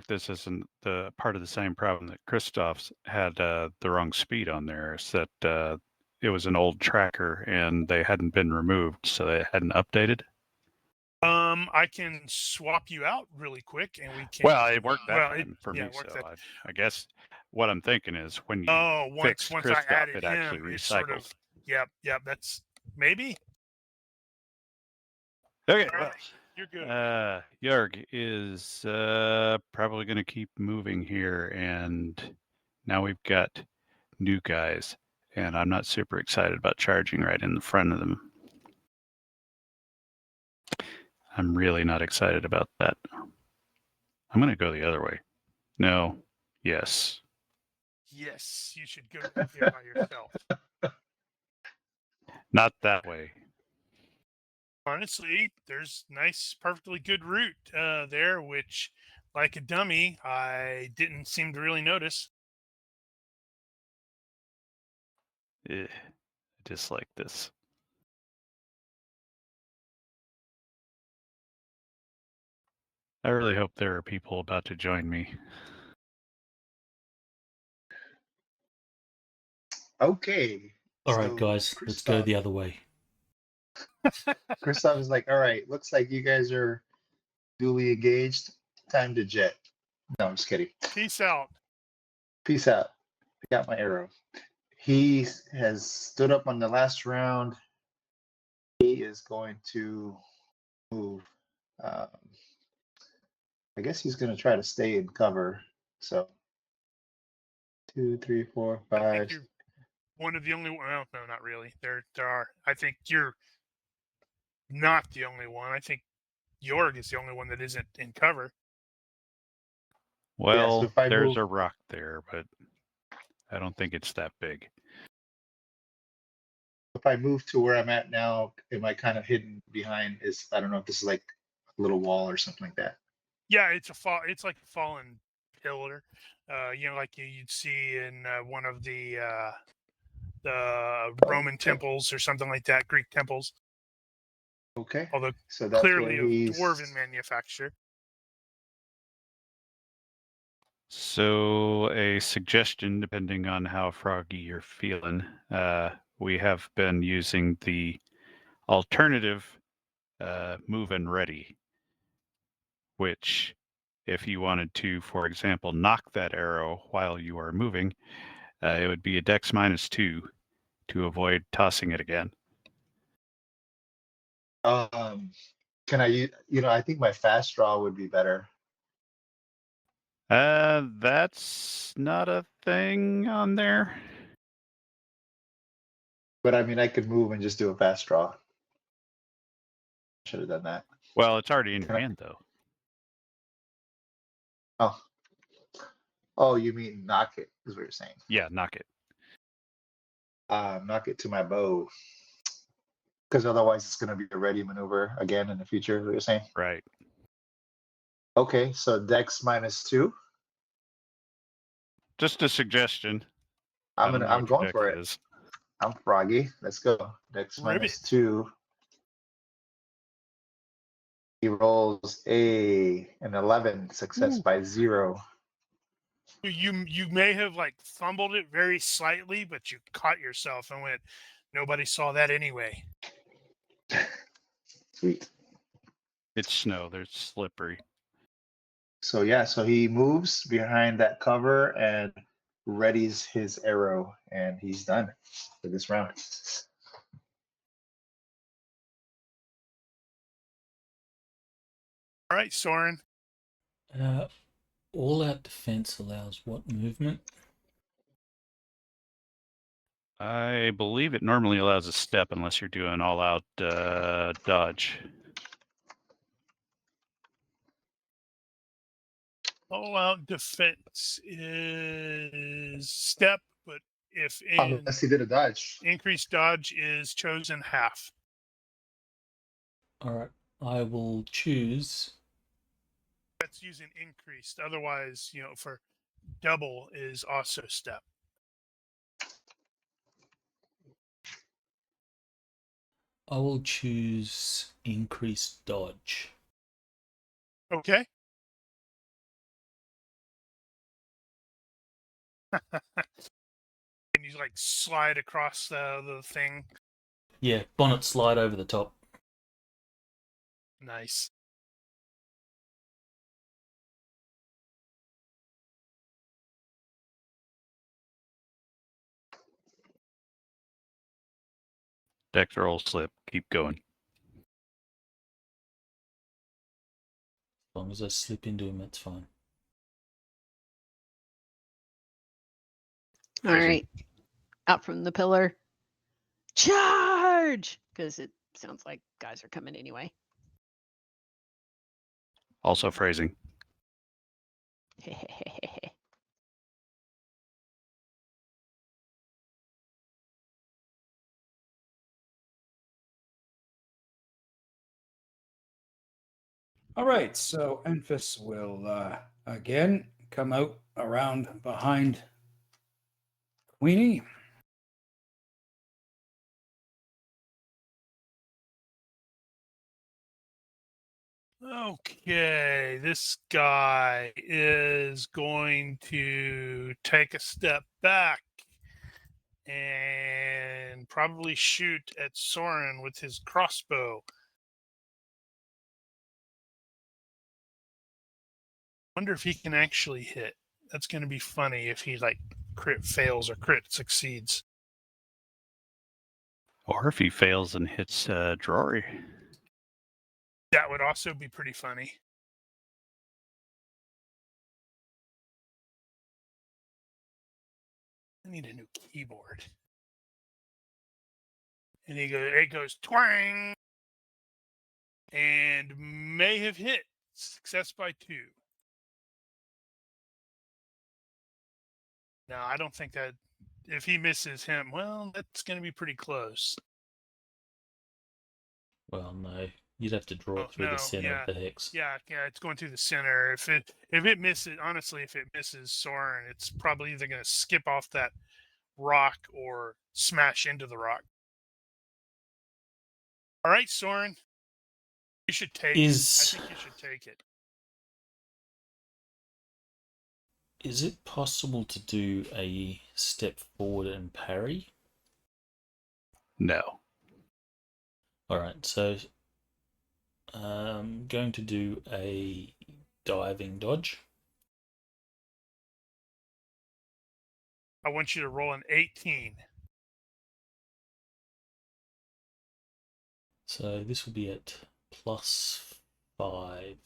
S4: this isn't the part of the same problem that Christoph's had the wrong speed on there. Is that it was an old tracker and they hadn't been removed, so they hadn't updated.
S2: I can swap you out really quick, and we can.
S4: Well, it worked that time for me.
S2: Yeah,
S4: So I guess what I'm thinking is when you
S2: once
S4: fix
S2: I
S4: Christoph,
S2: added
S4: it
S2: him,
S4: actually
S2: it's sort
S4: recycles.
S2: of yep. That's maybe.
S4: Okay,
S2: All
S4: well,
S2: right, you're good.
S4: Jörg is probably going to keep moving here, and now we've got new guys, and I'm not super excited about charging right in the front of them. I'm really not excited about that. I'm going to go the other way. No. Yes.
S2: Yes, you should go there by yourself.
S4: Not that way.
S2: Honestly, there's nice, perfectly good route there, which, like a dummy, I didn't seem to really notice.
S4: I dislike this. I really hope there are people about to join me.
S3: Okay.
S1: All right,
S3: so
S1: guys, let's go the other way.
S3: Christoph is like, all right, looks like you guys are duly engaged. Time to jet. No, I'm just kidding.
S2: Peace out.
S3: Peace out. I got my arrow. He has stood up on the last round. He is going to move. I guess he's going to try to stay in cover. So 2, 3, 4,
S2: I think
S3: 5.
S2: you're one of the only. Well, no, not really. There are. I think you're not the only one. I think Jorg is the only one that isn't in cover.
S4: Well,
S3: if I
S4: there's
S3: move-
S4: a rock there, but I don't think it's that big.
S3: If I move to where I'm at now, am I kind of hidden behind? I don't know if this is like a little wall or something like that.
S2: Yeah, it's like a fallen pillar. Like you'd see in one of the Roman temples or something like that, Greek temples.
S3: Okay.
S2: Although
S3: So that's
S2: clearly
S3: where
S2: of
S3: he's
S2: dwarven manufacture.
S4: So a suggestion, depending on how froggy you're feeling, we have been using the alternative move and ready, which if you wanted to, for example, knock that arrow while you are moving, it would be a dex -2 to avoid tossing it again.
S3: Can I I think my fast draw would be better.
S4: That's not a thing on there.
S3: But I mean I could move and just do a fast draw. Should have done that.
S4: Well, it's already in your hand, though.
S3: Oh, you mean knock it is what you're saying.
S4: Yeah, knock it.
S3: Knock it to my bow. Because otherwise it's gonna be a ready maneuver again in the future, is what you're saying.
S4: Right.
S3: Okay, so dex -2.
S4: Just a suggestion.
S3: I'm
S4: I don't know
S3: going
S4: what your
S3: for
S4: dex
S3: it.
S4: is.
S3: I'm froggy. Let's go. Dex
S2: Ribbit.
S3: -2. He rolls an 11, success by 0.
S2: You may have like fumbled it very slightly, but you caught yourself and went, nobody saw that anyway.
S3: Sweet.
S4: It's snow. They're slippery.
S3: So yeah, so he moves behind that cover and readies his arrow, and he's done for this round.
S2: All right, Soren.
S1: All out defense allows what movement?
S4: I believe it normally allows a step unless you're doing all-out dodge.
S2: All out defense is step, but if in
S3: Unless he did a dodge.
S2: increased dodge is chosen half.
S1: All right, I will choose.
S2: That's using increased. Otherwise, for double is also step.
S1: I will choose increased dodge.
S2: Okay. And you like slide across the thing.
S1: Yeah, bonnet slide over the top.
S2: Nice.
S4: Dex roll slip. Keep going.
S1: As long as I slip into him, that's fine.
S6: All right. Out from the pillar. Charge! Because it sounds like guys are coming anyway.
S4: Also phrasing.
S5: All right, so Enfys will again come out around behind Queenie.
S2: Okay, this guy is going to take a step back and probably shoot at Soren with his crossbow. Wonder if he can actually hit. That's going to be funny if he like crit fails or crit succeeds.
S4: Or if he fails and hits Drory.
S2: That would also be pretty funny. I need a new keyboard. And it goes twang, and may have hit. Success by 2. No, I don't think that if he misses him, well, that's going to be pretty close.
S1: Well, no, you'd have to draw it through the center of the hex.
S2: Yeah, it's going through the center. If it misses, honestly, if it misses Soren, it's probably either going to skip off that rock or smash into the rock. All right, Soren, you should take it. I think you should take it.
S1: Is it possible to do a step forward and parry?
S4: No.
S1: All right, so I'm going to do a diving dodge.
S2: I want you to roll an 18.
S1: So this will be at +5.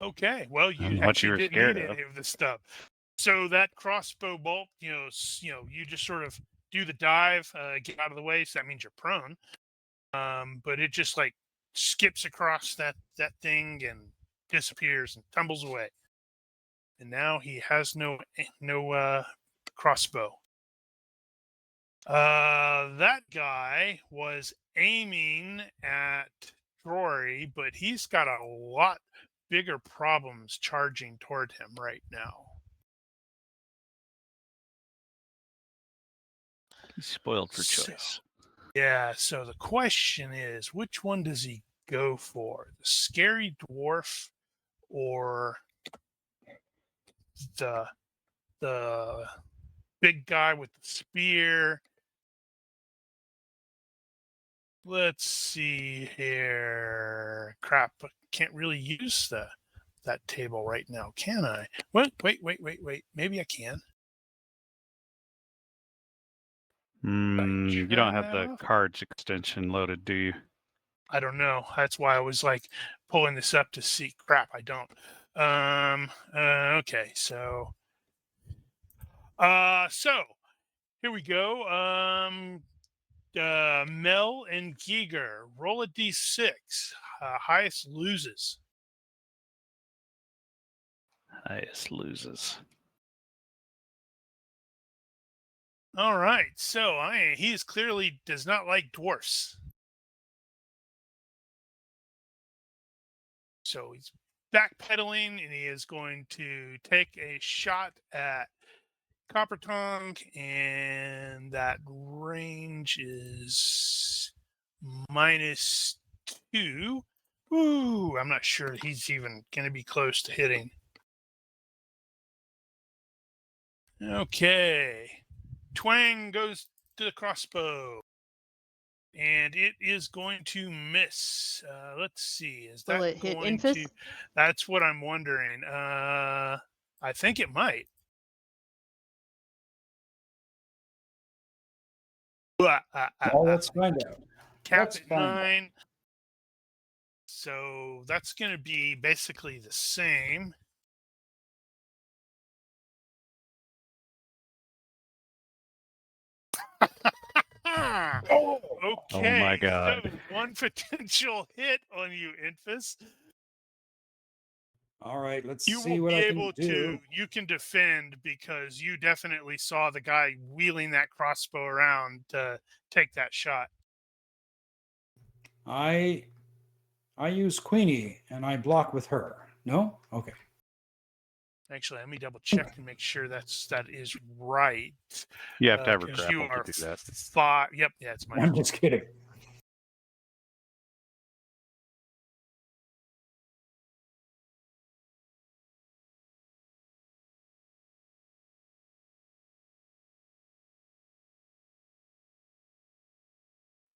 S2: Okay, well, you
S4: What
S2: actually
S4: you were
S2: didn't
S4: scared
S2: need
S4: of.
S2: any of this stuff. So that crossbow bolt, you just sort of do the dive, get out of the way. So that means you're prone. But it just like skips across that thing and disappears and tumbles away. And now he has no crossbow. That guy was aiming at Rory, but he's got a lot bigger problems charging toward him right now.
S4: He's spoiled for choice.
S2: Yeah, so the question is, which one does he go for? The scary dwarf or the big guy with the spear? Let's see here. Crap, I can't really use that table right now, can I? Wait. Maybe I can.
S4: You don't have the cards extension loaded, do you?
S2: I don't know. That's why I was like pulling this up to see. Crap, I don't. Okay. So here we go. Mel and Giger, roll a d6. Highest loses.
S4: Highest loses.
S2: All right. So he is clearly does not like dwarfs. So he's backpedaling, and he is going to take a shot at Copper Tongue, and that range is -2. Ooh, I'm not sure he's even going to be close to hitting. Okay. Twang goes to the crossbow, and it is going to miss. Let's see. Is
S6: Will
S2: that
S6: it hit
S2: going
S6: Infus?
S2: to? That's what I'm wondering. I think it might.
S5: Well, let's find out.
S2: Cap
S5: Let's
S2: at
S5: find out.
S2: 9. So that's going to be basically the same.
S5: Oh,
S2: Okay.
S4: Oh my God.
S2: So one potential hit on you, Infus.
S5: all right. Let's
S2: You
S5: see
S2: will
S5: what
S2: be
S5: I can
S2: able
S5: do.
S2: to. You can defend because you definitely saw the guy wheeling that crossbow around to take that shot.
S5: I use Queenie and I block with her. No? Okay.
S2: Actually, let me double check and make sure that is right.
S4: You have to have a
S2: 'Cause you
S4: grapple
S2: are
S4: to do that.
S2: 5. Yep, yeah, it's my
S5: I'm just kidding.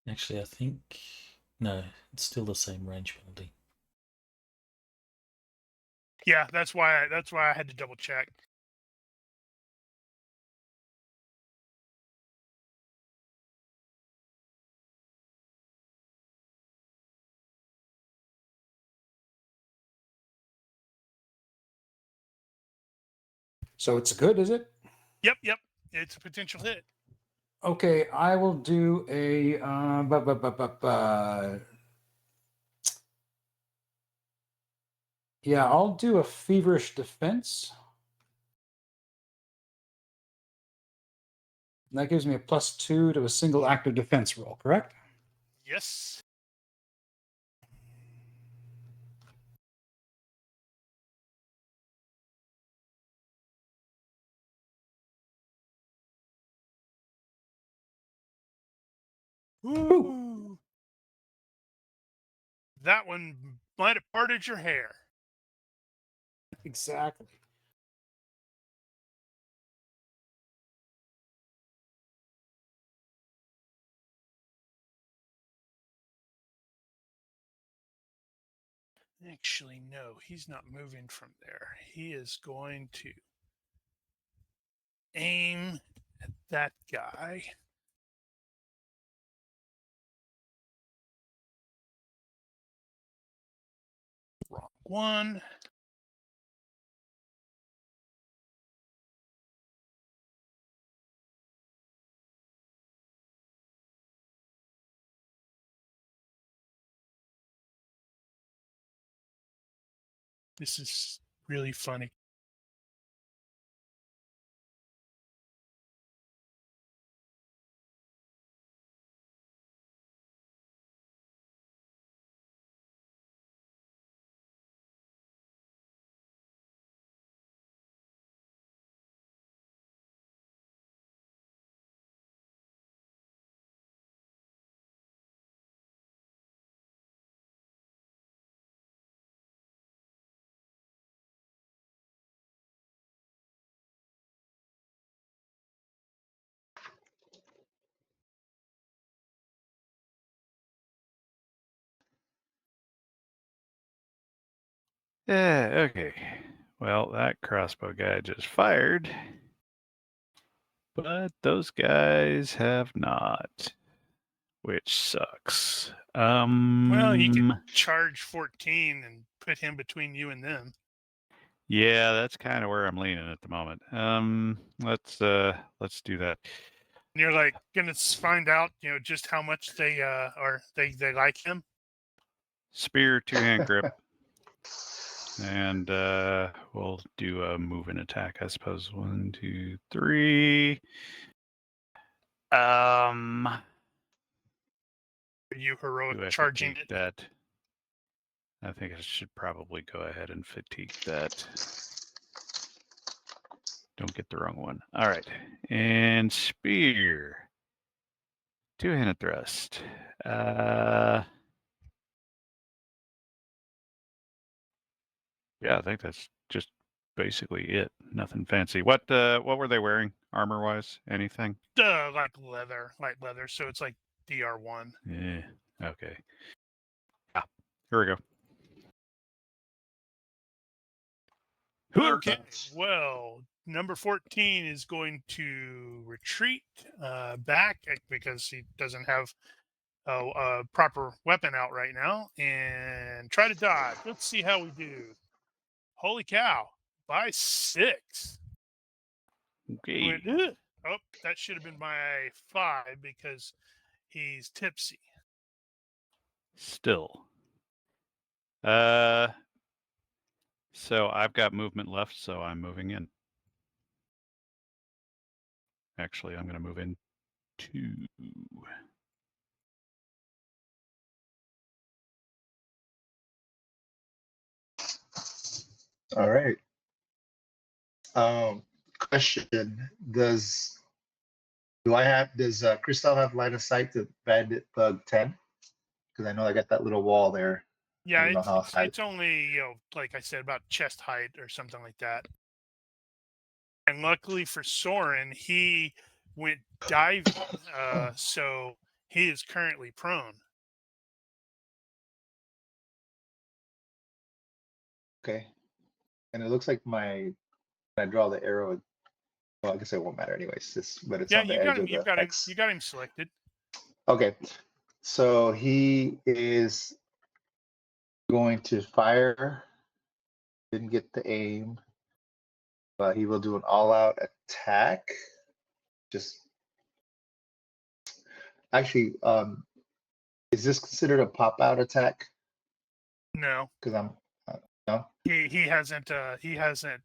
S1: Actually, I think no, it's still the same range penalty.
S2: Yeah, that's why I had to double check.
S5: So it's good, is it?
S2: Yep, it's a potential hit.
S5: Okay, I will do a yeah, I'll do a feverish defense. And that gives me a +2 to a single active defense roll, correct?
S2: Yes. Ooh. That one might have parted your hair.
S5: Exactly.
S2: Actually, no, he's not moving from there. He is going to aim at that guy. Wrong one. This is really funny.
S4: Yeah, okay. Well, that crossbow guy just fired. But those guys have not. Which sucks.
S2: Well, you could charge 14 and put him between you and them.
S4: Yeah, that's kind of where I'm leaning at the moment. Let's do that.
S2: And you're like gonna find out, just how much they they like him.
S4: Spear, two-hand grip, and we'll do a move and attack, I suppose. 1, 2, 3.
S2: Are you
S4: Do
S2: heroic
S4: I
S2: charging
S4: fatigue
S2: it?
S4: that? I think I should probably go ahead and fatigue that. Don't get the wrong one. All right. And spear. Two-handed thrust. Yeah, I think that's just basically it. Nothing fancy. What were they wearing armor-wise? Anything?
S2: Like light leather. So it's like DR1.
S4: Yeah. Okay. Ah, here we go.
S2: Okay. Well, number 14 is going to retreat back because he doesn't have a proper weapon out right now, and try to dodge. Let's see how we do. Holy cow! By 6.
S4: Okay.
S2: Went, "Ugh." Oh, that should have been my 5 because he's tipsy.
S4: Still. So I've got movement left, so I'm moving in. Actually, I'm going to move in 2.
S3: All right. Question: does Christoph have line of sight to Bandit Bug 10? Because I know I got that little wall there. I
S2: Yeah,
S3: don't know how high.
S2: it's only like I said, about chest height or something like that. And luckily for Soren, he went diving, so he is currently prone.
S3: Okay. And it looks like when I draw the arrow, well, I guess it won't matter anyways. But it's
S2: Yeah,
S3: on the
S2: you got
S3: edge
S2: him.
S3: of the X.
S2: You got him selected.
S3: Okay. So he is going to fire. Didn't get the aim, but he will do an all-out attack. Just actually, is this considered a pop-out attack?
S2: No,
S3: Because I'm no.
S2: he hasn't. He hasn't.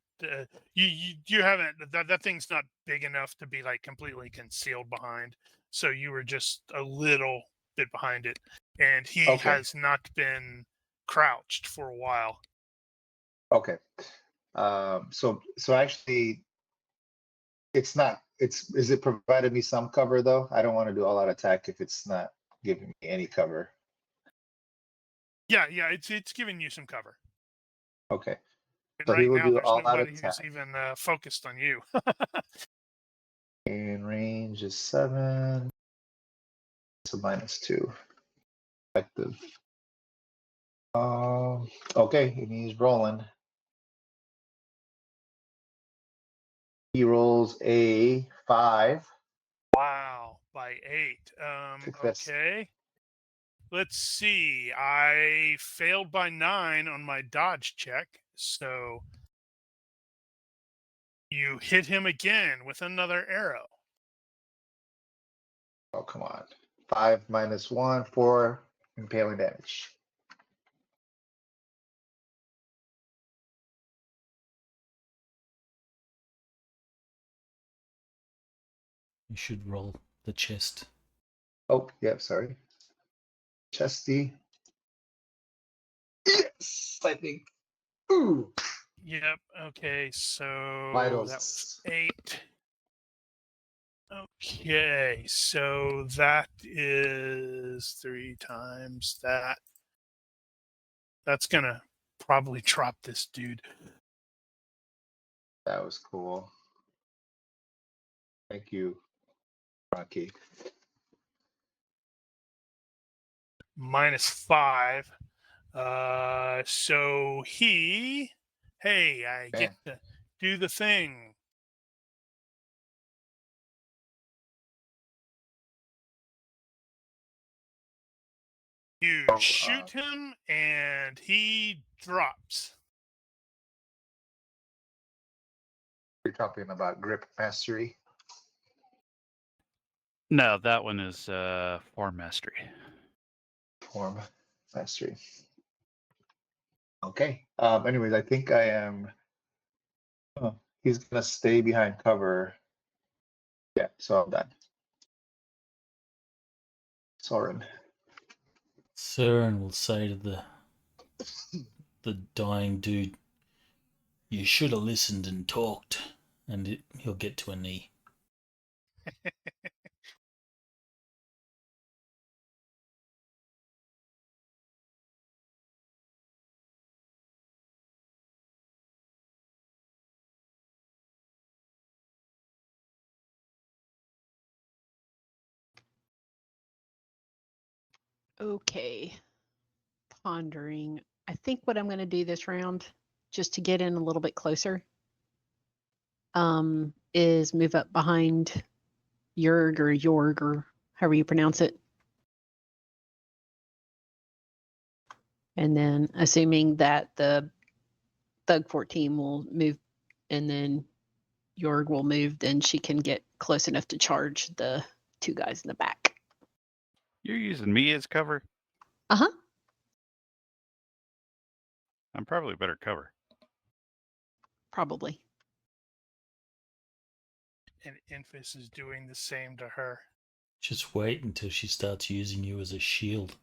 S2: You haven't. That thing's not big enough to be like completely concealed behind. So you were just a little bit behind it, and he
S3: Okay.
S2: has not been crouched for a while.
S3: Okay. So actually, it's not. Is it provided me some cover though? I don't want to do all-out attack if it's not giving me any cover.
S2: Yeah, it's giving you some cover.
S3: Okay.
S2: And
S3: So he
S2: right
S3: will
S2: now,
S3: do
S2: there's
S3: all-out
S2: nobody who's
S3: attack.
S2: even focused on you.
S3: And range is 7. So -2. Effective. Okay, and he's rolling. He rolls a 5.
S2: Wow, by 8.
S3: think that's-
S2: Okay. Let's see. I failed by 9 on my dodge check, so you hit him again with another arrow.
S3: Oh, come on. 5 - 1, 4 impaling damage.
S1: You should roll the chest.
S3: Oh, yeah, sorry. Chesty. Yes, I think. Ooh.
S2: Yep. Okay, so
S3: Vitals.
S2: that was 8. Okay, so that is 3 times that. That's gonna probably drop this dude.
S3: That was cool. Thank you, Rocky.
S2: -5. So he, hey, I get to do the thing. You shoot him, and he drops.
S3: You're talking about grip mastery.
S4: No, that one is form mastery.
S3: Form mastery. Okay. Anyways, I think I am. Oh, he's gonna stay behind cover. Yeah, so I'm done. Soren.
S1: Soren will say to the dying dude, "You should have listened and talked," and he'll get to a knee.
S6: Okay. Pondering. I think what I'm going to do this round, just to get in a little bit closer, is move up behind Jorg or however you pronounce it. And then assuming that the Thug 14 will move and then Jorg will move, then she can get close enough to charge the two guys in the back.
S4: You're using me as cover?
S6: Uh-huh.
S4: I'm probably better cover.
S6: Probably.
S2: And Infus is doing the same to her.
S1: Just wait until she starts using you as a shield.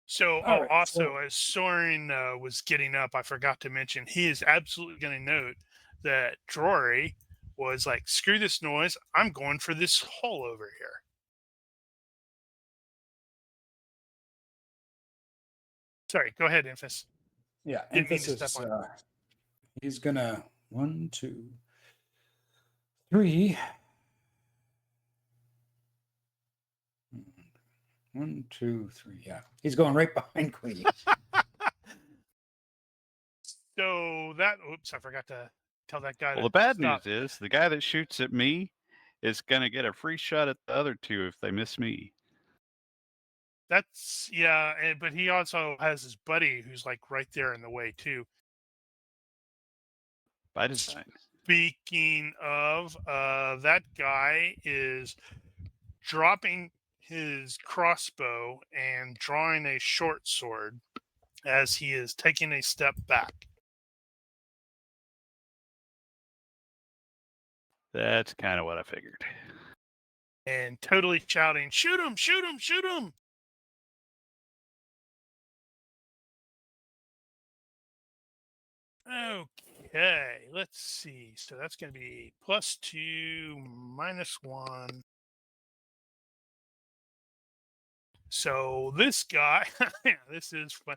S2: So,
S5: All right,
S2: also,
S5: so-
S2: as Soren was getting up, I forgot to mention, he is absolutely going to note that Drory was like, screw this noise, I'm going for this hole over here. Sorry, go ahead, Infus.
S5: Yeah,
S2: Didn't mean to
S5: emphasis.
S2: step on
S5: He's gonna 1, 2, 3. 1, 2, 3. Yeah, he's going right behind Queenie.
S2: So that, oops, I forgot to tell that guy
S4: Well,
S2: to
S4: the bad
S2: stop.
S4: news is the guy that shoots at me is going to get a free shot at the other two if they miss me.
S2: That's, yeah, but he also has his buddy who's like right there in the way, too.
S4: By design.
S2: Speaking of, that guy is dropping his crossbow and drawing a short sword as he is taking a step back.
S4: That's kind of what I figured.
S2: And totally shouting, shoot him, shoot him, shoot him. Okay, let's see. So that's going to be +2, -1. So this guy, this is fun.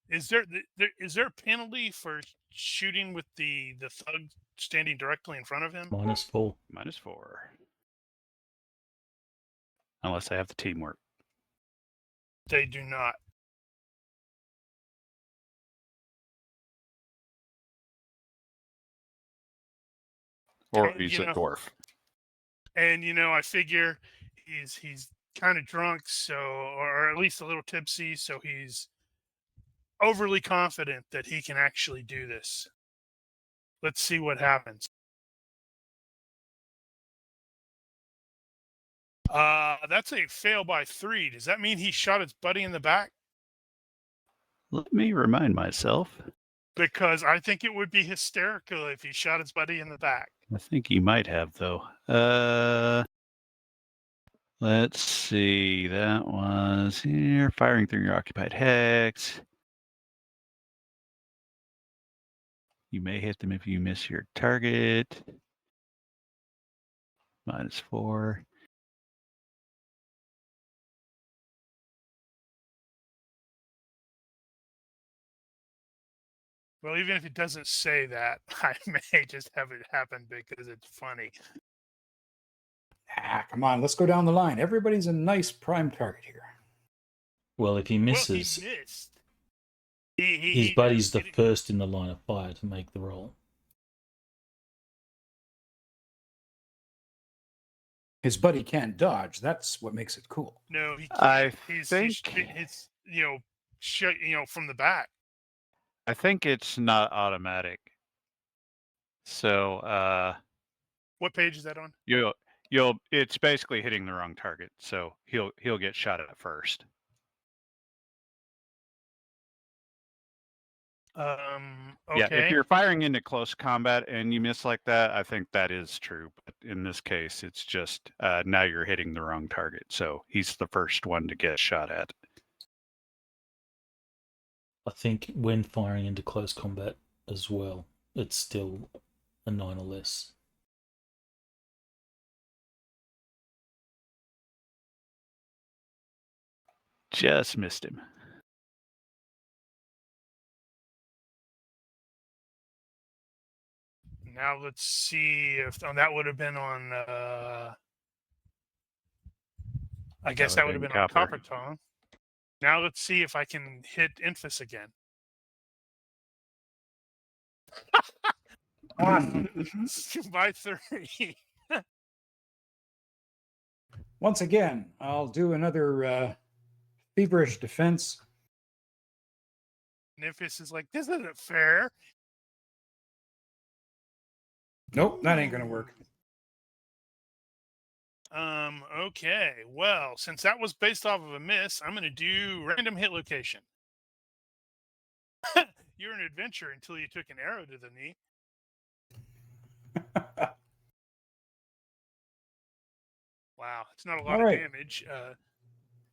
S2: Is there a penalty for shooting with the thug standing directly in front of him?
S1: -4.
S4: -4. Unless I have the teamwork.
S2: They do not.
S4: Or
S2: And,
S4: he's
S2: you
S4: a
S2: know-
S4: dwarf.
S2: And I figure he's kind of drunk, so or at least a little tipsy, so he's overly confident that he can actually do this. Let's see what happens. That's a fail by 3. Does that mean he shot his buddy in the back?
S4: Let me remind myself.
S2: Because I think it would be hysterical if he shot his buddy in the back.
S4: I think he might have, though. Let's see. That was here. Firing through your occupied hex. You may hit them if you miss your target. -4.
S2: Well, even if it doesn't say that, I may just have it happen because it's funny.
S5: Ah, come on, let's go down the line. Everybody's a nice prime target here.
S1: Well, if he misses,
S2: Well, he missed.
S1: his buddy's the first in the line of fire to make the roll.
S5: His buddy can't dodge. That's what makes it cool.
S2: No, he can't.
S4: I
S2: He's
S4: think-
S2: from the back.
S4: I think it's not automatic. So
S2: What page is that on?
S4: you'll it's basically hitting the wrong target. So he'll get shot at first.
S2: Okay.
S4: Yeah, if you're firing into close combat and you miss like that, I think that is true. But in this case, it's just now you're hitting the wrong target. So he's the first one to get shot at.
S1: I think when firing into close combat as well, it's still a 9 or less.
S4: Just missed him.
S2: Now let's see if that would have been on. I guess that would have been on Copper Tongue. Now let's see if I can hit Infus again. By 3.
S5: Once again, I'll do another feverish defense.
S2: Infus is like, this isn't fair.
S5: Nope, that ain't gonna work.
S2: Okay. Well, since that was based off of a miss, I'm gonna do random hit location. You're an adventurer until you took an arrow to the knee. Wow, it's not a lot of damage.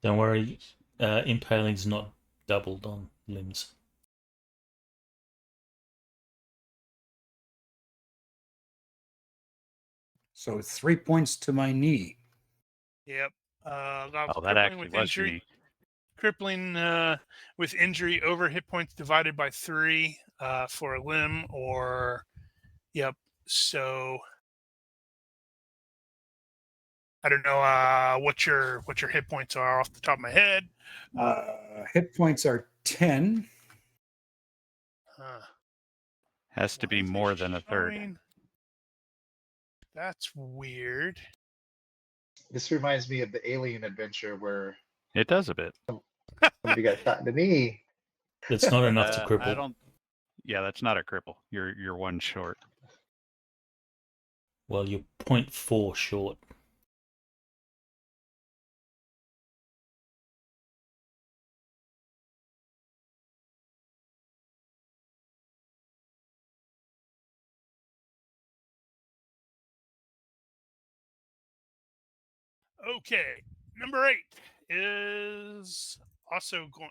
S1: Don't worry, impaling's not doubled on limbs.
S5: So it's 3 points to my knee.
S2: Yep.
S4: That actually was your knee.
S2: Crippling with injury over hit points divided by 3 for a limb, or yep. So I don't know what your hit points are off the top of my head.
S5: Hit points are 10.
S4: Has to be more than a third.
S2: That's weird.
S3: This reminds me of the Alien adventure where
S4: It does a bit.
S3: somebody got shot in the knee.
S1: It's not enough to cripple.
S4: I don't. Yeah, that's not a cripple. You're one short.
S1: Well, you're 0.4 short.
S2: Okay, number 8 is also going.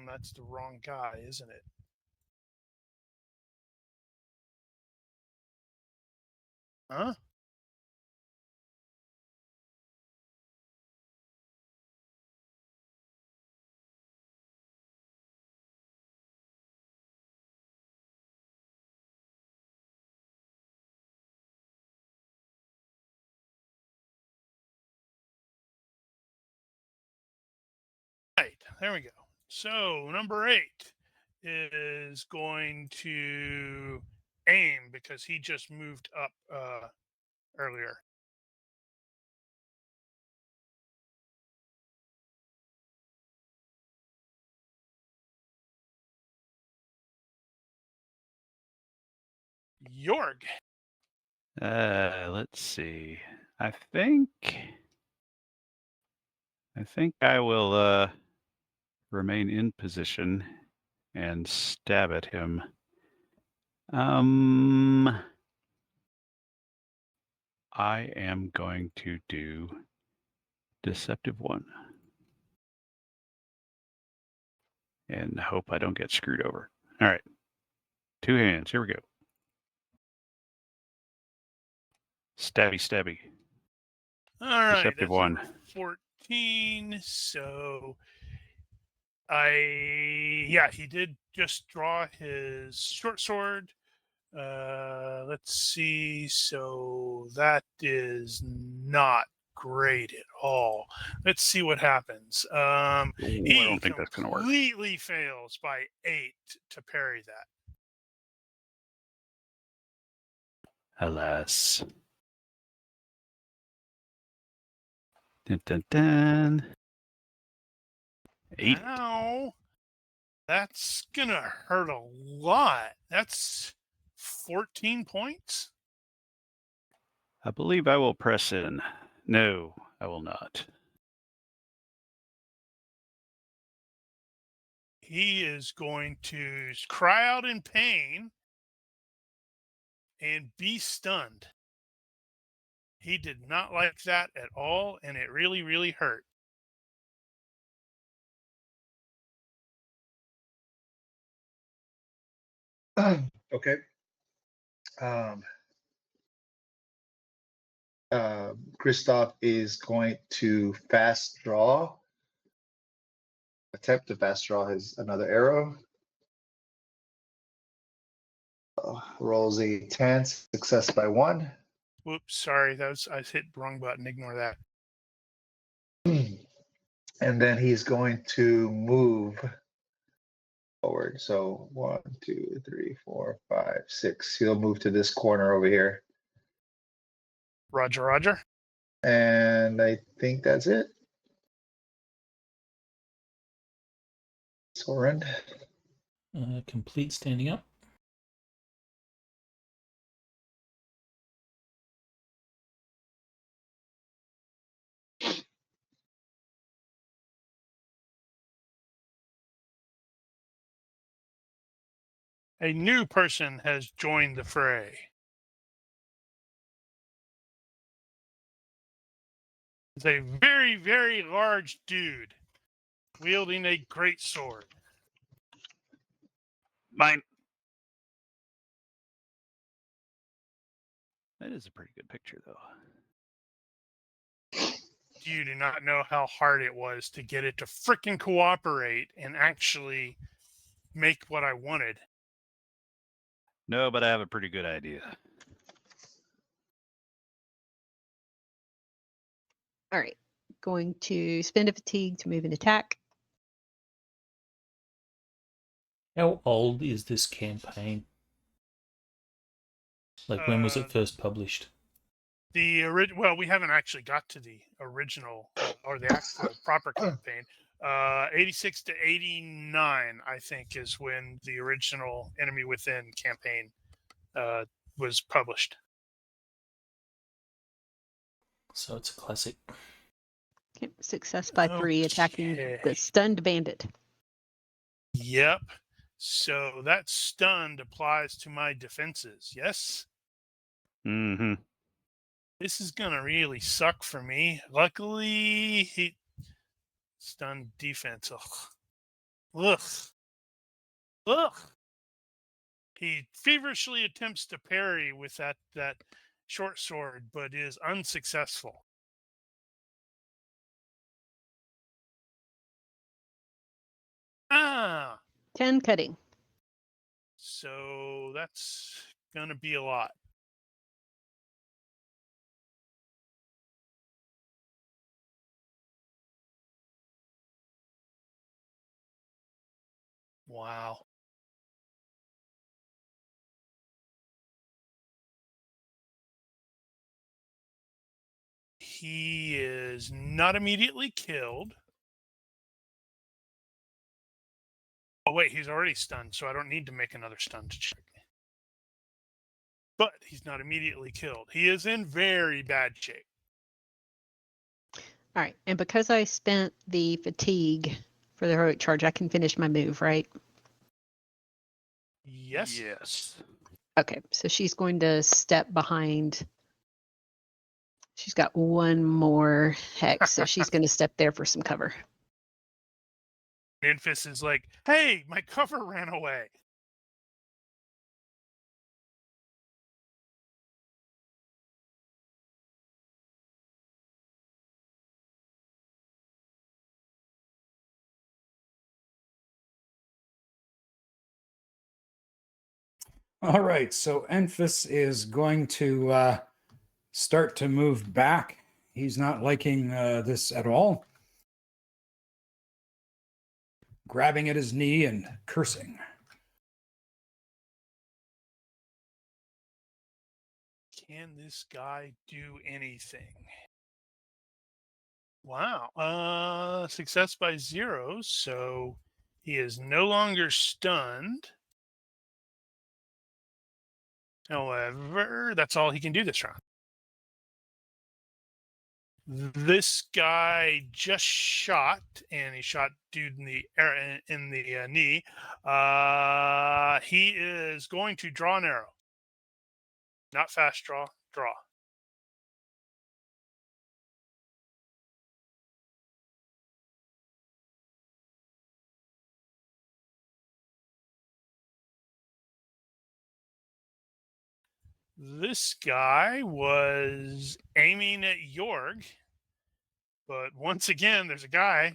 S2: That's the wrong guy, isn't it? Huh? Right, there we go. So number 8 is going to aim because he just moved up earlier. Jorg.
S4: Let's see. I think I will remain in position and stab at him. I am going to do Deceptive 1 and hope I don't get screwed over. All right. 2 hands. Here we go. Stabby, stabby.
S2: All right.
S4: Deceptive 1.
S2: 14. So he did just draw his short sword. Let's see. So that is not great at all. Let's see what happens.
S4: I don't think that's going to work.
S2: Completely fails by 8 to parry that.
S4: Alas. Dun, dun, dun. 8.
S2: Ow. That's gonna hurt a lot. That's 14 points.
S4: I believe I will press in. No, I will not.
S2: He is going to cry out in pain and be stunned. He did not like that at all, and it really, really hurt.
S3: Okay. Christoph is going to fast draw. Attempt to fast draw his another arrow. Rolls a 10, success by 1.
S2: Whoops, sorry, I hit the wrong button. Ignore that.
S3: And then he's going to move forward. So 1, 2, 3, 4, 5, 6. He'll move to this corner over here.
S2: Roger, Roger.
S3: And I think that's it. Soren.
S1: Complete standing up.
S2: A new person has joined the fray. It's a very, very large dude wielding a great sword.
S4: Mine. That is a pretty good picture, though.
S2: You do not know how hard it was to get it to frickin' cooperate and actually make what I wanted.
S4: No, but I have a pretty good idea.
S6: All right. Going to spend a fatigue to move and attack.
S1: How old is this campaign? Like, when was it first published?
S2: Well, we haven't actually got to the original or the actual proper campaign. 86 to 89, I think, is when the original Enemy Within campaign was published.
S1: So it's a classic.
S6: Okay. Success by 3, attacking the stunned bandit.
S2: Yep. So that stunned applies to my defenses. Yes.
S4: Mm-hmm.
S2: This is gonna really suck for me. Luckily, he stunned defense. Ugh. Ugh. He feverishly attempts to parry with that short sword, but is unsuccessful. Ah.
S6: 10 cutting.
S2: So that's gonna be a lot. Wow. He is not immediately killed. Oh, wait, he's already stunned, so I don't need to make another stun check. But he's not immediately killed. He is in very bad shape.
S6: All right. And because I spent the fatigue for the heroic charge, I can finish my move, right?
S2: Yes.
S4: Yes.
S6: Okay. So she's going to step behind. She's got one more hex, so she's going to step there for some cover.
S2: Memphis is like, hey, my cover ran away.
S5: All right, so Enfys is going to start to move back. He's not liking this at all. Grabbing at his knee and cursing.
S2: Can this guy do anything? Wow. Success by 0, so He is no longer stunned. However, that's all he can do this round. This guy just shot, and he shot dude in the knee. He is going to draw an arrow. Not fast draw, draw. This guy was aiming at Jorg, but once again, there's a guy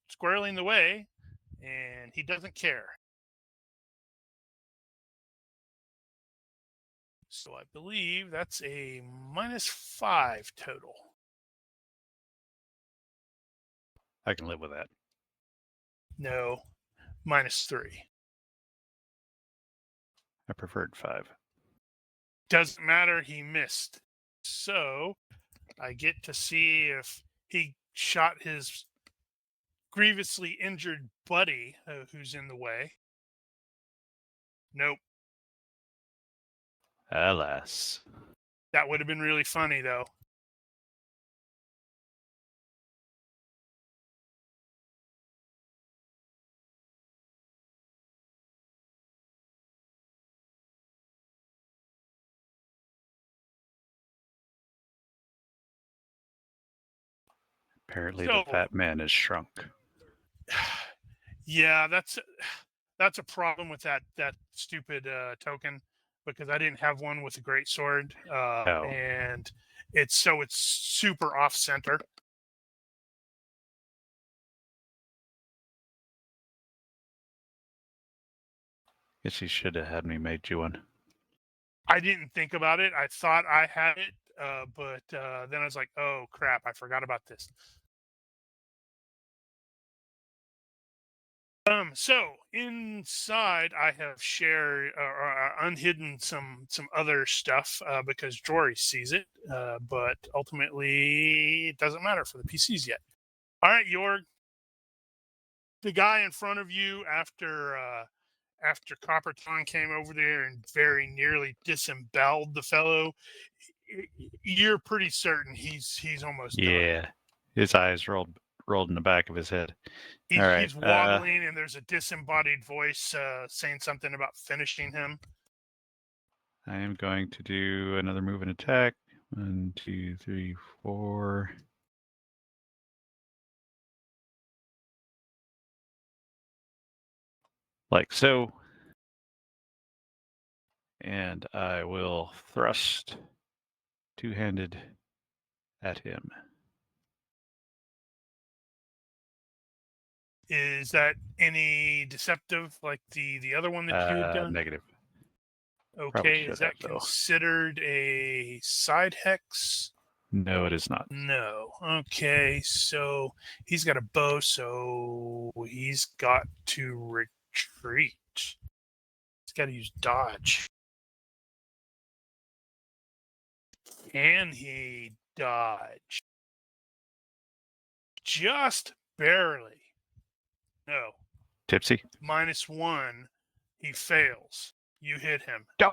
S2: squarely in the way, and he doesn't care. So I believe that's a -5 total.
S4: I can live with that.
S2: No, -3.
S4: I preferred 5.
S2: Doesn't matter, he missed. So I get to see if he shot his grievously injured buddy who's in the way. Nope.
S4: Alas.
S2: That would have been really funny, though.
S4: Apparently
S2: So-
S4: the fat man is shrunk.
S2: Yeah, that's a problem with that stupid token, because I didn't have one with a great sword, and it's super off center.
S4: Guess you should have had me made you one.
S2: I didn't think about it. I thought I had it, but then I was like, oh crap, I forgot about this. So inside, I have shared or unhidden some other stuff because Jory sees it, but ultimately it doesn't matter for the PCs yet. All right, Jorg, the guy in front of you after Copperton came over there and very nearly disemboweled the fellow, you're pretty certain he's almost done.
S4: Yeah. His eyes rolled in the back of his head.
S2: He's,
S4: All right,
S2: he's waddling, and there's a disembodied voice saying something about finishing him.
S4: I am going to do another move and attack. 1, 2, 3, 4. Like so. And I will thrust two-handed at him.
S2: Is that any deceptive like the other one that you had done?
S4: Negative.
S2: Okay,
S4: should
S2: is that
S4: have, though.
S2: considered a side hex?
S4: No, it is not.
S2: No. Okay, so he's got a bow, so he's got to retreat. He's got to use dodge. Can he dodge? Just barely. No.
S4: Tipsy?
S2: -1. He fails. You hit him.
S4: No.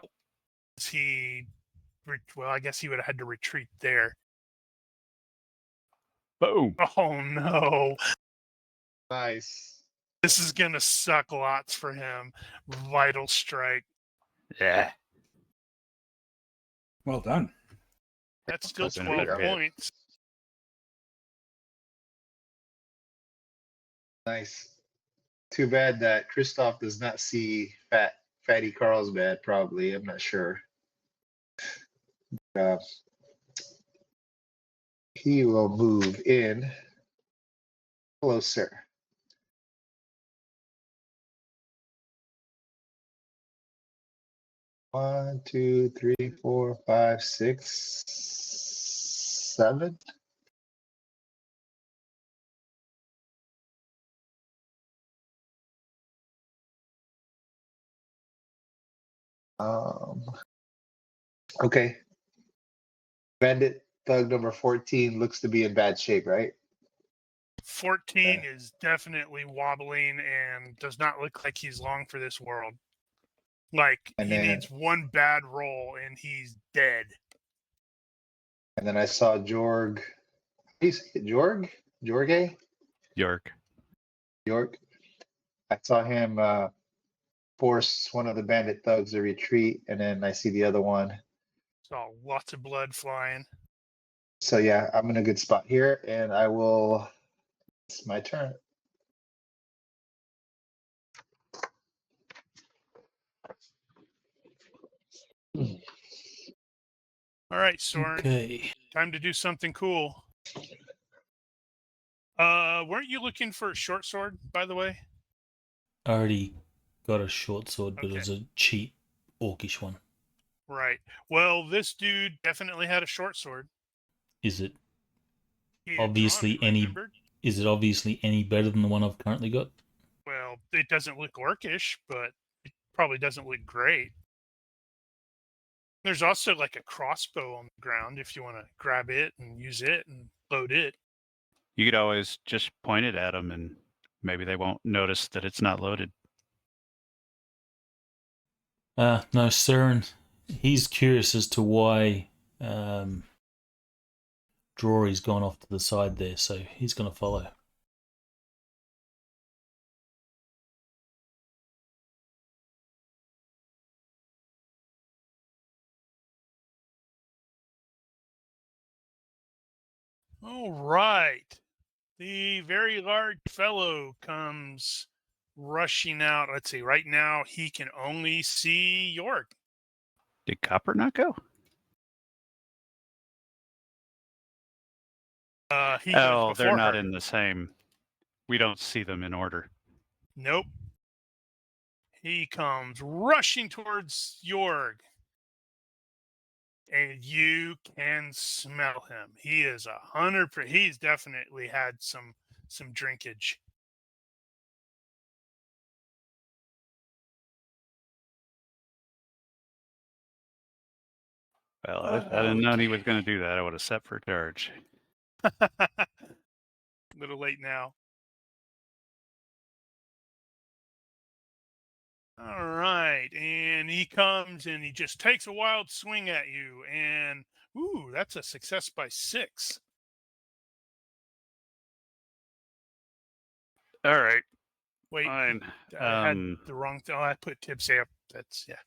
S2: Well, I guess he would have had to retreat there.
S4: Boom.
S2: Oh no.
S3: Nice.
S2: This is going to suck lots for him. Vital strike.
S4: Yeah.
S5: Well done.
S2: That's still
S4: That's gonna be
S2: 12
S4: a hit.
S2: points.
S3: Nice. Too bad that Christoph does not see Fatty Carlsbad, probably. I'm not sure. He will move in closer. One, two, three, 4, 5, 6, 7. Okay. Bandit thug number 14 looks to be in bad shape, right?
S2: 14 is definitely wobbling and does not look like he's long for this world. Like,
S3: And
S2: he
S3: then-
S2: needs one bad roll and he's dead.
S3: And then I saw Jorg. How do you say it? Jorg? Jorge?
S4: York.
S3: York. I saw him force one of the bandit thugs to retreat, and then I see the other one.
S2: Saw lots of blood flying.
S3: So yeah, I'm in a good spot here, and I will. It's my turn.
S2: All right, Soren.
S1: Okay.
S2: Time to do something cool. Weren't you looking for a short sword, by the way?
S1: I already got a short sword, but it
S2: Okay.
S1: was a cheap orcish one.
S2: Right. Well, this dude definitely had a short sword.
S1: Is it
S2: He had drawn
S1: obviously
S2: it,
S1: any?
S2: remembered?
S1: Is it obviously any better than the one I've currently got?
S2: Well, it doesn't look orcish, but it probably doesn't look great. There's also like a crossbow on the ground if you want to grab it and use it and load it.
S4: You could always just point it at them, and maybe they won't notice that it's not loaded.
S1: No, Seren. He's curious as to why Drory's gone off to the side there, so he's going to follow.
S2: All right. The very large fellow comes rushing out. Let's see. Right now, he can only see York.
S4: Did Copper not go?
S2: He goes
S4: Oh, they're
S2: before
S4: not
S2: her.
S4: in the same. We don't see them in order.
S2: Nope. He comes rushing towards Jorg. And you can smell him. He is 100%. He's definitely had some drinkage.
S4: Well, if I didn't know he was going to do that, I would have set for charge.
S2: A little late now. All right, and he comes and he just takes a wild swing at you, and ooh, that's a success by 6.
S4: All right,
S2: Wait,
S4: fine.
S2: I had the wrong thing. Oh, I put Tipsy up. That's yeah.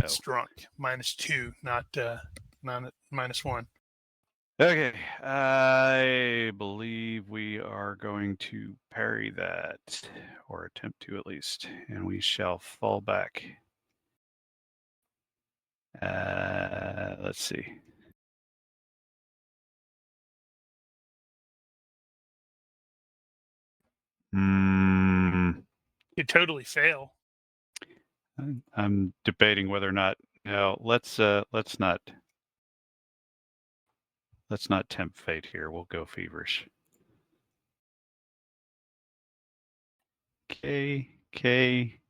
S2: It's
S4: Oh.
S2: drunk. -2, not -1.
S4: Okay, I believe we are going to parry that, or attempt to at least, and we shall fall back. Let's see.
S2: You totally fail.
S4: I'm debating whether or not. No, let's not tempt fate here. We'll go feverish. Okay,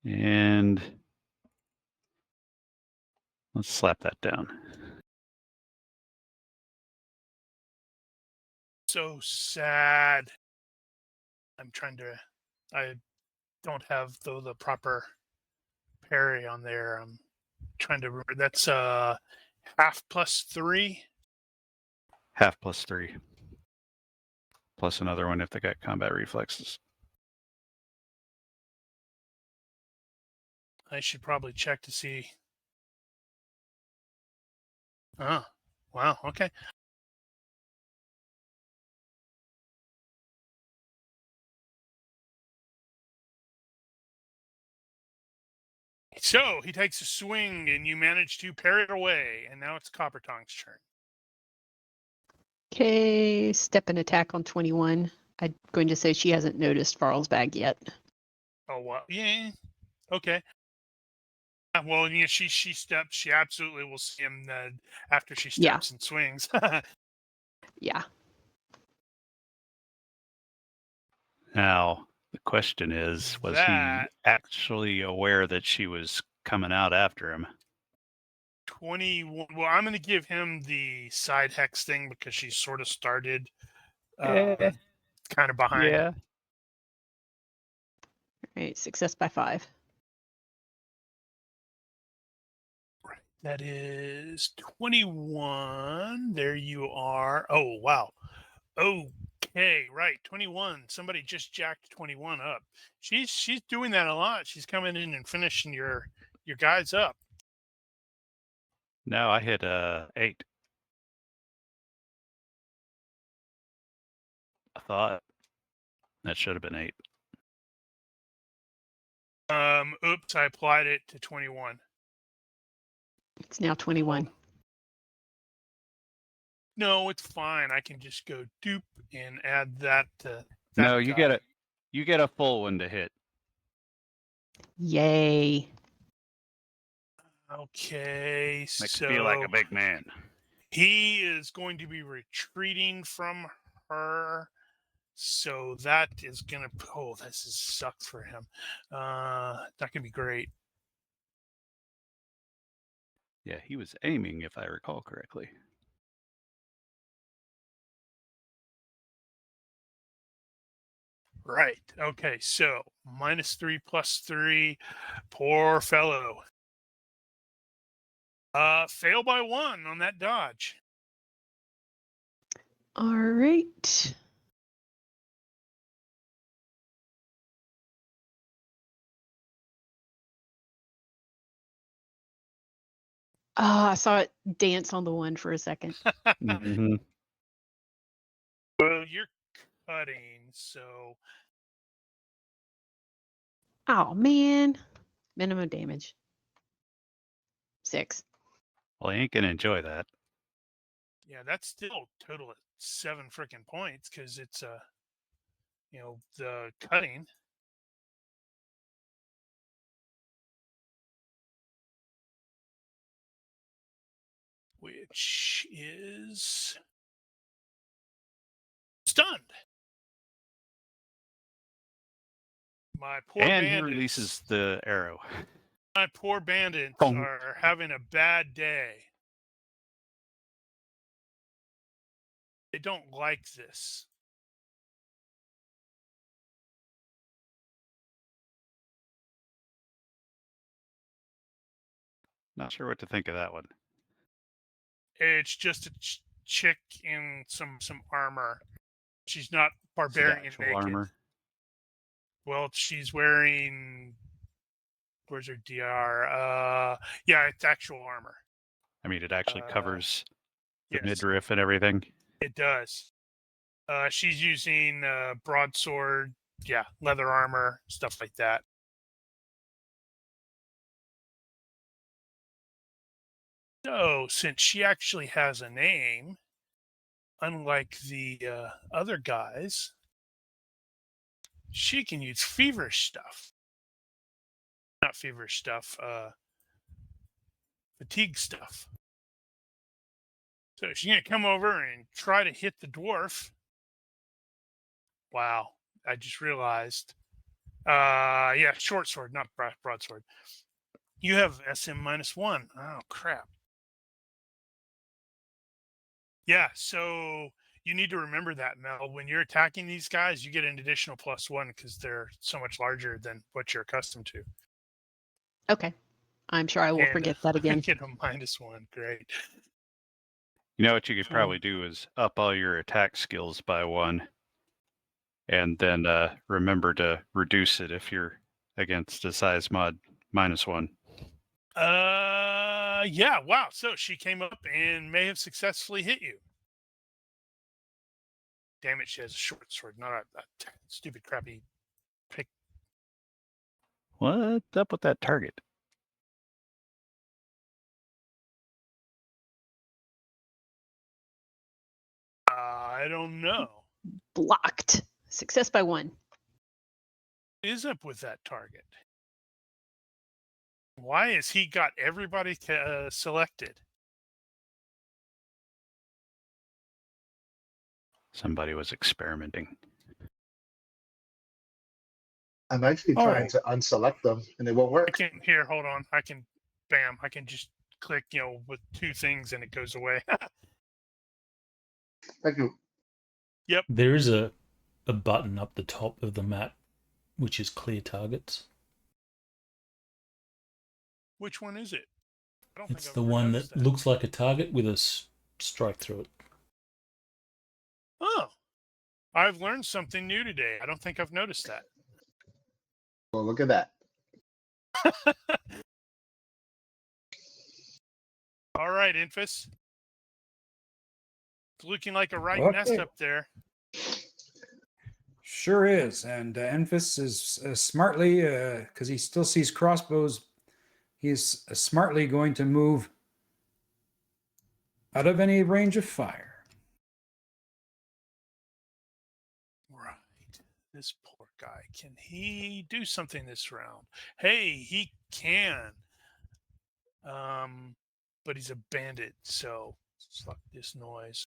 S4: and let's slap that down.
S2: So sad. I'm trying to. I don't have the proper parry on there. I'm trying to remember. That's half +3.
S4: Half +3. Plus another one if they got combat reflexes.
S2: I should probably check to see. Oh, wow. Okay. So he takes a swing, and you manage to parry it away, and now it's Copper Tongue's turn.
S6: Okay, step and attack on 21. I'm going to say she hasn't noticed Farlsbag yet.
S2: Oh wow, yeah, okay. Well, yeah, she steps. She absolutely will see him after she
S6: Yeah.
S2: steps and swings.
S6: Yeah.
S4: Now, the question is, was
S2: That-
S4: he actually aware that she was coming out after him?
S2: 21. Well, I'm going to give him the side hex thing because she sort of started
S4: Eh,
S2: kind of behind.
S4: yeah.
S6: All right, success by 5.
S2: Right. That is 21. There you are. Oh, wow. Okay, right. 21. Somebody just jacked 21 up. She's doing that a lot. She's coming in and finishing your guys up.
S4: No, I hit 8. I thought that should have been 8.
S2: Oops, I applied it to 21.
S6: It's now 21.
S2: No, it's fine. I can just go dupe and add that to that
S4: No, you
S2: guy.
S4: get a full one to hit.
S6: Yay.
S2: Okay,
S4: Makes
S2: so
S4: you feel like a big man.
S2: he is going to be retreating from her. So that is gonna this is sucks for him. Not gonna be great.
S4: Yeah, he was aiming, if I recall correctly.
S2: Right. Okay, so -3 +3. Poor fellow. Fail by 1 on that dodge.
S6: All right. I saw it dance on the one for a second.
S4: Mhm.
S2: Well, you're cutting, so
S6: Oh, man. Minimum damage. 6.
S4: Well, he ain't gonna enjoy that.
S2: yeah, that's still total at 7 freaking points because it's the cutting. Which is stunned. My poor
S4: And he
S2: bandits.
S4: releases the arrow.
S2: My poor bandits
S4: Boom.
S2: are having a bad day. They don't like this.
S4: Not sure what to think of that one.
S2: It's just a chick in some armor. She's not
S4: Is it
S2: barbarian
S4: actual
S2: naked.
S4: armor?
S2: Well, she's wearing. Where's her DR? Yeah, it's actual armor.
S4: I mean, it actually covers the
S2: Yes,
S4: midriff and everything.
S2: it does. She's using broadsword, leather armor, stuff like that. So, since she actually has a name, unlike the other guys, she can use feverish stuff. Not feverish stuff, fatigue stuff. So she's going to come over and try to hit the dwarf. Wow, I just realized. Short sword, not broadsword. You have SM -1. Oh, crap. Yeah, so you need to remember that, Mel. When you're attacking these guys, you get an additional +1 because they're so much larger than what you're accustomed to.
S6: Okay. I'm sure I will
S2: And,
S6: forget that again.
S2: Get a -1. Great.
S4: You know what you could probably do is up all your attack skills by 1. And then remember to reduce it if you're against a size mod -1.
S2: Yeah, wow. So she came up and may have successfully hit you. Damn it, she has a short sword, not a stupid, crappy pick.
S4: What's up with that target?
S2: I don't know.
S6: Blocked. Success by 1.
S2: What is up with that target? Why has he got everybody selected?
S4: Somebody was experimenting.
S3: I'm actually
S5: All
S3: trying
S5: right.
S3: to unselect them and it won't
S2: I
S3: work.
S2: can hold on. I can just click, with 2 things and it goes away.
S3: Thank you.
S2: Yep.
S1: There is a button up the top of the map which is clear targets.
S2: Which one is it? I don't
S1: It's
S2: think I've
S1: the
S2: ever
S1: one
S2: noticed
S1: that looks like a target with a strike through it.
S2: Oh, I've learned something new today. I don't think I've noticed that.
S3: Well, look at that.
S2: All right, Infus. It's looking like a right nest
S5: Okay.
S2: up there.
S5: Sure is. And Enfys is smartly, because he still sees crossbows, he's smartly going to move out of any range of fire.
S2: Right. This poor guy. Can he do something this round? Hey, he can. But he's a bandit, so fuck this noise.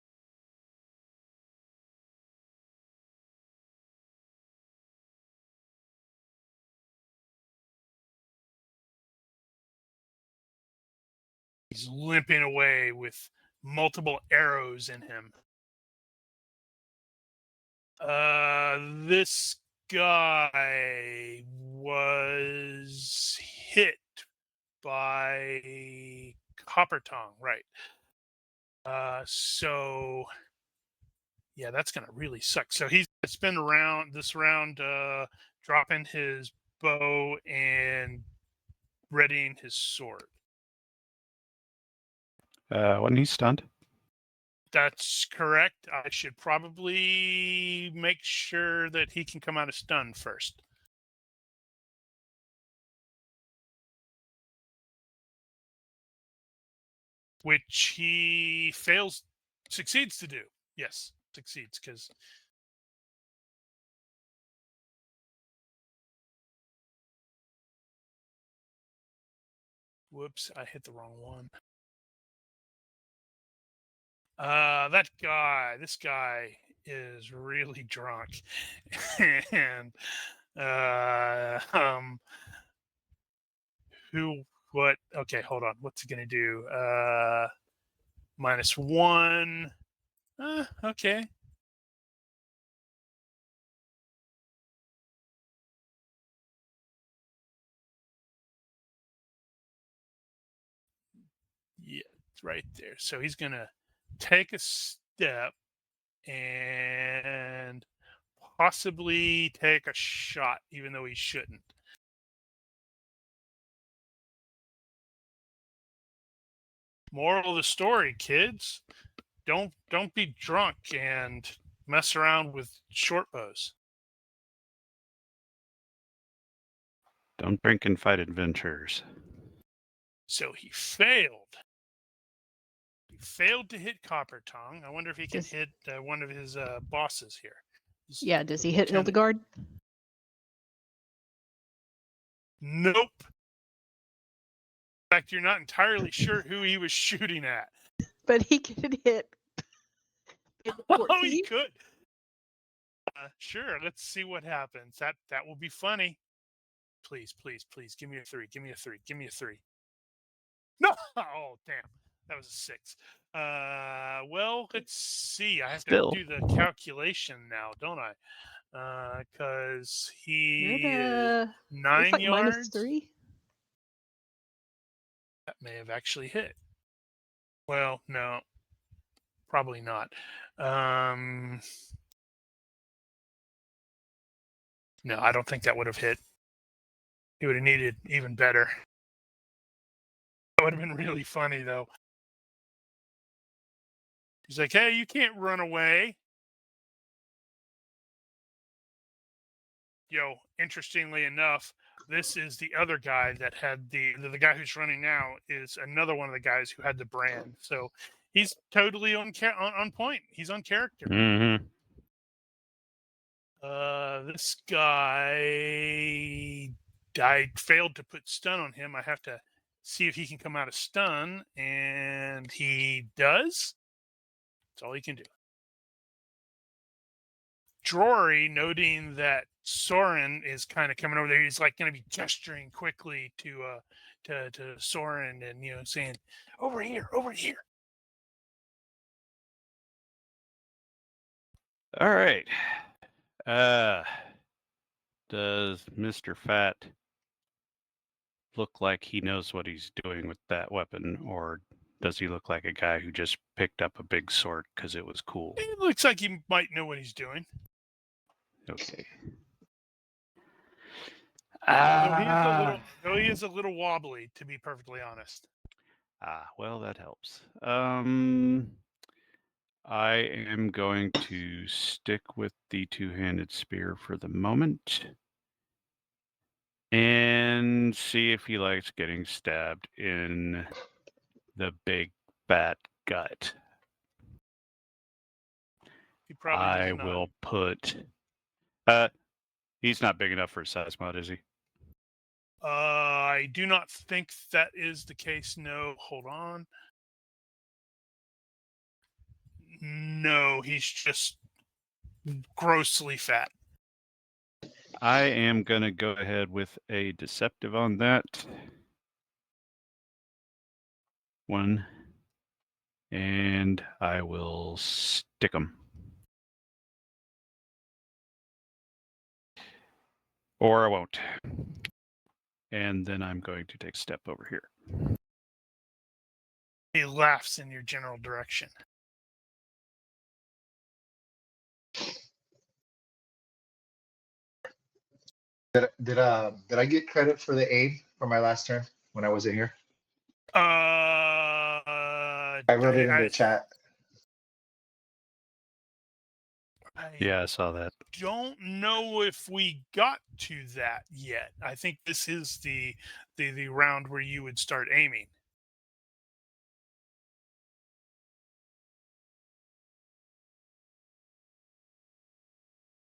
S2: He's limping away with multiple arrows in him. This guy was hit by Copper Tongue, right? So yeah, that's gonna really suck. So he's gonna spend around this round, dropping his bow and readying his sword.
S4: When he's stunned.
S2: That's correct. I should probably make sure that he can come out of stun first. Which he succeeds to do. Yes, succeeds because whoops, I hit the wrong one. This guy is really drunk. And okay, hold on. What's he gonna do? -1. Okay. Yeah, it's right there. So he's gonna take a step and possibly take a shot, even though he shouldn't. Moral of the story, kids: don't be drunk and mess around with short bows.
S4: Don't drink and fight adventurers.
S2: So he failed. He failed to hit Copper Tongue. I wonder if he can hit one of his bosses here.
S6: Yeah, does he hit
S2: Lieutenant.
S6: Hildegard?
S2: Nope. In fact, you're not entirely sure who he was shooting at.
S6: But he could hit.
S2: Oh, he could. Sure. Let's see what happens. That will be funny. Please, please, please, give me a 3. Give me a 3. Give me a 3. No. Oh, damn. That was a 6. Well, let's see. I have
S4: Still.
S2: to do the calculation now, don't I? Because he is 9
S6: like
S2: yards.
S6: -3.
S2: That may have actually hit. Well, no, probably not. No, I don't think that would have hit. He would have needed even better. That would have been really funny, though. He's like, hey, you can't run away. Interestingly enough, this is the other guy that had the guy who's running now is another one of the guys who had the brand. So he's totally on point. He's on character.
S4: Mm-hmm.
S2: This guy, I failed to put stun on him. I have to see if he can come out of stun, and he does. That's all he can do. Drory, noting that Soren is kind of coming over there, he's like going to be gesturing quickly to Soren and saying, "Over here, over here."
S4: All right. Does Mr. Fat look like he knows what he's doing with that weapon, or does he look like a guy who just picked up a big sword because it was cool?
S2: It looks like he might know what he's doing.
S4: Okay.
S2: Though he is a little wobbly, to be perfectly honest.
S4: Well, that helps. I am going to stick with the two-handed spear for the moment and see if he likes getting stabbed in the big fat gut.
S2: He probably does
S4: I
S2: not.
S4: will put. He's not big enough for a size mod, is he?
S2: I do not think that is the case. No, hold on. No, he's just grossly fat.
S4: I am going to go ahead with a deceptive on that. 1. And I will stick him. Or I won't. And then I'm going to take a step over here.
S2: He laughs in your general direction.
S3: Did I get credit for the aid for my last turn when I wasn't here?
S2: I
S3: wrote it in the chat.
S4: Yeah, I saw that.
S2: Don't know if we got to that yet. I think this is the round where you would start aiming.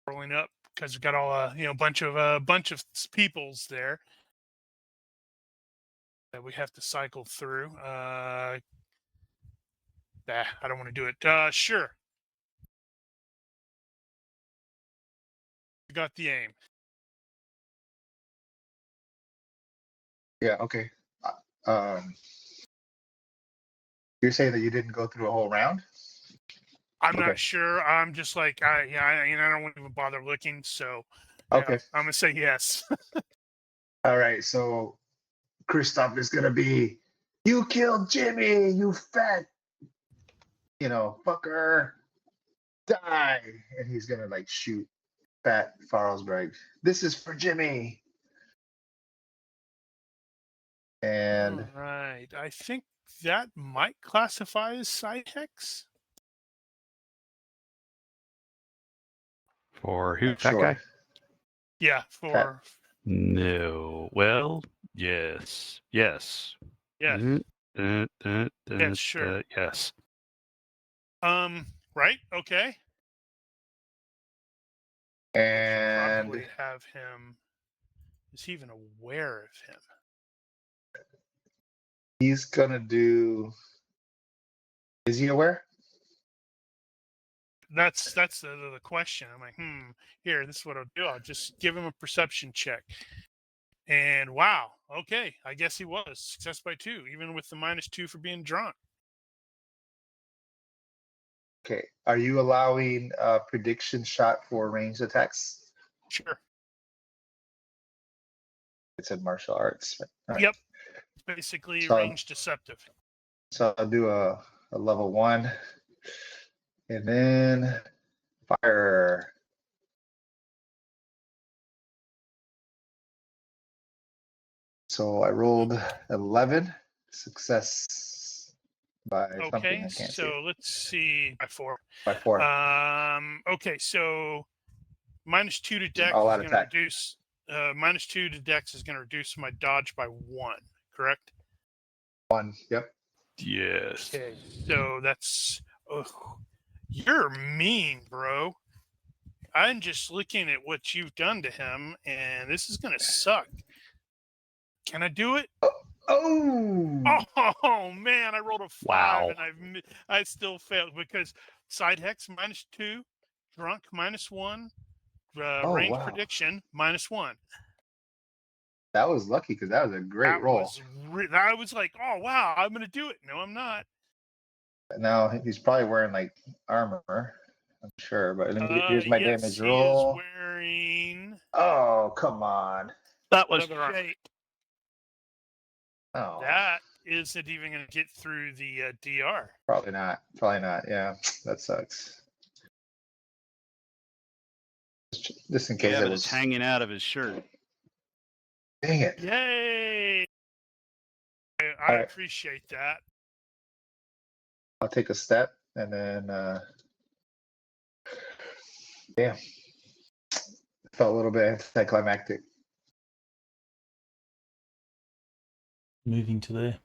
S2: Rolling up because we've got all a bunch of peoples there that we have to cycle through. I don't want to do it. Sure. We got the aim.
S3: Yeah. Okay. You're saying that you didn't go through a whole round?
S2: I'm
S3: Okay.
S2: not sure. I'm just like I don't want to even bother looking. So
S3: Okay.
S2: I'm gonna say yes.
S3: All right. So Kristoff is gonna be, you killed Jimmy, you fat, fucker, die, and he's gonna like shoot fat Farlsbag. This is for Jimmy. And
S2: All right. I think that might classify as side hex.
S4: For who?
S3: not
S4: Fat
S3: sure.
S4: guy?
S2: Yeah, for
S4: No. Well, yes. Yes.
S2: yeah.
S4: Yes,
S2: Sure.
S4: yes.
S2: Right. Okay.
S3: And
S2: Probably have him. Is he even aware of him?
S3: he's gonna do. Is he aware?
S2: That's the question. I'm like, here, this is what I'll do. I'll just give him a perception check. And wow, okay, I guess he was. Success by 2, even with the -2 for being drunk.
S3: Okay. Are you allowing a prediction shot for ranged attacks?
S2: Sure.
S3: It said martial arts. All right.
S2: Yep. Basically
S3: So-
S2: range deceptive.
S3: So I'll do a level 1. And then fire. So I rolled 11. Success by something.
S2: Okay,
S3: I can't see.
S2: so let's see by 4.
S3: By 4.
S2: Okay, so -2 to dex
S3: All
S2: is
S3: out
S2: going to
S3: attack.
S2: reduce. -2 to dex is going to reduce my dodge by 1. Correct?
S3: 1. Yep.
S4: Yes.
S2: Okay, so that's. Oh, you're mean, bro. I'm just looking at what you've done to him, and this is going to suck. Can I do it?
S3: Oh.
S2: Oh man, I rolled a 5
S4: Wow.
S2: and I still failed because side hex -2, drunk -1, range
S3: wow.
S2: prediction -1.
S3: That was lucky because that was a great roll.
S2: I was like, oh wow, I'm gonna do it. No, I'm not.
S3: Now he's probably wearing like armor. I'm sure. But let me, here's my
S2: yes,
S3: damage
S2: he
S3: roll.
S2: is wearing
S3: Oh, come on.
S4: That was
S2: leather armor.
S4: shite.
S3: Oh,
S2: That isn't even going to get through the DR.
S3: probably not. Probably not. Yeah, that sucks. Just in case
S4: Yeah,
S3: it
S4: but
S3: was.
S4: it's hanging out of his shirt.
S3: Dang it.
S2: Yay! I
S3: Alright.
S2: appreciate that.
S3: I'll take a step and then. Damn. Felt a little bit anticlimactic.
S1: Moving to there.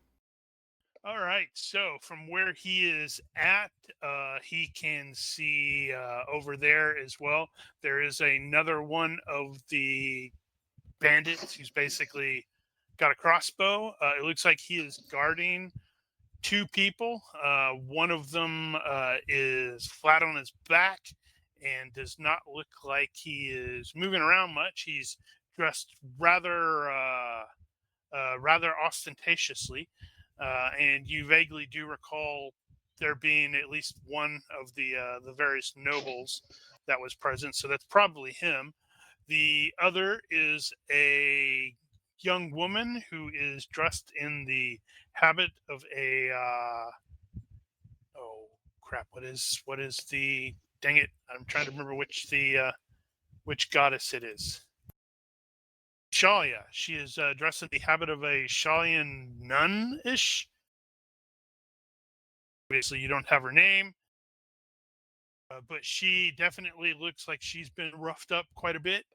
S2: All right, so from where he is at, he can see over there as well. There is another one of the bandits who's basically got a crossbow. It looks like he is guarding two people. One of them is flat on his back and does not look like he is moving around much. He's dressed rather ostentatiously, and you vaguely do recall there being at least one of the various nobles that was present. So that's probably him. The other is a young woman who is dressed in the habit of a oh crap! What is the dang it? I'm trying to remember which goddess it is. Shalia. She is dressed in the habit of a Shalian nun-ish. Obviously, you don't have her name, but she definitely looks like she's been roughed up quite a bit.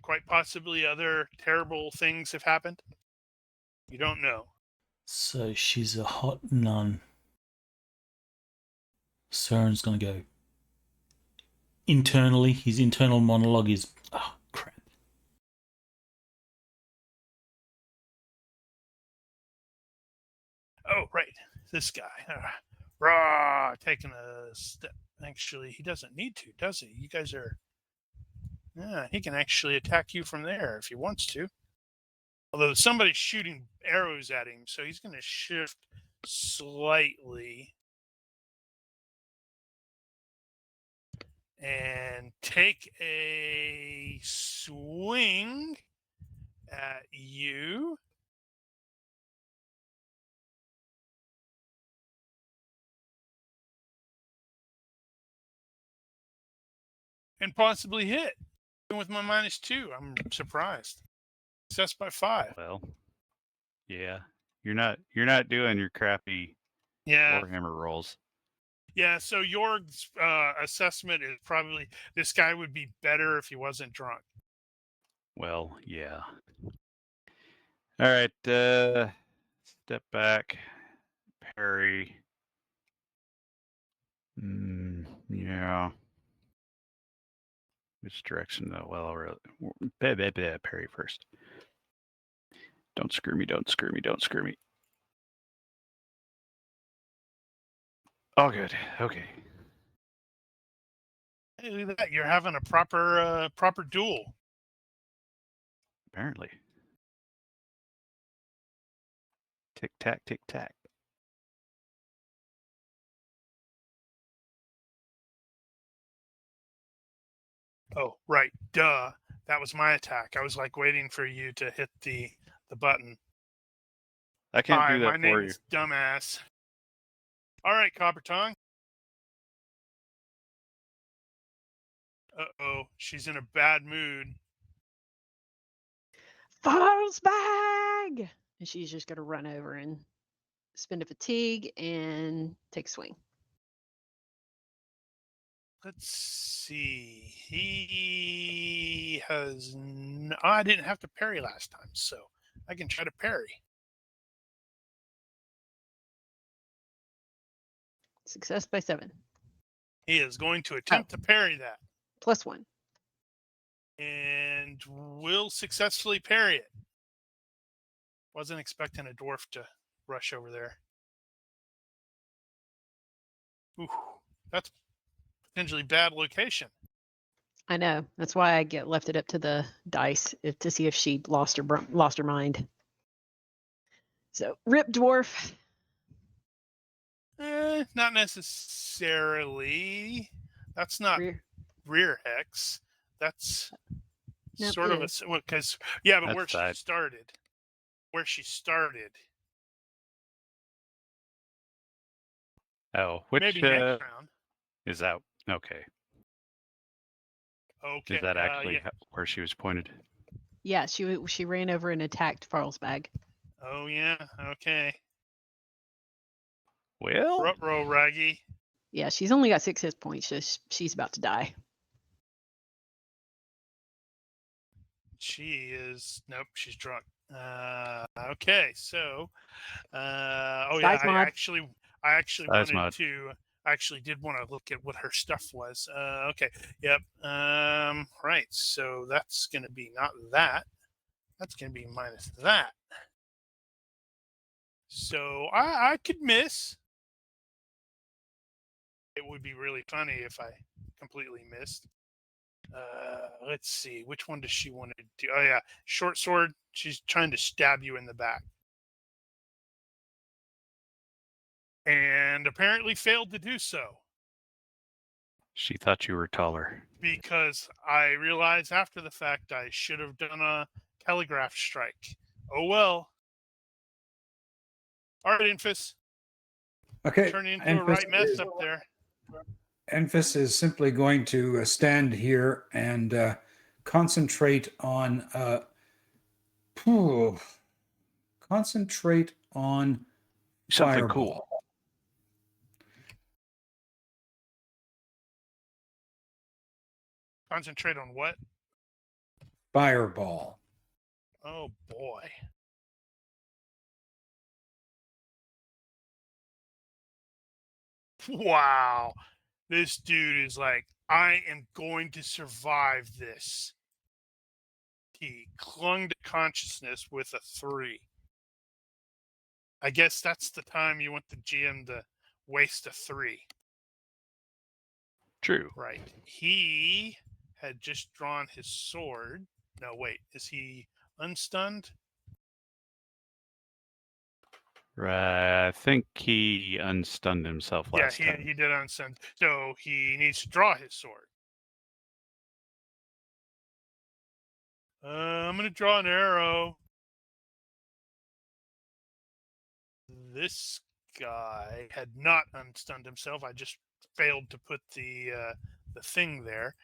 S2: Quite possibly other terrible things have happened. You don't know.
S1: So she's a hot nun. Soren's gonna go. Internally, his internal monologue is, oh, crap.
S2: Oh, right. This guy. Rah, taking a step. Actually, he doesn't need to, does he? You guys are... Yeah, he can actually attack you from there if he wants to. Although somebody's shooting arrows at him, so he's going to shift slightly and take a swing at you. And possibly hit. Even with my -2, I'm surprised. Success by 5.
S4: Well, yeah. You're not doing your crappy
S2: Yeah.
S4: Warhammer rolls.
S2: Yeah, so your assessment is probably this guy would be better if he wasn't drunk.
S4: Well, yeah. All right, step back, parry. Yeah. Which direction though? Well, parry first. Don't screw me, don't screw me, don't screw me. Oh, good. Okay.
S2: Hey, look at that. You're having a proper duel.
S4: Apparently. Tick tack, tick tack.
S2: Oh, right. Duh. That was my attack. I was like waiting for you to hit the button.
S4: I can't
S2: Hi,
S4: do that
S2: my name
S4: for you.
S2: is Dumbass. All right, Copper Tongue. Uh-oh, she's in a bad mood.
S6: Farlsbag! And she's just going to run over and spend a fatigue and take a swing.
S2: Let's see. He has... I didn't have to parry last time, so I can try to parry.
S6: Success by 7.
S2: He is going to attempt to parry that.
S6: +1.
S2: And will successfully parry it. Wasn't expecting a dwarf to rush over there. Ooh, that's potentially bad location.
S6: I know. That's why I left it up to the dice to see if she lost her mind. So, rip dwarf.
S2: Not necessarily. That's not rear hex. That's
S6: Nope,
S2: sort
S6: it
S2: of
S6: is.
S2: because yeah, but
S4: That's
S2: where
S4: side.
S2: she started. Where she started.
S4: Oh, which
S2: Maybe next round.
S4: is out? Okay.
S2: Okay.
S4: Is that actually
S2: yeah.
S4: where she was pointed?
S6: Yeah, she ran over and attacked Farlsbag.
S2: Oh yeah. Okay.
S4: Well,
S2: Ruh-roh, Raggy.
S6: Yeah, she's only got 6 hit points, so she's about to die.
S2: She is. Nope. She's drunk. Okay. So. Oh yeah.
S6: Size mod.
S2: I actually
S4: Size
S2: wanted
S4: mod.
S2: to. I actually did want to look at what her stuff was. Okay. Yep. Right. So that's going to be not that. That's going to be minus that. So I could miss. It would be really funny if I completely missed. Let's see. Which one does she want to do? Oh yeah, short sword. She's trying to stab you in the back. And apparently failed to do so.
S4: She thought you were taller.
S2: Because I realized after the fact I should have done a telegraph strike. Oh well. All right, Infus.
S5: Okay.
S2: Turn into a right mess up there.
S5: Enfys is simply going to stand here and concentrate on
S4: Something
S5: fireball.
S4: cool.
S2: Concentrate on what?
S5: Fireball.
S2: Oh boy. Wow. This dude is like, I am going to survive this. He clung to consciousness with a 3. I guess that's the time you want the GM to waste a 3.
S4: True.
S2: Right. He had just drawn his sword. No, wait. Is he unstunned?
S4: I think he unstunned himself last
S2: Yeah,
S4: time.
S2: he did unstun. So he needs to draw his sword. I'm going to draw an arrow. This guy had not unstunned himself. I just failed to put the thing there.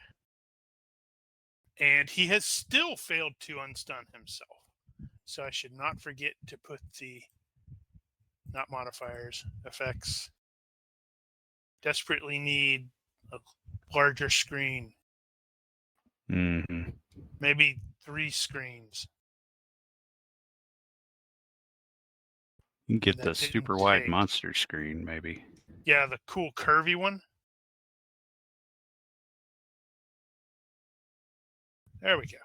S2: And he has still failed to unstun himself. So I should not forget to put the, not modifiers, effects. Desperately need a larger screen.
S4: Mm-hmm.
S2: Maybe 3 screens.
S4: You can get
S2: That
S4: the
S2: didn't
S4: super wide
S2: take.
S4: monster screen, maybe.
S2: Yeah, the cool curvy one. There we go.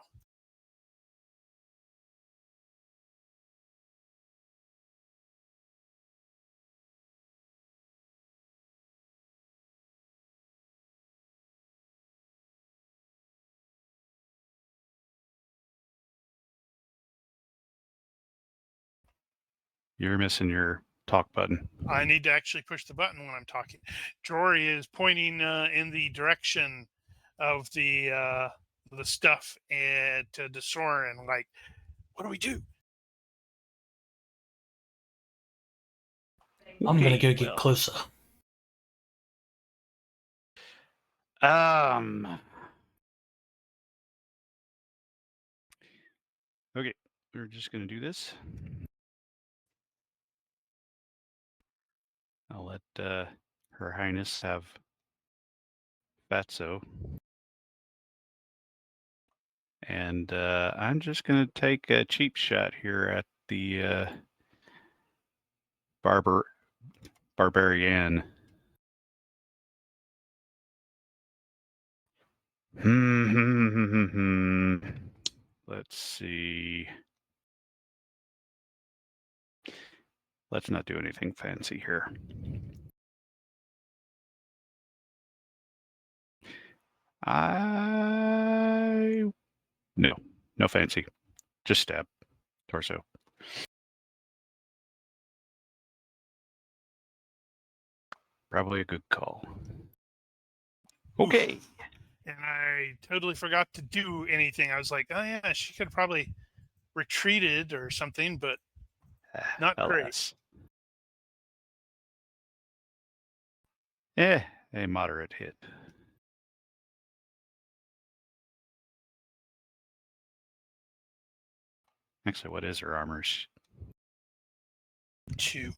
S4: You're missing your talk button.
S2: I need to actually push the button when I'm talking. Jory is pointing in the direction of the stuff and to Soren, like, what do we do?
S1: I'm gonna go
S4: Okay,
S1: get
S4: well,
S1: closer.
S4: Okay, we're just gonna do this. I'll let Her Highness have Fatso. And I'm just gonna take a cheap shot here at the Barbarian. Let's see. Let's not do anything fancy here. No fancy. Just stab. Torso. Probably a good call.
S2: Oof.
S4: Okay.
S2: And I totally forgot to do anything. I was like, oh yeah, she could have probably retreated or something, but not great.
S4: Alas. A moderate hit. Actually, what is her armor?
S2: 2.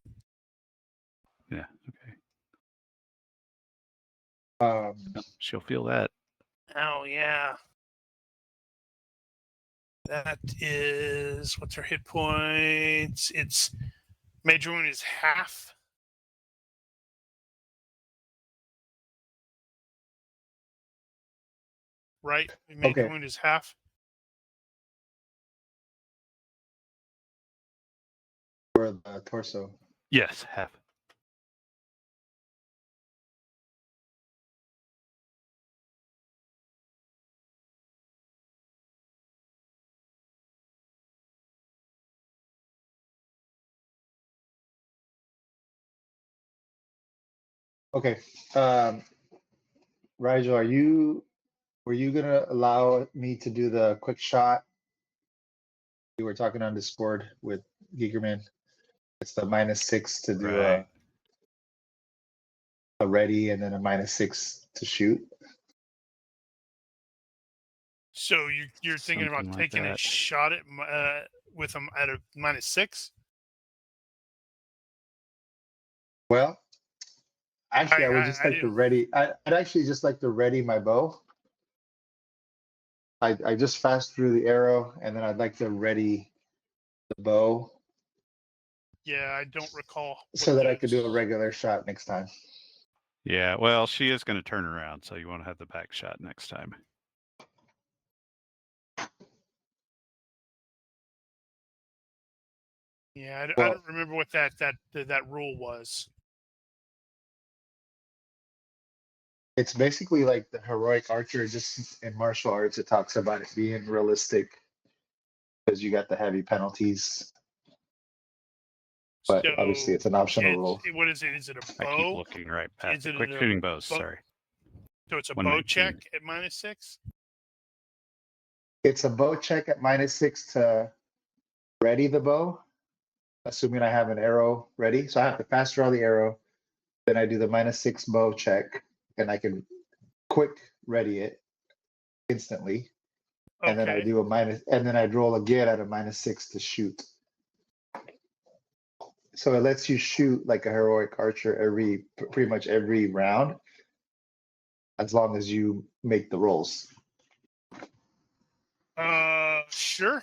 S4: Yeah, okay.
S3: Um,
S4: She'll feel that.
S2: Oh yeah. That is, what's her hit points? It's major wound is half. Right? Major
S3: Okay.
S2: wound is half.
S3: for the torso.
S4: Yes, half.
S3: Okay. Rigel, were you gonna allow me to do the quick shot? We were talking on Discord with Gigerman. It's the -6 to do
S4: Right.
S3: a ready and then a -6 to shoot.
S2: So you're thinking about
S4: Something like
S2: taking a
S4: that.
S2: shot at with them at a -6?
S3: Well, actually, I would
S2: I
S3: just like to
S2: didn't.
S3: ready. I'd actually just like to ready my bow. I just fast through the arrow, and then I'd like to ready the bow
S2: Yeah, I don't recall.
S3: so that I could do a regular shot next time.
S4: Yeah, well, she is going to turn around, so you want to have the back shot next time.
S2: Yeah, I
S3: Well-
S2: don't remember what that rule was.
S3: It's basically like the heroic archer. Just in martial arts, it talks about it being realistic because you got the heavy penalties. But
S2: So
S3: obviously, it's an optional rule.
S2: what is it? Is it a
S4: I keep
S2: bow?
S4: looking right past
S2: Is
S4: it.
S2: it
S4: Quick
S2: a
S4: shooting bows,
S2: bow?
S4: sorry.
S2: So it's a bow
S4: 119.
S2: check at -6?
S3: It's a bow check at -6 to ready the bow, assuming I have an arrow ready. So I have to fast draw the arrow. Then I do the -6 bow check, and I can quick ready it instantly. And then I
S2: Okay.
S3: do and then I'd roll again at a -6 to shoot. So it lets you shoot like a heroic archer pretty much every round, as long as you make the rolls.
S2: Sure.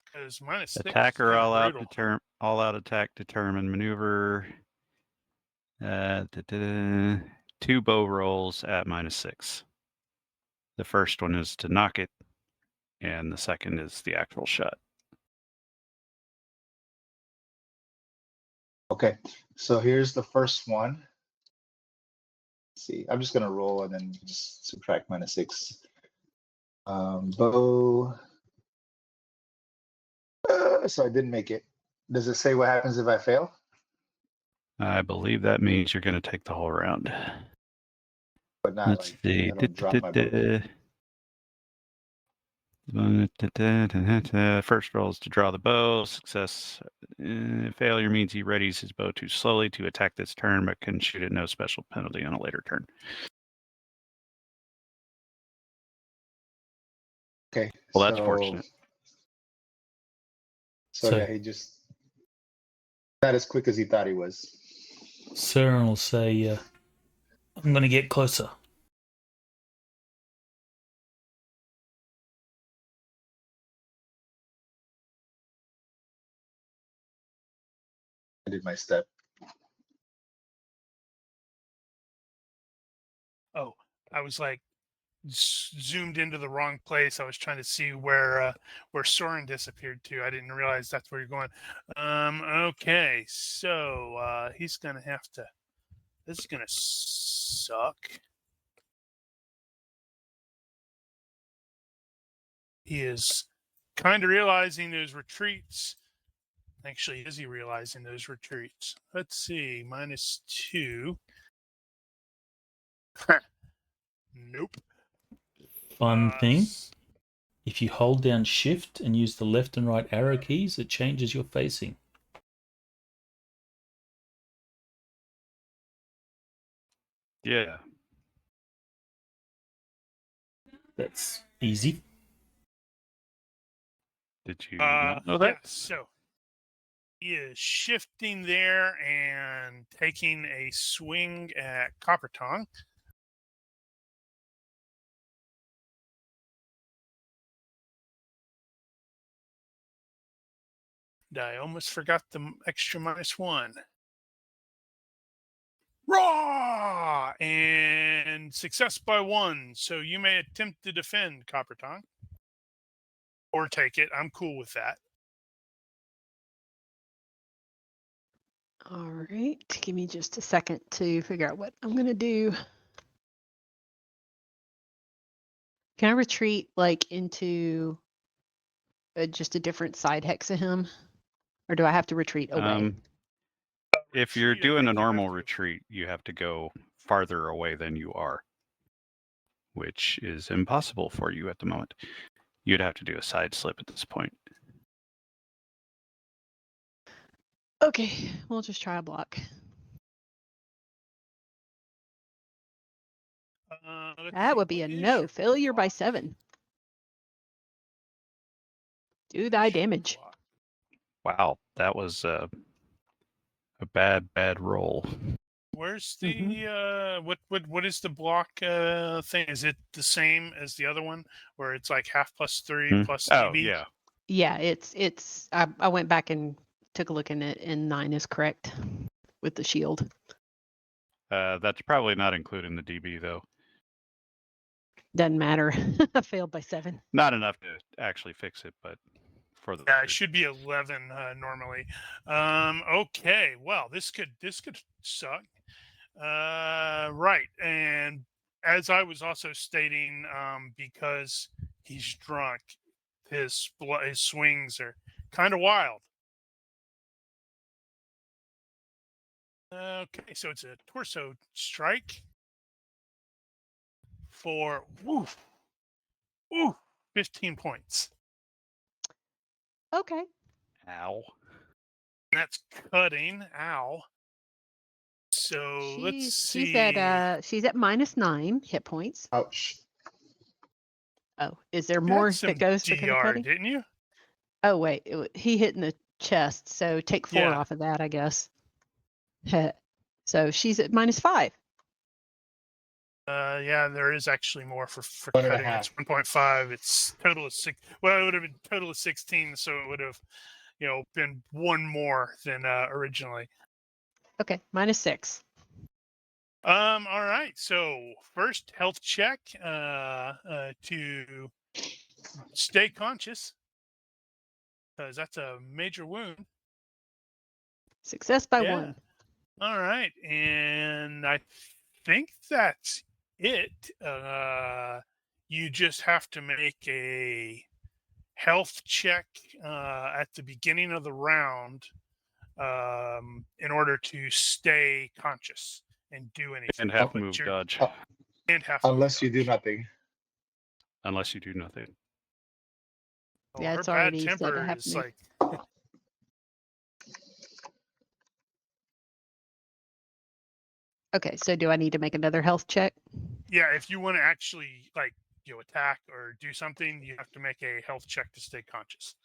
S2: Because -6
S4: Attacker
S2: is
S4: all out
S2: brutal.
S4: all out attack determine maneuver. 2 bow rolls at -6. The first one is to knock it, and the second is the actual shot.
S3: Okay, so here's the first one. Let's see, I'm just gonna roll and then just subtract -6. Bow. So I didn't make it. Does it say what happens if I fail?
S4: I believe that means you're going to take the whole round.
S3: But not
S4: Let's
S3: like
S4: see.
S3: I don't drop my bow.
S4: First roll is to draw the bow. Success. Failure means he readies his bow too slowly to attack this turn, but can shoot at no special penalty on a later turn.
S3: Okay.
S4: Well, that's fortunate.
S3: So yeah, he just not as quick as he thought he was.
S1: Saren will say, I'm going to get closer.
S3: I did my step.
S2: Oh, I was like zoomed into the wrong place. I was trying to see where Soren disappeared to. I didn't realize that's where you're going. Okay, so he's gonna have to. This is gonna suck. He is kind of realizing those retreats Actually, is he realizing those retreats? Let's see. -2. Nope.
S1: Fun thing,
S2: s-
S1: if you hold down shift and use the left and right arrow keys, it changes your facing.
S4: Yeah.
S1: That's easy.
S4: Did you not know that?
S2: Yeah, so he is shifting there and taking a swing at Copper Tongue. I almost forgot the extra -1. Raw! And success by 1. So you may attempt to defend, Copper Tongue. Or take it. I'm cool with that.
S6: All right. Give me just a second to figure out what I'm going to do. Can I retreat like into just a different side hex of him? Or do I have to retreat away?
S4: If you're
S2: Retreat, I
S4: doing a
S2: think you have
S4: normal
S2: to-
S4: retreat, you have to go farther away than you are, which is impossible for you at the moment. You'd have to do a side slip at this point.
S6: Okay, we'll just try a block.
S2: let's
S6: That
S2: see,
S6: would be
S2: what
S6: a
S2: is
S6: no.
S2: your
S6: Failure by
S2: block?
S6: 7. Do
S2: What
S6: thy
S2: is your
S6: damage.
S2: block?
S4: Wow, that was a bad roll.
S2: Where's the what is the block thing? Is it the same as the other one where it's like half +3 plus
S4: Oh,
S2: DB?
S4: yeah.
S6: Yeah, it's I went back and took a look in it, and 9 is correct with the shield.
S4: That's probably not including the DB, though.
S6: Doesn't matter. I failed by 7.
S4: Not enough to actually fix it, but for the
S2: Yeah,
S4: record.
S2: it should be 11 normally. Okay, well, this could suck. Right, and as I was also stating, because he's drunk, his swings are kind of wild. Okay, so it's a torso strike for 15 points.
S6: Okay.
S4: Ow.
S2: And that's cutting. Ow. So let's see.
S6: She's at -9 hit points.
S3: Ouch.
S6: Oh, is there
S2: You
S6: more
S2: had some
S6: that goes because of
S2: DR,
S6: cutting?
S2: didn't you?
S6: Oh wait, he hit in the chest, so take 4
S2: Yeah.
S6: off of that, I guess. So she's at -5.
S2: Yeah, there is actually more for
S3: 1.5.
S2: cutting. It's 1.5. It's total of 6. Well, it would have been total of 16, so it would have, been 1 more than originally.
S6: Okay, -6.
S2: All right. So first health check to stay conscious, because that's a major wound.
S6: Success by
S2: Yeah.
S6: 1.
S2: All right, and I think that's it. You just have to make a health check at the beginning of the round in order to stay conscious and do anything.
S4: And half
S2: But
S4: move
S2: you're-
S4: dodge,
S2: And half
S3: Unless you
S2: move
S3: do
S2: dodge.
S3: nothing.
S4: unless you do nothing.
S2: Oh,
S6: Yeah,
S2: her
S6: it's
S2: bad
S6: already said
S2: temper
S6: I have
S2: is
S6: to make.
S2: like
S6: Okay, so do I need to make another health check?
S2: yeah. If you want to actually attack or do something, you have to make a health check to stay conscious.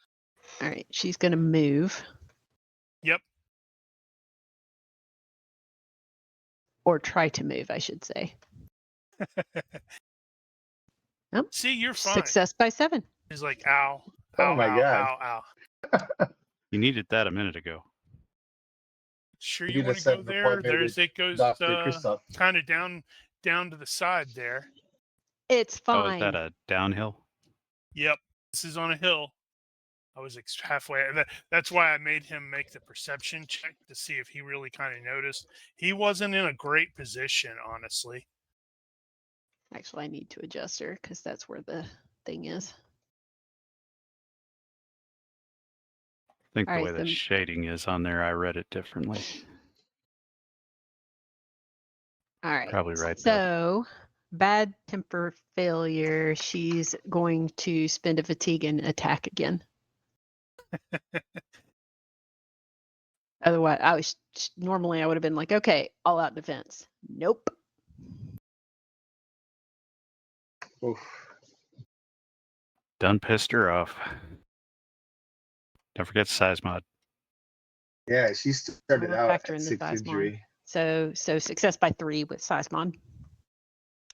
S6: All right, she's going to move.
S2: Yep.
S6: Or try to move, I should say. Nope.
S2: See, you're fine.
S6: Success by 7.
S2: He's like, ow,
S3: Oh
S2: ow,
S3: my
S2: ow,
S3: God.
S2: ow, ow.
S4: You needed that a minute ago.
S2: Sure,
S3: You
S2: you
S3: need
S2: want
S3: to
S2: to
S3: set
S2: go
S3: an
S2: there?
S3: appointment
S2: There's
S3: with
S2: it goes
S3: Dr. Christoph.
S2: kind of down to the side there.
S6: It's
S4: Oh, is
S6: fine.
S4: that a downhill?
S2: Yep, this is on a hill. I was halfway. That's why I made him make the perception check to see if he really kind of noticed. He wasn't in a great position, honestly.
S6: Actually, I need to adjust her because that's where the thing is.
S4: think
S6: All
S4: the
S6: right,
S4: way the
S6: then-
S4: shading is on there, I read it differently.
S6: All right.
S4: Probably right, though.
S6: So, bad temper failure. She's going to spend a fatigue and attack again. Otherwise, normally I would have been like, okay, all out defense. Nope.
S3: Oof.
S4: Done pissed her off. Don't forget size mod.
S3: Yeah, she started
S6: We'll
S3: out
S6: factor
S3: at
S6: in the
S3: 6
S6: size mod.
S3: injury.
S6: So success by 3 with size mod.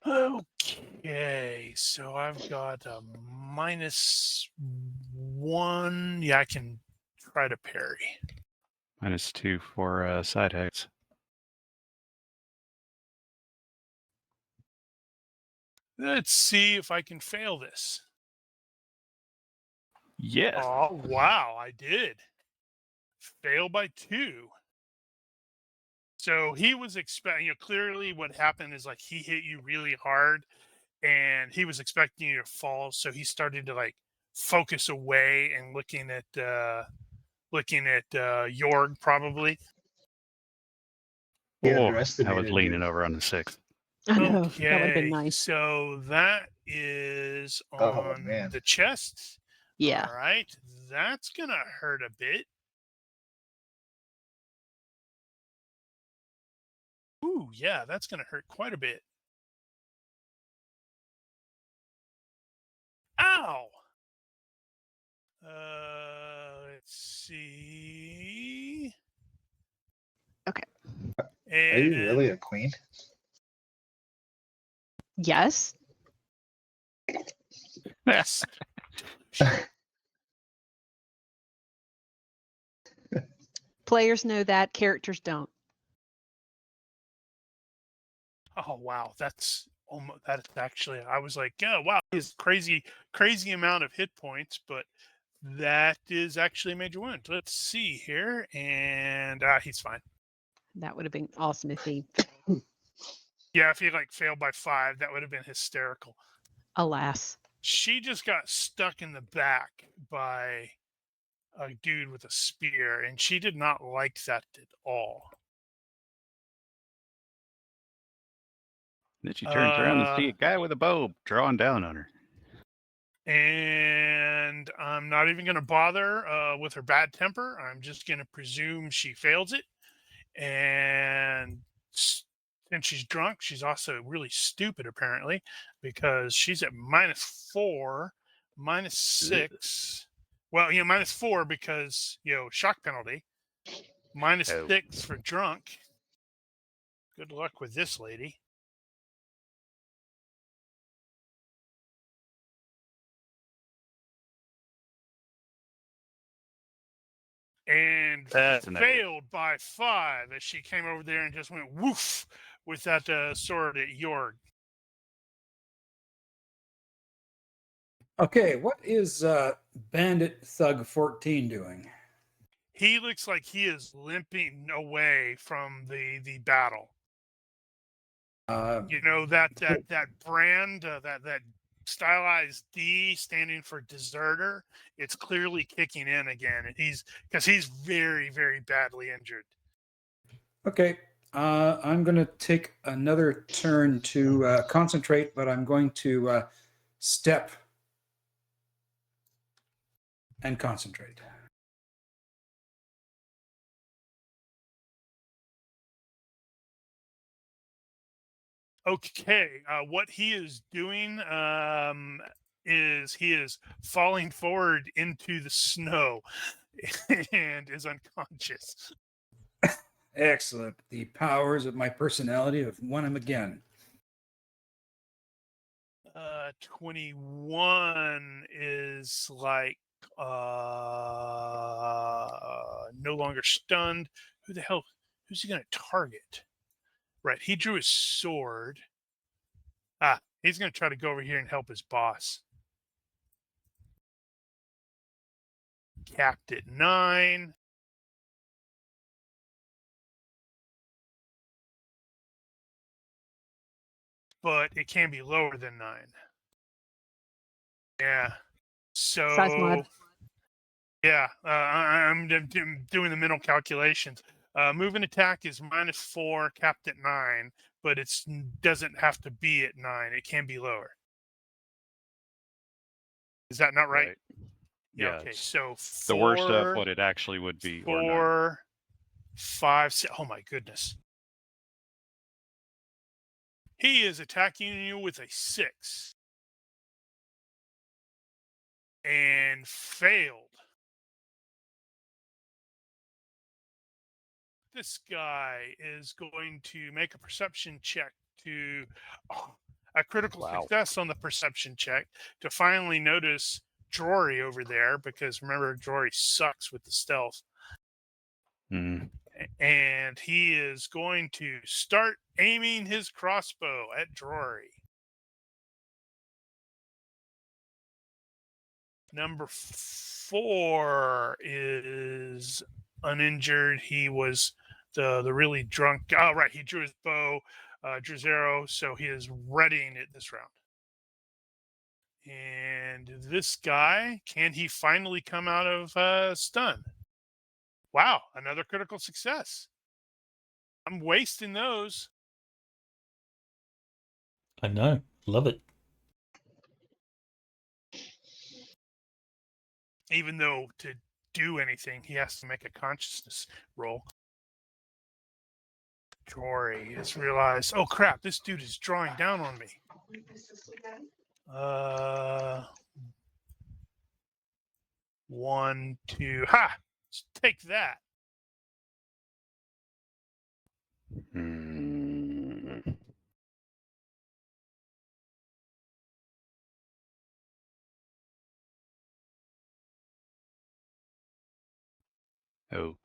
S2: Okay, so I've got a -1. Yeah, I can try to parry.
S4: -2 for side hex.
S2: Let's see if I can fail this.
S4: Yes.
S2: Oh, wow, I did. Fail by 2. So he was expecting, clearly what happened is like he hit you really hard and he was expecting you to fall. So he started to like focus away and looking at Jorg probably.
S3: He
S4: Oh, I was
S3: underestimated
S4: leaning
S3: you.
S4: over on the 6.
S6: I know.
S2: Okay,
S6: That would have been nice.
S2: so that is
S3: Oh,
S2: on
S3: man.
S2: the chest.
S6: Yeah.
S2: All right, that's gonna hurt a bit. Ooh, yeah, that's gonna hurt quite a bit. Ow! Let's see.
S6: Okay.
S3: Are you really a queen?
S6: Yes.
S2: Yes.
S6: Players know that, characters don't.
S2: Oh wow, that's almost that is actually. I was like, yeah, wow, his crazy amount of hit points, but that is actually a major wound. Let's see here, and he's fine.
S6: That would have been awesome if he,
S2: Yeah, if he like failed by 5, that would have been hysterical.
S6: alas.
S2: She just got stuck in the back by a dude with a spear, and she did not like that at all.
S4: Then she turns around and see a guy with a bow drawing down on her.
S2: And I'm not even going to bother with her bad temper. I'm just going to presume she fails it. And since she's drunk, she's also really stupid, apparently, because she's at -4, -6. Well, -4 because, shock penalty. -6 for drunk. Good luck with this lady. And
S4: That's an idea.
S2: failed by 5 as she came over there and just went woof with that sword at Jorg.
S5: Okay, what is Bandit Thug 14 doing?
S2: He looks like he is limping away from the battle. That brand, that stylized D standing for deserter, it's clearly kicking in again, and he's very, very badly injured.
S5: Okay, I'm going to take another turn to concentrate, but I'm going to step and concentrate.
S2: Okay, what he is doing is he is falling forward into the snow and is unconscious.
S5: Excellent. The powers of my personality have won him again.
S2: 21 is like no longer stunned. Who's he going to target? Right, he drew his sword. He's going to try to go over here and help his boss. Capped at 9. But it can be lower than 9. Yeah. So
S6: Size mod.
S2: Yeah, I'm doing the mental calculations. Moving attack is -4, capped at 9, but it doesn't have to be at 9. It can be lower. Is that not right?
S4: Yeah.
S2: Okay.
S4: It's
S2: So
S4: the worst of
S2: 4,
S4: what it actually would be, or 9.
S2: 4, 5, 6. Oh my goodness. He is attacking you with a 6 and failed. This guy is going to make a perception check to a critical
S4: Wow.
S2: success on the perception check to finally notice Drory over there, because remember, Drory sucks with the stealth.
S4: Mm.
S2: And he is going to start aiming his crossbow at Drory. Number 4 is uninjured. He was the really drunk. Oh, right. He drew his bow, drew his arrow, so he is readying it this round. And this guy, can he finally come out of stun? Wow, another critical success. I'm wasting those.
S1: I know. Love it.
S2: Even though to do anything, he has to make a consciousness roll. Jory has realized, oh crap, this dude is drawing down on me. 1, 2, ha! Take that.
S4: Mm. Oh,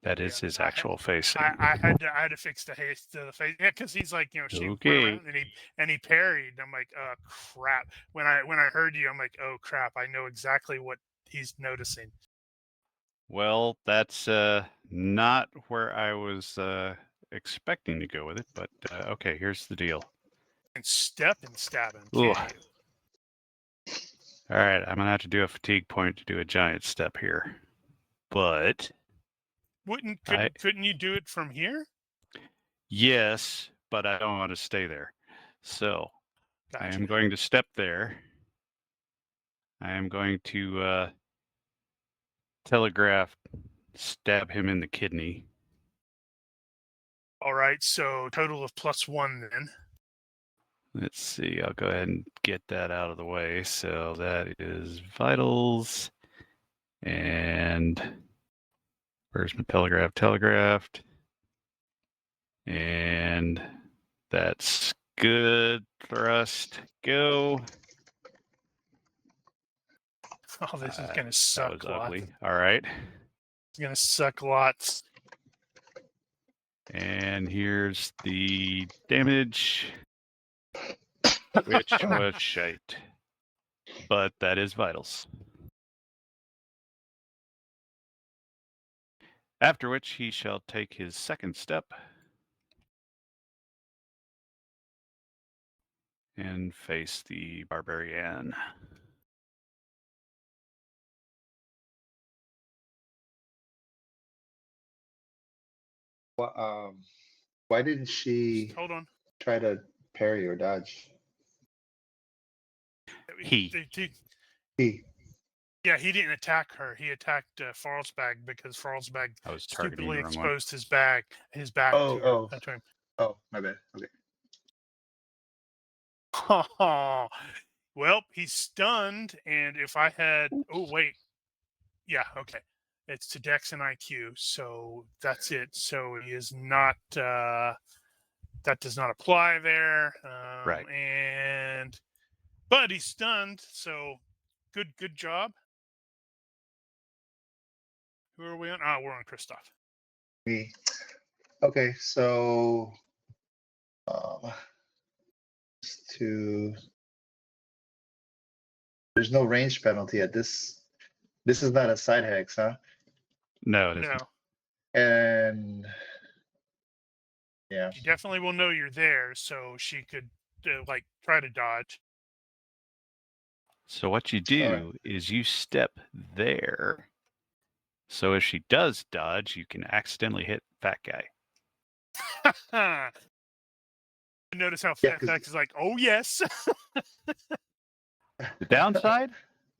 S4: that is his actual face.
S2: I had to fix the haste to the face. Yeah, because he's like, shooting around, and he parried. I'm like, oh crap. When I heard you, I'm like, oh crap, I know exactly what he's noticing.
S4: Well, that's not where I was expecting to go with it, but okay, here's the deal.
S2: And step and stab him,
S4: Ooh.
S2: can you?
S4: All right, I'm gonna have to do a fatigue point to do a giant step here, but
S2: Couldn't you do it from here?
S4: yes, but I don't want to stay there. So
S2: Gotcha.
S4: I am going to step there. I am going to telegraph, stab him in the kidney.
S2: All right, so total of +1 then.
S4: Let's see, I'll go ahead and get that out of the way. So that is vitals. And where's my telegraph? Telegraphed. And that's good. Thrust, go.
S2: Oh, this is gonna suck.
S4: That was
S2: lots.
S4: ugly. All right.
S2: It's gonna suck lots.
S4: And here's the damage, which was shite. But that is vitals. After which he shall take his second step and face the barbarian.
S3: Why didn't she
S2: Just hold on.
S3: try to parry or dodge?
S4: He.
S3: He.
S2: Yeah, he didn't attack her. He attacked Farlsbag because Farlsbag
S4: I was targeting
S2: stupidly
S4: the wrong one.
S2: exposed his back
S3: Oh.
S2: to him.
S3: Oh, my bad. Okay.
S2: Well, he's stunned, and if I had, oh wait, yeah, okay, it's to Dex and IQ, so that's it. So he is not. That does not apply there.
S4: Right.
S2: But he's stunned, so good job. Who are we on? Ah, we're on Christoph.
S3: Me. Okay, so there's no range penalty at this. This is not a side hex, huh?
S4: No, it isn't.
S2: No,
S3: And yeah,
S2: she definitely will know you're there, so she could try to dodge.
S4: So what you do is you step there. So if she does dodge, you can accidentally hit fat guy.
S2: Notice how
S3: Yeah,
S2: Fat
S3: 'cause-
S2: Fax is like, oh yes.
S4: The downside,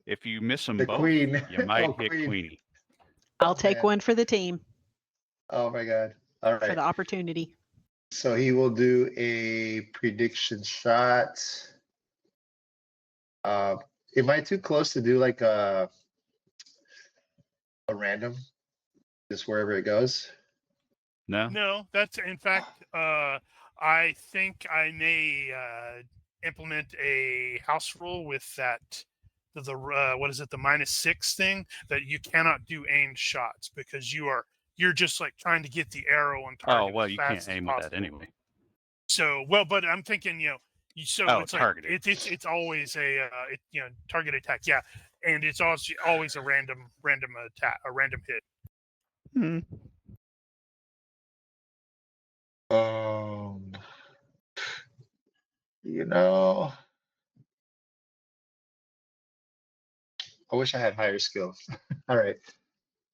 S4: if you miss them
S3: The
S4: both,
S3: queen.
S4: you might
S3: Oh,
S4: hit
S3: queen.
S4: Queenie.
S6: I'll take
S3: man.
S6: one for the team
S3: Oh my god. All
S6: for
S3: right.
S6: the opportunity.
S3: So he will do a prediction shot. Am I too close to do like a random, just wherever it goes?
S4: No?
S2: No, that's in fact. I think I may implement a house rule with that. The what is it? The -6 thing that you cannot do aimed shots because you're just like trying to get the arrow on target.
S4: Oh, well,
S2: as
S4: you
S2: fast
S4: can't
S2: as
S4: aim with that
S2: possible.
S4: anyway.
S2: So but I'm thinking, so
S4: Oh,
S2: it's like
S4: targeted.
S2: it's always a target attack, yeah, and it's also always a random attack, a random hit.
S4: Hmm.
S3: You know, I wish I had higher skill. All right.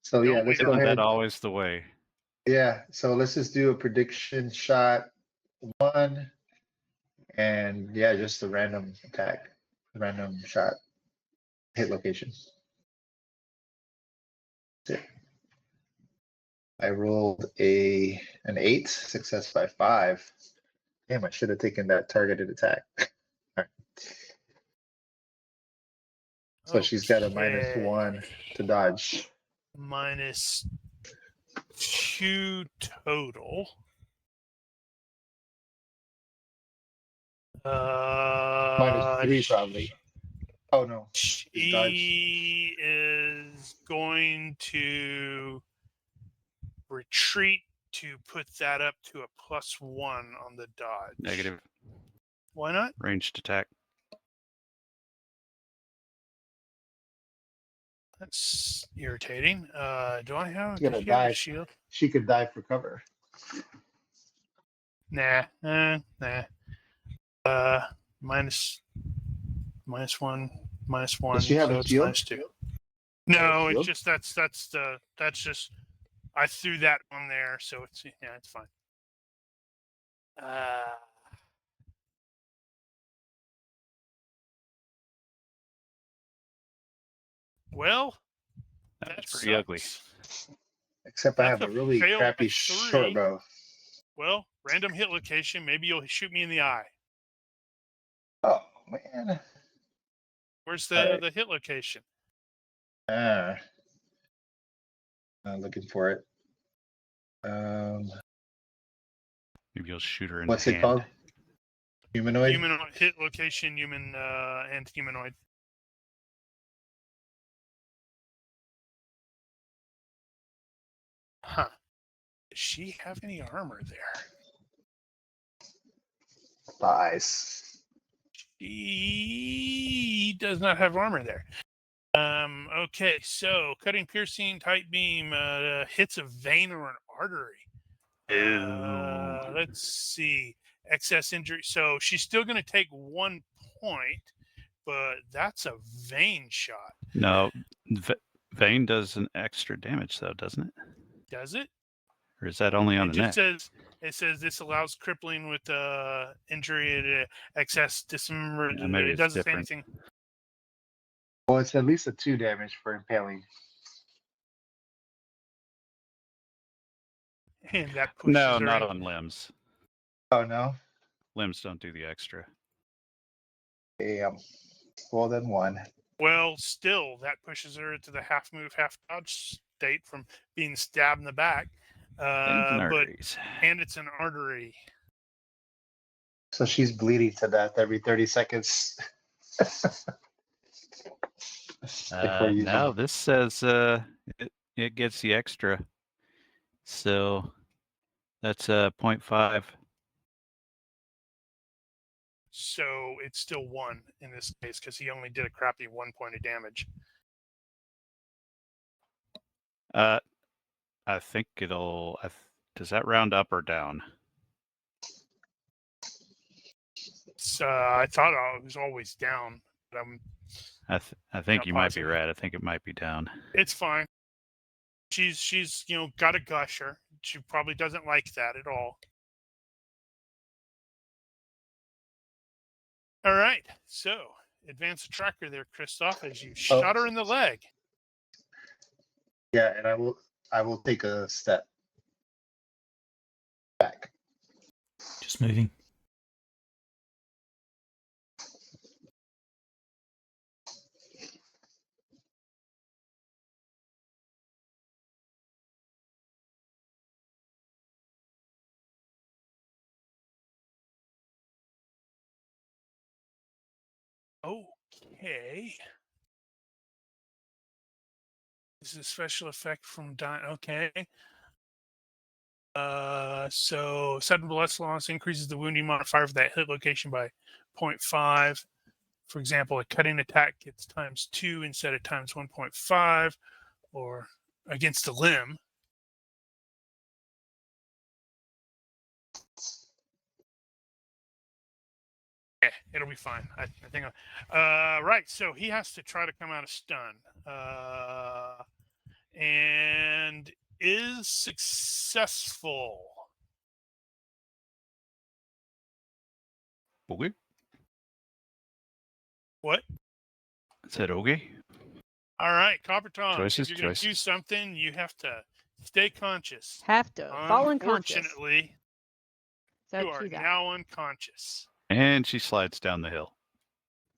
S3: So yeah,
S2: Don't we
S3: let's go
S2: all?
S4: Isn't
S3: ahead.
S4: that always the way?
S3: Yeah, so let's just do a prediction shot 1, and yeah, just a random attack, random shot, hit location. That's it. I rolled an 8, success by 5. Damn, I should have taken that targeted attack. All right. So she's got a -1 to dodge.
S2: -2 total.
S3: -3 probably. Oh no. His dodge.
S2: She is going to retreat to put that up to a +1 on the dodge.
S4: Negative.
S2: Why not?
S4: Ranged attack.
S2: That's irritating. Do I have?
S3: She's gonna
S2: Does she have a
S3: die.
S2: shield?
S3: She could die for cover.
S2: Nah. Nah. -1, -1.
S3: Does she have
S2: So
S3: a
S2: it's
S3: shield?
S2: -2. No, it's
S3: shield?
S2: just that's just I threw that on there, so it's it's fine. Well,
S4: That's
S2: that
S4: pretty ugly.
S2: sucks.
S3: Except I
S2: That's
S3: have a
S2: a
S3: really
S2: fail
S3: crappy
S2: by
S3: short
S2: 3.
S3: bow.
S2: Well, random hit location. Maybe you'll shoot me in the eye.
S3: Oh man.
S2: Where's
S3: Alright.
S2: the hit location?
S3: I'm looking for it.
S4: Maybe you'll shoot her in
S3: What's
S4: the
S3: it
S4: hand.
S3: called? Humanoid?
S2: Humanoid hit location, human and humanoid. Huh. Does she have any armor there?
S3: Thighs.
S2: She does not have armor there. Okay, so cutting, piercing, tight beam hits a vein or an artery. Let's see. Excess injury. So she's still going to take 1 point, but that's a vein shot.
S4: No, Vane does an extra damage though, doesn't it?
S2: Does it?
S4: Or is that only on
S2: It
S4: the
S2: just
S4: neck?
S2: says this allows crippling with injury at excess dismember.
S4: Yeah, maybe
S2: It
S4: it's
S2: doesn't say
S4: different.
S2: anything.
S3: Well, it's at least a 2 damage for impaling.
S2: And that pushes
S4: No,
S2: her
S4: not
S2: in.
S4: on limbs.
S3: Oh no.
S4: Limbs don't do the extra.
S3: Damn. Well then 1.
S2: Well, still, that pushes her into the half move, half dodge state from being stabbed in the back.
S4: Veins and
S2: But
S4: arteries.
S2: and it's an artery.
S3: So she's bleeding to death every 30 seconds. Before you
S4: No, this says it gets the extra. So that's 0.5.
S2: So it's still 1 in this case because he only did a crappy 1 point of damage.
S4: I think it'll. Does that round up or down?
S2: So I thought I was always down, but
S4: I think
S2: Not
S4: you might be
S2: positive.
S4: right. I think it might be down.
S2: It's fine. She's got a gusher. She probably doesn't like that at all. All right, so advance the tracker there, Christoph, as you shot her in the leg.
S3: Yeah, and I will take a step back.
S1: Just moving.
S2: Okay. This is a special effect from okay. So sudden blood loss increases the wounding modifier for that hit location by 0.5. For example, a cutting attack gets ×2 instead of ×1.5, or against a limb. Yeah, it'll be fine. I think. Right. So he has to try to come out of stun, and is successful.
S4: Okay.
S2: What?
S4: I said okay.
S2: All right, Copper Tom.
S4: Choices,
S2: If you're going to do
S4: choices.
S2: something, you have to stay conscious.
S6: Have to fall unconscious.
S2: Unfortunately,
S6: So
S2: you are
S6: cue that.
S2: now unconscious.
S4: And she slides down the hill.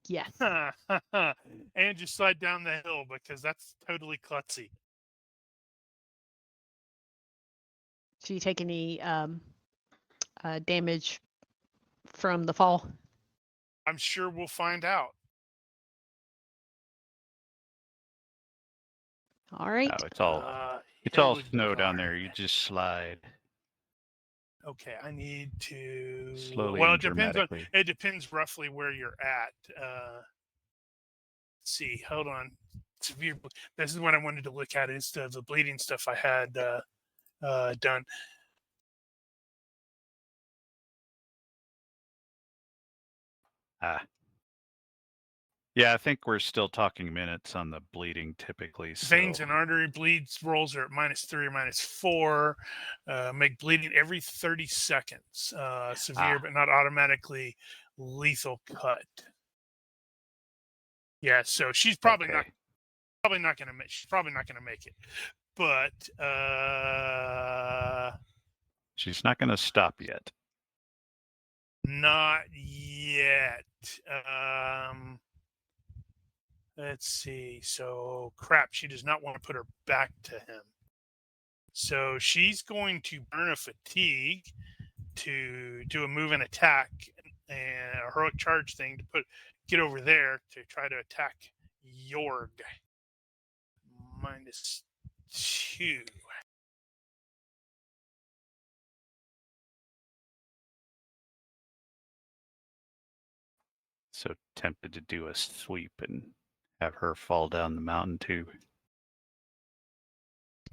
S6: Yes.
S2: And you slide down the hill because that's totally klutzy.
S6: Do you take any damage from the fall?
S2: I'm sure we'll find out.
S6: All right.
S4: No, it's all
S2: Hill would be
S4: snow down
S2: hard.
S4: there. You just slide
S2: Okay, I need to.
S4: slowly
S2: Well,
S4: and dramatically.
S2: It depends roughly where you're at. Let's see, hold on. Severe. This is what I wanted to look at instead of the bleeding stuff I had done.
S4: Yeah, I think we're still talking minutes on the bleeding typically. So.
S2: Veins and artery bleeds rolls are at -3 or -4. Make bleeding every 30 seconds. Severe, but not automatically lethal cut. Yeah, so she's probably not going to make. She's probably not going to make it, but
S4: she's not going to stop yet.
S2: Not yet. Let's see. So, crap, she does not want to put her back to him. So she's going to burn a fatigue to do a move and attack and a heroic charge thing to get over there to try to attack Jorg. -2.
S4: So tempted to do a sweep and have her fall down the mountain too.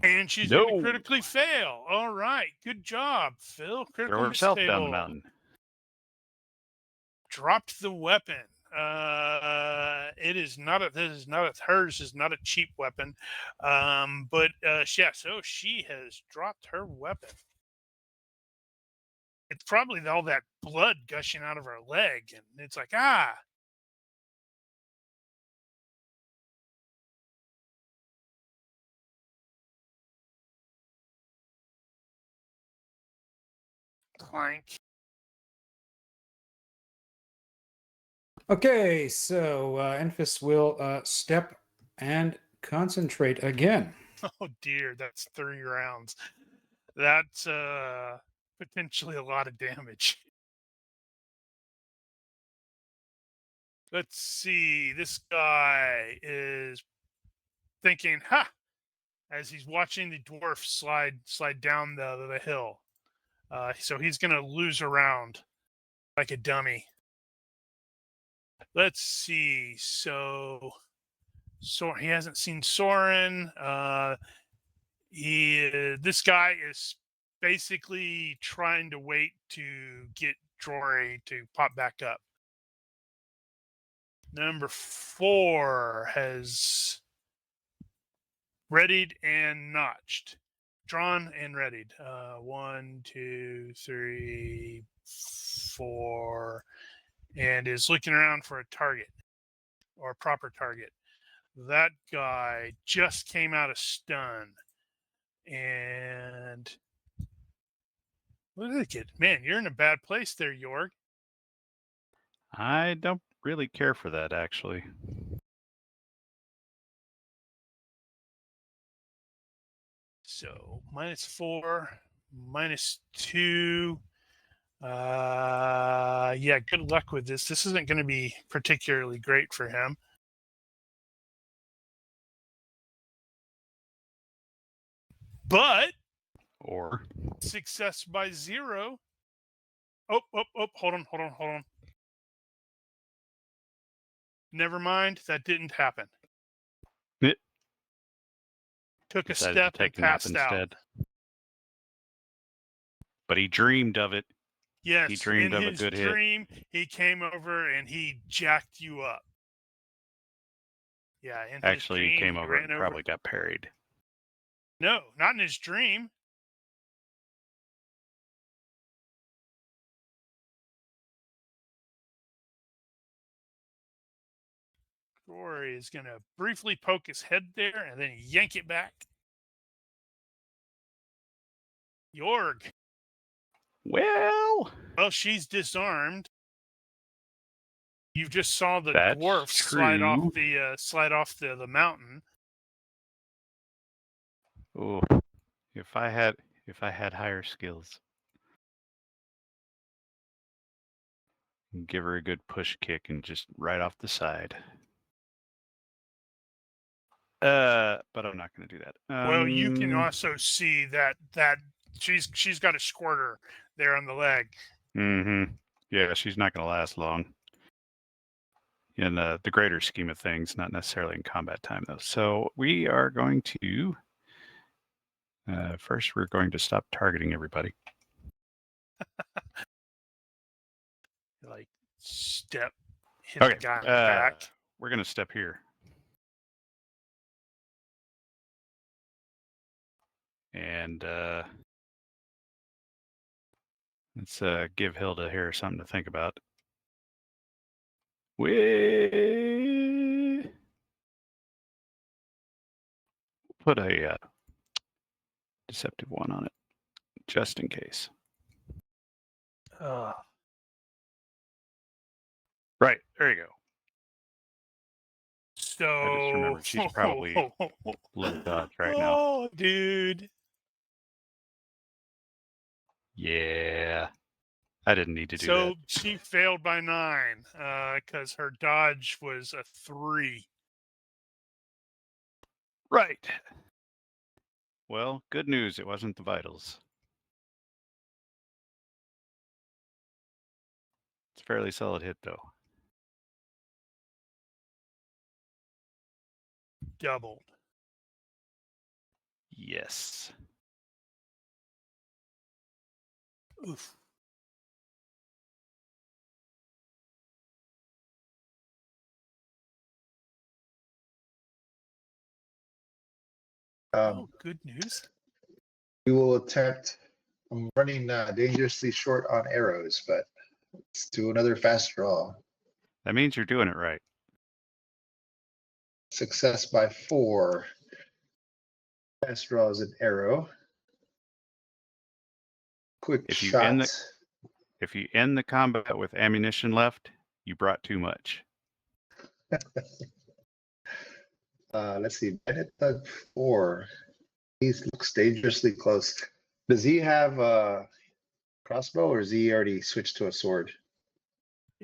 S2: And she's going to critically fail. All right. Good job, Phil. Critical
S4: Throw herself
S2: mistake.
S4: down the mountain.
S2: Dropped the weapon. It is not hers is not a cheap weapon. But yeah, so she has dropped her weapon. It's probably all that blood gushing out of her leg, and it's like, clank.
S5: Okay, so Enfys will step and concentrate again.
S2: Oh dear, that's 3 rounds. That's potentially a lot of damage. Let's see. This guy is thinking, as he's watching the dwarf slide down the hill. So he's going to lose a round like a dummy. Let's see. So he hasn't seen Soren. This guy is basically trying to wait to get Drory to pop back up. Number 4 has readied and notched. Drawn and readied. 1, 2, 3, 4. And is looking around for a target or a proper target. That guy just came out of stun. And look at the kid. Man, you're in a bad place there, Jorg.
S4: I don't really care for that, actually.
S2: So -4, -2. Yeah, good luck with this. This isn't going to be particularly great for him. But
S4: Or
S2: success by 0. Oh, hold on. Never mind, that didn't happen.
S4: It
S2: Took a
S4: decided
S2: step
S4: to take
S2: and
S4: a nap
S2: passed out.
S4: instead. But he dreamed of it.
S2: Yes,
S4: He dreamed
S2: in
S4: of a
S2: his
S4: good hit.
S2: dream, he came over and he jacked you up. Yeah, in
S4: Actually,
S2: his
S4: he
S2: dream,
S4: came over
S2: ran
S4: and probably got parried.
S2: No, not in his dream. Corey is going to briefly poke his head there and then yank it back. Jorg.
S4: Well,
S2: She's disarmed. You just saw the
S4: that's
S2: dwarf slide off
S4: true.
S2: the mountain.
S4: Oh, if I had higher skills, give her a good push kick and just right off the side. But I'm not going to do that.
S2: Well, you can also see that she's got a squirter there on the leg.
S4: Mm-hmm. Yeah, she's not going to last long. In the greater scheme of things, not necessarily in combat time, though. So we are going to first we're going to stop targeting everybody.
S2: Like step, hit
S4: Okay,
S2: the guy in the back.
S4: we're going to step here. And let's give Hilda here something to think about. We put a deceptive one on it, just in case. Right, there you go.
S2: So
S4: I just remembered she's probably low dodge right now.
S2: Oh, dude.
S4: Yeah. I didn't need to do that.
S2: So she failed by 9 because her dodge was a 3.
S4: Right. Well, good news. It wasn't the vitals. It's a fairly solid hit, though.
S2: Doubled.
S4: Yes.
S2: Oof. Good news.
S3: We will attempt. I'm running dangerously short on arrows, but let's do another fast draw.
S4: That means you're doing it right.
S3: Success by 4. Fast draw is an arrow. Quick
S4: If you
S3: shot.
S4: end the combat with ammunition left, you brought too much.
S3: Let's see. Bennett Thug 4. He looks dangerously close. Does he have a crossbow, or is he already switched to a sword?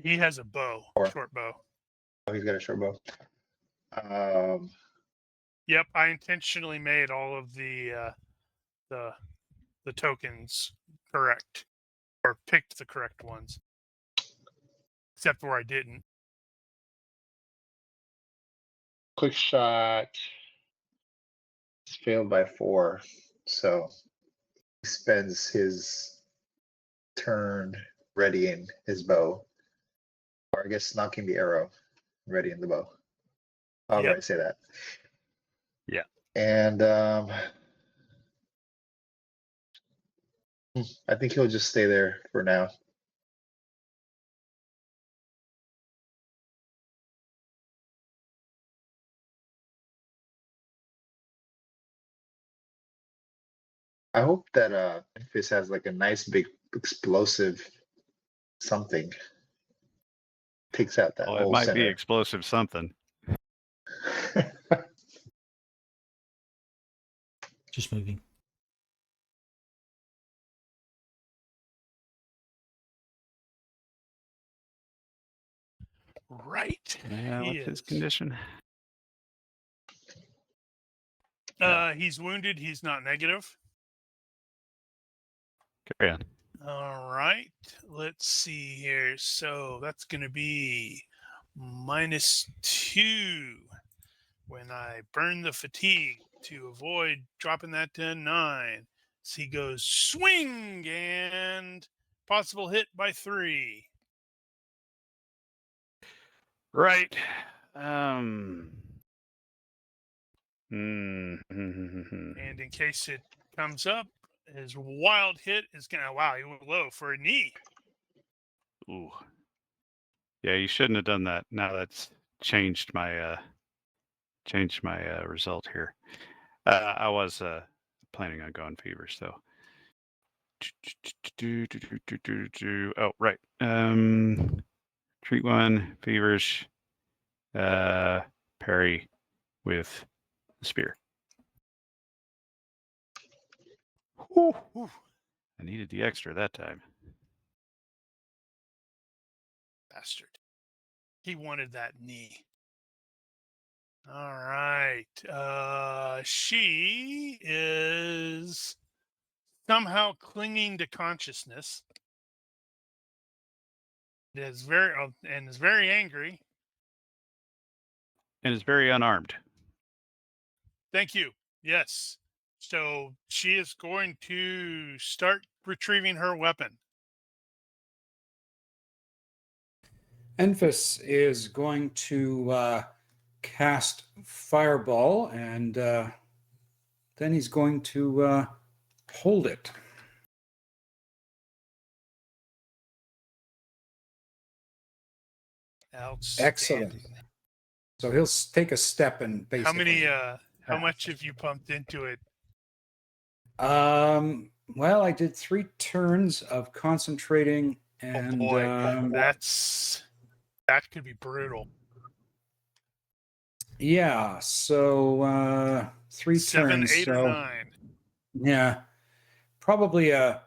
S2: He has a bow, short bow.
S3: Oh, he's got a short bow.
S2: Yep, I intentionally made all of the tokens correct, or picked the correct ones, except where I didn't.
S3: Quick shot. It's failed by 4, so he spends his turn readying his bow, or I guess knocking the arrow. ready in the bow. However
S2: Yep.
S3: I say that.
S4: Yeah.
S3: And I think he'll just stay there for now. I hope that Memphis has like a nice big explosive something. Takes out that
S4: Well, it
S3: whole
S4: might be
S3: center.
S4: explosive something.
S1: Just moving.
S2: Right.
S4: Yeah,
S2: He
S4: what's his
S2: is.
S4: condition?
S2: He's wounded. He's not negative.
S4: Carry on.
S2: All right. Let's see here. So that's going to be -2 when I burn the fatigue to avoid dropping that to 9. So he goes swing and possible hit by 3.
S4: Right.
S2: And in case it comes up, his wild hit is going to, wow, he went low for a knee.
S4: Ooh. Yeah, you shouldn't have done that. Now that's changed my result here. I was planning on going fevers though. Oh, right. Treat 1, fevers, parry with the spear. Whew. I needed the extra that time.
S2: Bastard. He wanted that knee. All right. She is somehow clinging to consciousness. Is very angry.
S4: And is very unarmed.
S2: Thank you. Yes. So she is going to start retrieving her weapon.
S5: Enfys is going to cast Fireball, and then he's going to hold it. Excellent. So he'll take a step and basically.
S2: How much have you pumped into it?
S5: Well, I did 3 turns of concentrating, and
S2: Oh boy, that could be brutal.
S5: Yeah, so 3
S2: 7,
S5: turns.
S2: 8,
S5: so,
S2: or 9.
S5: Yeah, probably a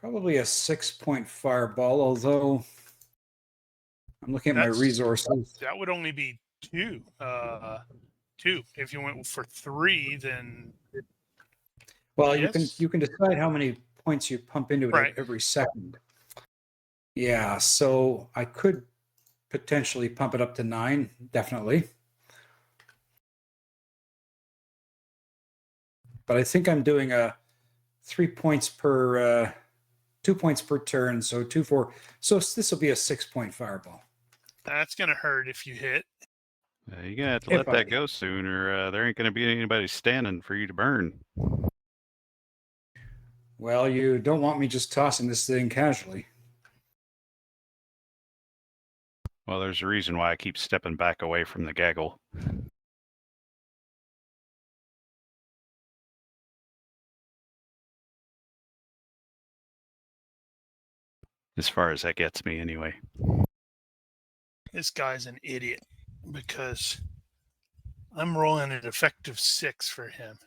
S5: 6-point fireball. Although I'm looking at my resources.
S2: That would only be 2. 2. If you went for 3, then.
S5: Well,
S2: yes.
S5: you can decide how many points you pump into it
S2: Right.
S5: every second. Yeah, so I could potentially pump it up to 9, definitely. But I think I'm doing 3 points per 2 points per turn, so 2, 4. So this will be a 6-point fireball.
S2: That's gonna hurt if you hit.
S4: You're gonna have to let that go soon, or there ain't gonna be anybody standing for you to burn.
S5: Well, you don't want me just tossing this thing casually.
S4: Well, there's a reason why I keep stepping back away from the gaggle. As far as that gets me, anyway.
S2: This guy's an idiot because I'm rolling an effective 6 for him.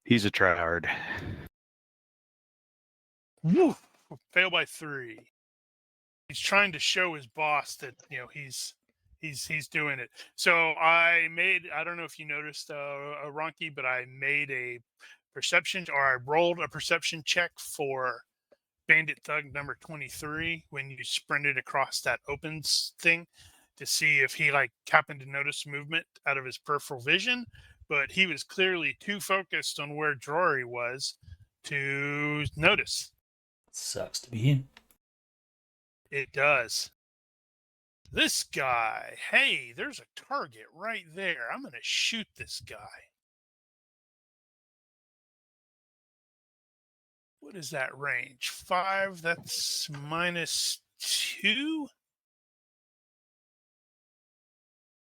S4: He's a tryhard.
S2: Woo! Fail by 3. He's trying to show his boss that he's doing it. So I don't know if you noticed, Ronki, but I made a perception, or I rolled a perception check for Bandit Thug number 23 when you sprinted across that opens thing to see if he happened to notice movement out of his peripheral vision, but he was clearly too focused on where Drory was to notice.
S1: Sucks to be in.
S2: It does. This guy. Hey, there's a target right there. I'm going to shoot this guy. What is that range? 5. That's -2.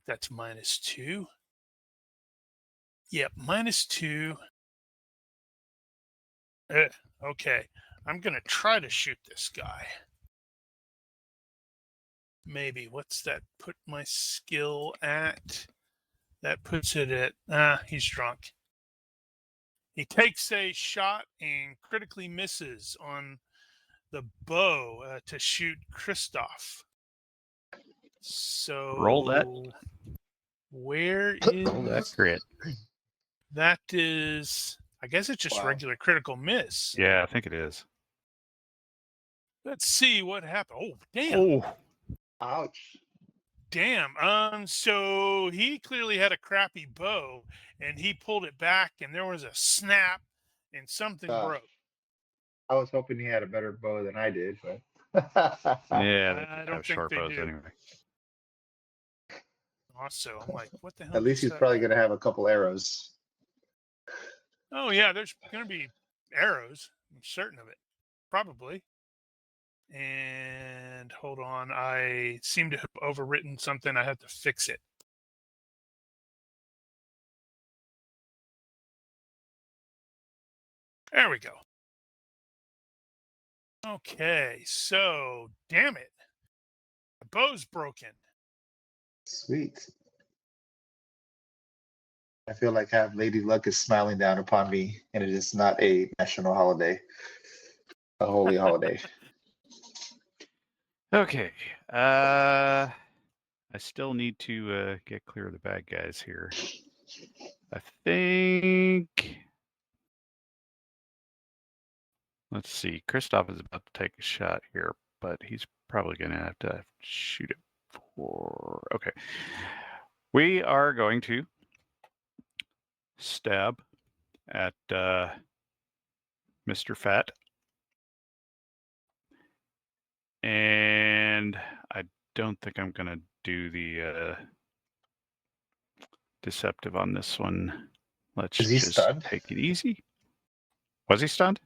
S2: That's -2. Yep, -2. Okay, I'm going to try to shoot this guy. Maybe. What's that put my skill at? That puts it at, he's drunk. He takes a shot and critically misses on the bow to shoot Christoph. So
S4: Roll that.
S2: Where is
S4: Roll that crit.
S2: that? Is I guess it's just
S3: Wow.
S2: regular critical miss.
S4: Yeah, I think it is.
S2: Let's see what happened. Oh damn!
S4: Oh,
S3: Ouch.
S2: Damn. So he clearly had a crappy bow, and he pulled it back, and there was a snap, and something broke.
S3: I was hoping he had a better bow than I did, but
S4: yeah. They
S2: I don't
S4: have
S2: think
S4: short
S2: they
S4: bows
S2: do.
S4: anyway.
S2: Also, I'm like, what the hell?
S3: at least
S2: just
S3: he's
S2: that?
S3: probably gonna have a couple arrows.
S2: Oh yeah, there's gonna be arrows. I'm certain of it. Probably. And hold on, I seem to have overwritten something. I have to fix it. There we go. Okay, so damn it. The bow's broken.
S3: Sweet. I feel like half Lady Luck is smiling down upon me, and it is not a national holiday, a holy holiday.
S4: Okay. I still need to get clear of the bad guys here. I think. Let's see. Christoph is about to take a shot here, but he's probably going to have to shoot it for. Okay. We are going to stab at Mr. Fat. And I don't think I'm going to do the deceptive on this one. Let's
S3: Is he
S4: just
S3: stunned?
S4: take it easy. Was he stunned?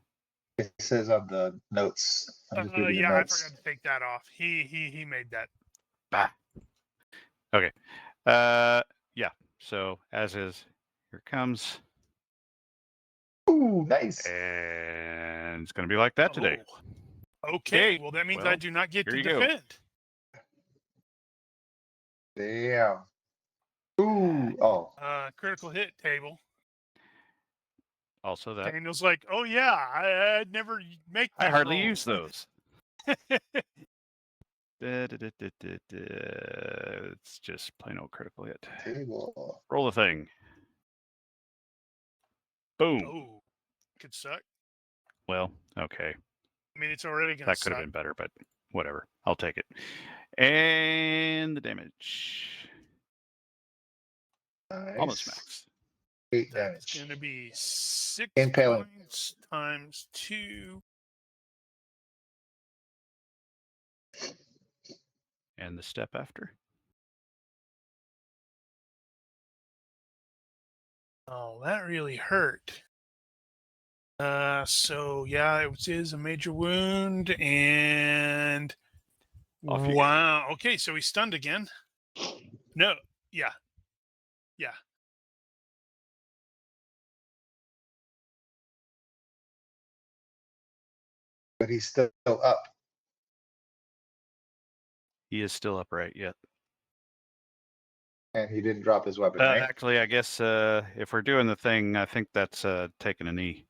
S3: It says on the notes. I'm just reading the
S2: Yeah, I
S3: notes.
S2: forgot to take that off. He made that.
S4: Bah. Okay. Yeah. So as is, here it comes.
S3: Ooh, nice.
S4: And it's going to be like that today.
S2: Oh. Okay,
S4: Okay,
S2: well that means
S4: well,
S2: I do not get
S4: here
S2: to
S4: you go.
S2: defend.
S3: Damn. Ooh, oh.
S2: Critical hit table.
S4: Also that.
S2: Daniel's like, oh yeah, I'd never make.
S4: I
S2: these
S4: hardly
S2: rolls."
S4: use those. It's just plain old critical hit.
S3: Table.
S4: Roll the thing. Boom.
S2: Oh, could suck.
S4: Well, okay.
S2: I mean, it's already gonna
S4: That could
S2: suck.
S4: have been better, but whatever. I'll take it. And the damage.
S3: Nice.
S4: Almost max.
S3: 8
S2: That's
S3: damage.
S2: gonna be 6
S3: Impaling.
S2: points times 2.
S4: And the step after.
S2: Oh, that really hurt. So yeah, it is a major wound, and
S4: Off you go.
S2: wow. Okay, so he's stunned again. No, yeah.
S3: But he's still up.
S4: He is still upright yet.
S3: And he didn't drop his weapon, right?
S4: Actually, I guess if we're doing the thing, I think that's taking a knee.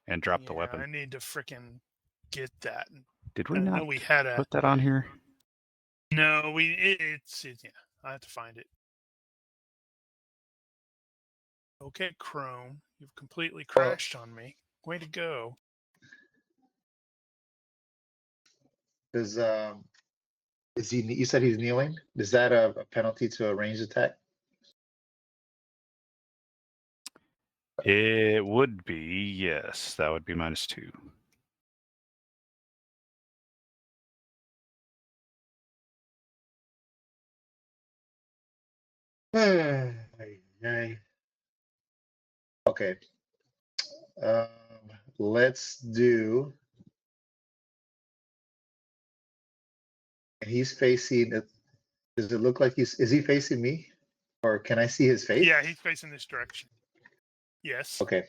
S4: And drop the weapon.
S2: I need to frickin' get that.
S4: Did we
S2: I
S4: not
S2: know we had a.
S4: put that on here?
S2: No, it's yeah. I have to find it. Okay, Chrome, you've completely crashed on me. Way to go.
S3: Is he? You said he's kneeling. Is that a penalty to a ranged attack?
S4: It would be, yes. That would be -2.
S3: Okay. Let's do. He's facing. Does it look like is he facing me, or can I see his face?
S2: Yeah, he's facing this direction. Yes.
S3: Okay.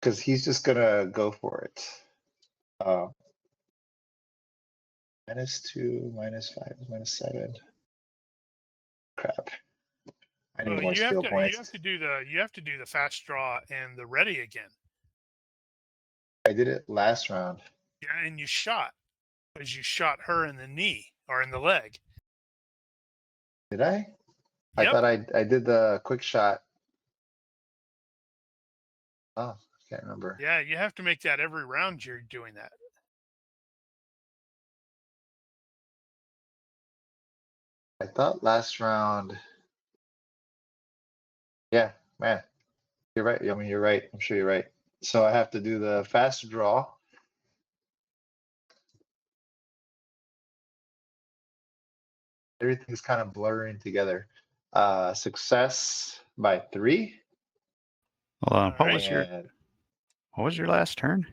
S3: Because he's just gonna go for it. -2, -5, -7. Crap. I need
S2: Well,
S3: more skill points.
S2: you have to do the fast draw and the ready again.
S3: I did it last round.
S2: Yeah, and you shot because you shot her in the knee or in the leg.
S3: Did I? I
S2: Yep.
S3: thought I did the quick shot. Oh, I can't remember.
S2: Yeah, you have to make that every round. You're doing that.
S3: I thought last round. Yeah, man. You're right. I mean, you're right. I'm sure you're right. So I have to do the fast draw. Everything's kind of blurring together. Success by 3.
S4: Hold on.
S2: All
S4: What
S2: right.
S4: was your last turn?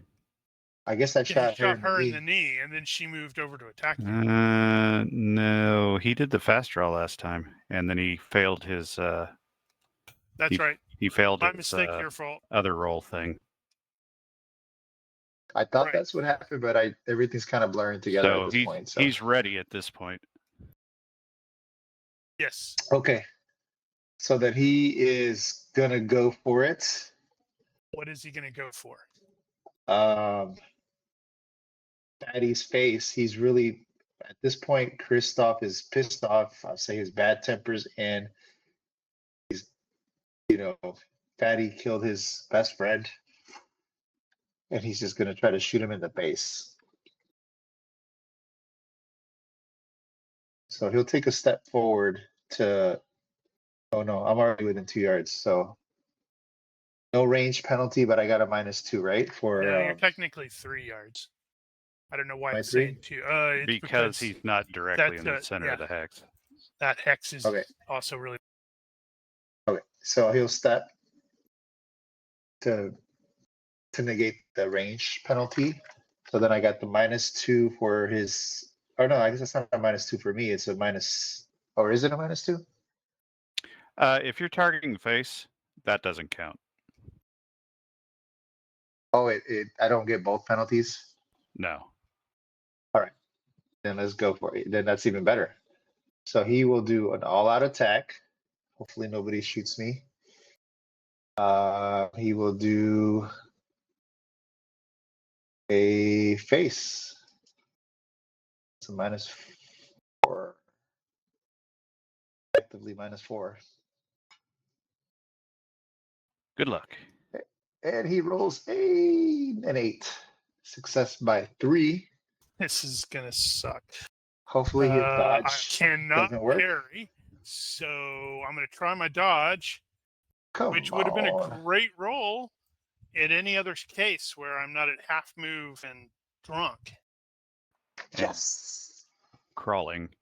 S3: I guess I
S2: Yeah,
S3: shot
S2: you shot
S3: her
S2: her
S3: in
S2: in
S3: the
S2: the
S3: knee.
S2: knee, and then she moved over to attack you.
S4: No, he did the fast draw last time, and then he failed his.
S2: That's right.
S4: He failed
S2: My
S4: his
S2: mistake. Your fault.
S4: other roll thing.
S3: I thought
S2: Right.
S3: that's what happened, but everything's kind of blurring together
S4: So
S3: at this point. So
S4: he's ready at this point.
S2: Yes.
S3: okay. So that he is gonna go for it.
S2: What is he going to go for?
S3: Fatty's face. He's really at this point. Christoph is pissed off. I'll say his bad tempers, and he's, Fatty killed his best friend, and he's just gonna try to shoot him in the face. So he'll take a step forward to. Oh no, I'm already within 2 yards, so no range penalty, but I got a -2, right? For
S2: No, you're technically 3 yards. I don't know why
S3: By
S2: it's
S3: 3?
S2: saying 2. It's
S4: Because he's not directly in the
S2: that's,
S4: center
S2: yeah.
S4: of the hex.
S2: That hex is
S3: Okay.
S2: also really.
S3: Okay, so he'll step to negate the range penalty. So then I got the -2 for his. Oh no, I guess it's not a -2 for me. It's a minus. Or is it a -2?
S4: If you're targeting the face, that doesn't count.
S3: Oh, I don't get both penalties.
S4: No.
S3: Then let's go for it. Then that's even better. So he will do an all-out attack. Hopefully nobody shoots me. He will do a face. It's a -4. Effectively -4.
S4: Good luck.
S3: And he rolls an 8. Success by 3.
S2: This is going to suck.
S3: Hopefully his
S2: I
S3: dodge
S2: cannot
S3: doesn't work.
S2: parry, so I'm going to try my dodge,
S3: Come
S2: which would have been a
S3: on.
S2: great roll in any other case where I'm not at half move and drunk.
S3: Yes.
S4: Crawling.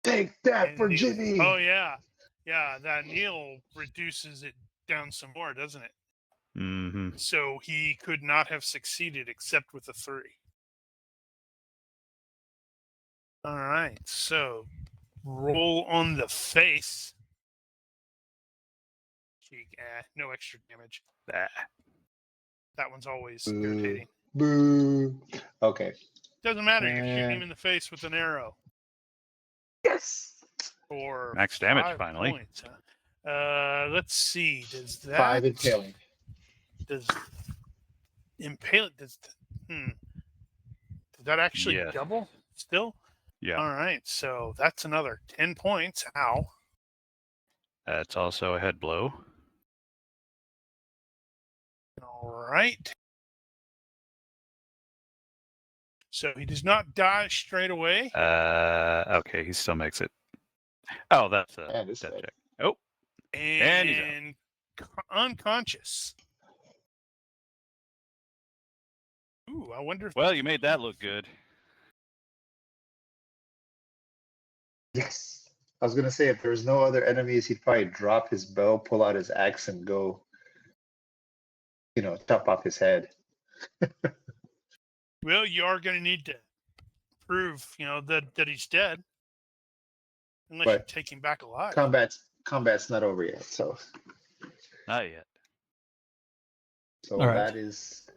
S3: Take that
S2: And
S3: for
S2: Neil-
S3: Jimmy.
S2: Oh yeah, that Neil reduces it down some more, doesn't it?
S4: Mm-hmm.
S2: So he could not have succeeded except with a 3. All right, so roll on the face. Cheek, no extra damage. That one's always irritating.
S3: Boo. Okay.
S2: Doesn't matter. You're shooting him in the face with an arrow.
S3: Yes.
S2: For
S4: Max damage,
S2: 5
S4: finally.
S2: points. Let's see. Does that
S3: 5 impaling.
S2: does impale? Does that actually
S4: Yes.
S2: double still?
S4: Yeah.
S2: All right. So that's another 10 points. Ow.
S4: That's also a head blow.
S2: All right. So he does not die straight away.
S4: Okay, he still makes it. Oh, that's a
S3: And it's
S4: death
S3: dead.
S4: check. Oh, And he's out.
S2: And unconscious. Ooh, I wonder if.
S4: well, you made that look good.
S3: Yes. I was gonna say if there's no other enemies, he'd probably drop his bow, pull out his axe, and go, chop off his head.
S2: Well, you are going to need to prove, that he's dead, unless you
S3: But
S2: take him back alive.
S3: Combat's not over yet, so
S4: Not yet.
S1: All right.
S3: that is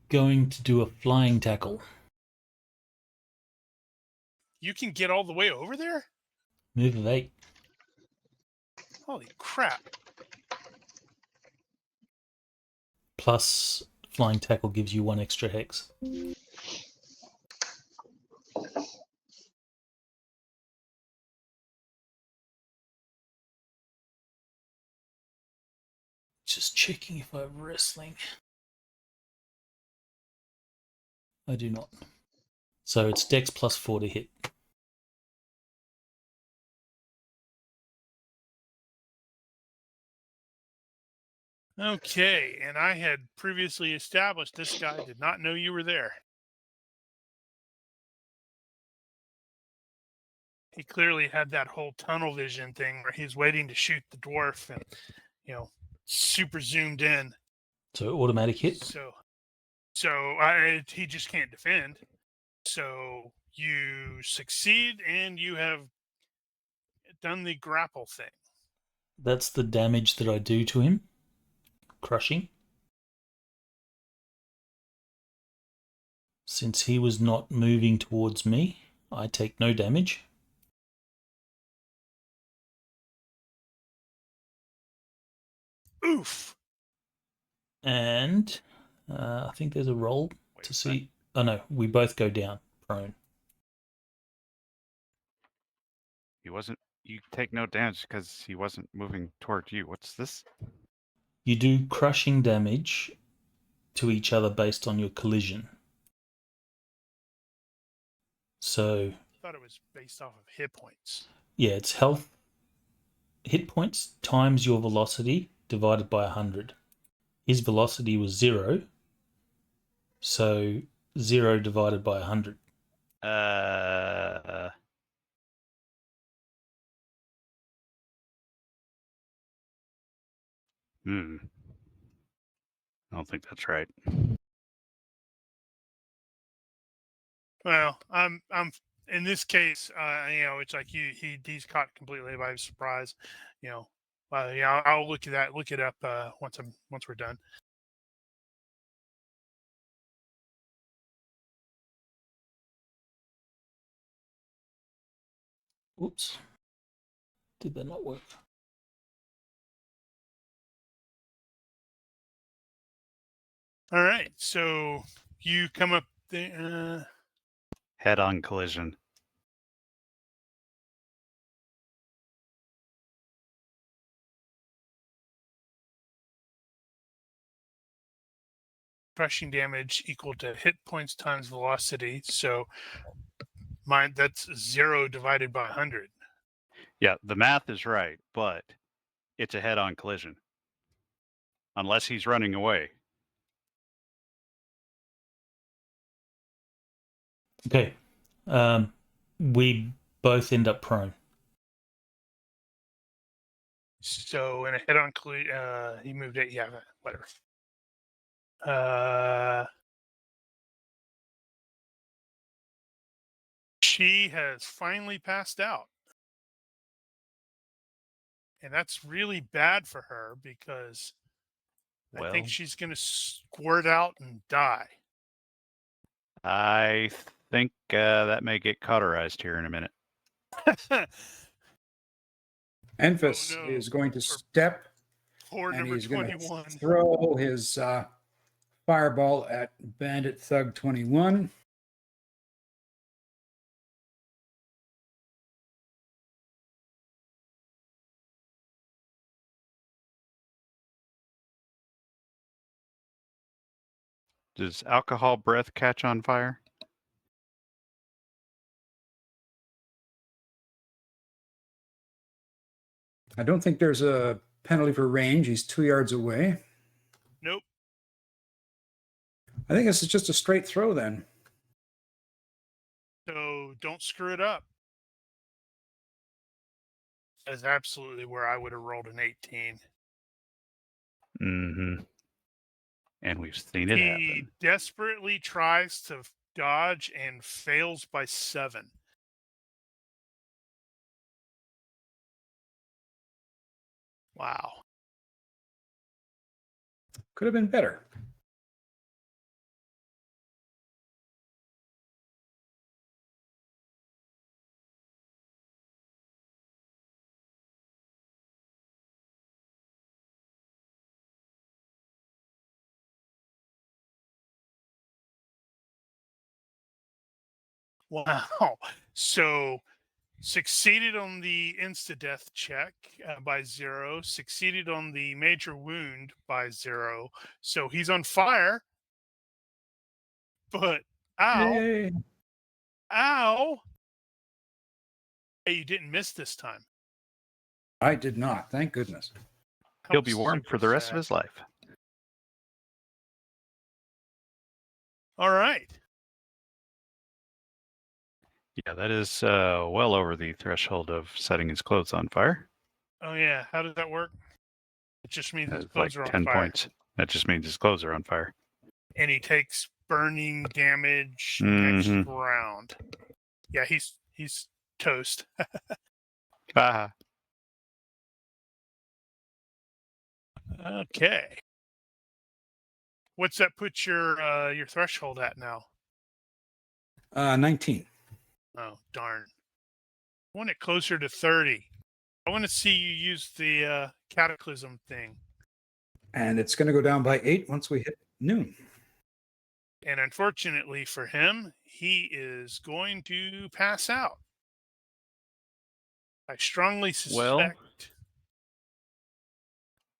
S1: Going to do a flying tackle.
S2: You can get all the way over there?
S1: Move of 8.
S2: Holy crap.
S1: Plus, flying tackle gives you 1 extra hex. Just checking if I have wrestling. I do not. So it's Dex plus 4 to hit.
S2: Okay, and I had previously established this guy did not know you were there. He clearly had that whole tunnel vision thing where he's waiting to shoot the dwarf and, super zoomed in.
S1: So automatic hit.
S2: He just can't defend. So you succeed and you have done the grapple thing.
S1: That's the damage that I do to him. Crushing. Since he was not moving towards me, I take no damage.
S2: Oof.
S1: And I think there's a roll to see. Oh no, we both go down, prone.
S4: You take no damage because he wasn't moving toward you. What's this?
S1: You do crushing damage to each other based on your collision. So,
S2: I thought it was based off of hit points.
S1: yeah, it's health, hit points times your velocity divided by 100. His velocity was 0, so 0 divided by 100.
S4: I don't think that's right.
S2: Well, I'm in this case, it's like he's caught completely by surprise. I'll look it up once we're done.
S1: Oops. Did that not work?
S2: All right, so you come up the
S4: Head-on collision.
S2: crushing damage equal to hit points times velocity. So that's 0 divided by 100.
S4: Yeah, the math is right, but it's a head-on collision. Unless he's running away.
S1: Okay. We both end up prone.
S2: So in a head-on collision, he moved it. Yeah, whatever. She has finally passed out. And that's really bad for her because I think she's going to squirt out and die.
S4: I think that may get cauterized here in a minute.
S5: Enfys
S2: Oh, no.
S5: is going to step
S2: Poor
S5: and
S2: number
S5: he's going
S2: 21.
S5: to throw his fireball at Bandit Thug 21.
S4: Does alcohol breath catch on fire?
S5: I don't think there's a penalty for range. He's 2 yards away.
S2: Nope.
S5: I think this is just a straight throw then.
S2: So don't screw it up. That is absolutely where I would have rolled an 18.
S4: Mm-hmm. And we've seen it
S2: He
S4: happen.
S2: desperately tries to dodge and fails by 7. Wow.
S5: Could have been better.
S2: Wow. So succeeded on the insta-death check by 0, succeeded on the major wound by 0. So he's on fire. But ow,
S5: Yay.
S2: ow. Hey, you didn't miss this time.
S5: I did not. Thank goodness.
S2: That
S4: He'll
S2: was
S4: be warm
S2: super
S4: for the rest of
S2: sad.
S4: his life.
S2: All right.
S4: Yeah, that is well over the threshold of setting his clothes on fire.
S2: Oh yeah, how does that work? It just means his
S4: It's like
S2: clothes are on
S4: 10
S2: fire.
S4: points. That just means his clothes are on fire.
S2: And he takes burning damage next
S4: Mhm.
S2: round. Yeah, he's toast.
S4: Ah,
S2: Okay. What's that put your threshold at now?
S5: 19.
S2: Oh darn. I want it closer to 30. I want to see you use the cataclysm thing.
S5: And it's going to go down by 8 once we hit noon.
S2: And unfortunately for him, he is going to pass out. I strongly suspect.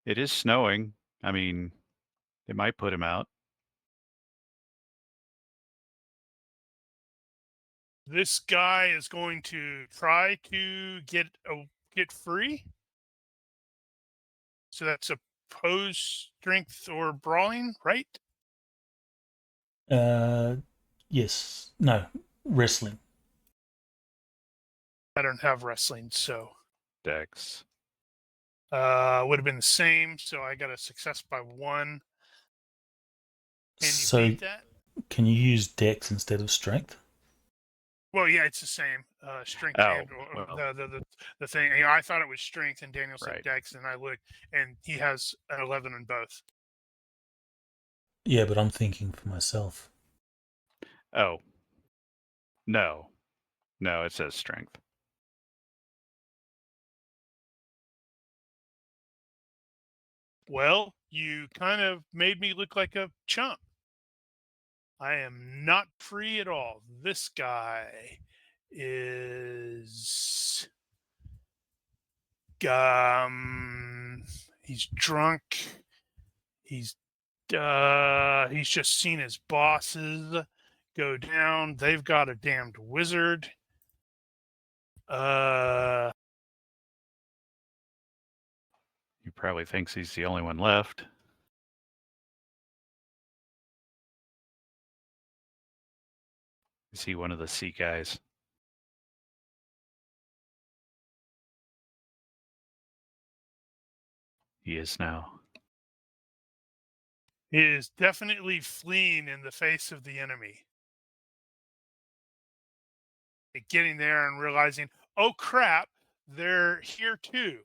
S4: it is snowing. I mean, it might put him out.
S2: This guy is going to try to get free. So that's opposed strength or brawling, right?
S1: Yes. No. Wrestling.
S2: I don't have wrestling, so
S4: Dex.
S2: would have been the same. So I got a success by 1. Can you
S1: So
S2: beat that?
S1: can you use Dex instead of Strength?
S2: Well, yeah, it's the same. Strength
S4: Oh,
S2: and
S4: well.
S2: the thing. You know, I thought it was strength, and Daniel said
S4: Right.
S2: Dex, and I looked, and he has an 11 in both.
S1: Yeah, but I'm thinking for myself.
S4: Oh. No. No, it says strength.
S2: Well, you kind of made me look like a chump. I am not free at all. This guy is he's drunk. He's just seen his bosses go down. They've got a damned wizard.
S4: He probably thinks he's the only one left. Is he one of the sea guys? He is now.
S2: He is definitely fleeing in the face of the enemy. Getting there and realizing, oh crap, they're here too.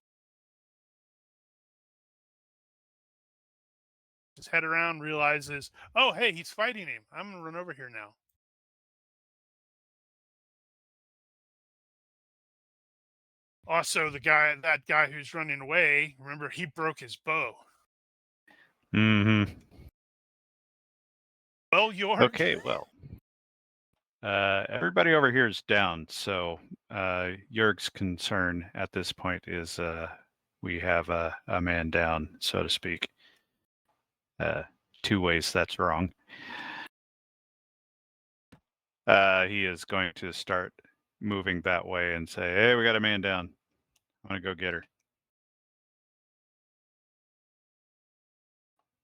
S2: His head around, realizes, oh hey, he's fighting him. I'm gonna run over here now. Also, that guy who's running away, remember, he broke his bow.
S4: Mm-hmm.
S2: Well, Jorg.
S4: Okay, well. Everybody over here is down, so Jorg's concern at this point is we have a man down, so to speak. 2 ways that's wrong. He is going to start moving that way and say, hey, we got a man down. I want to go get her.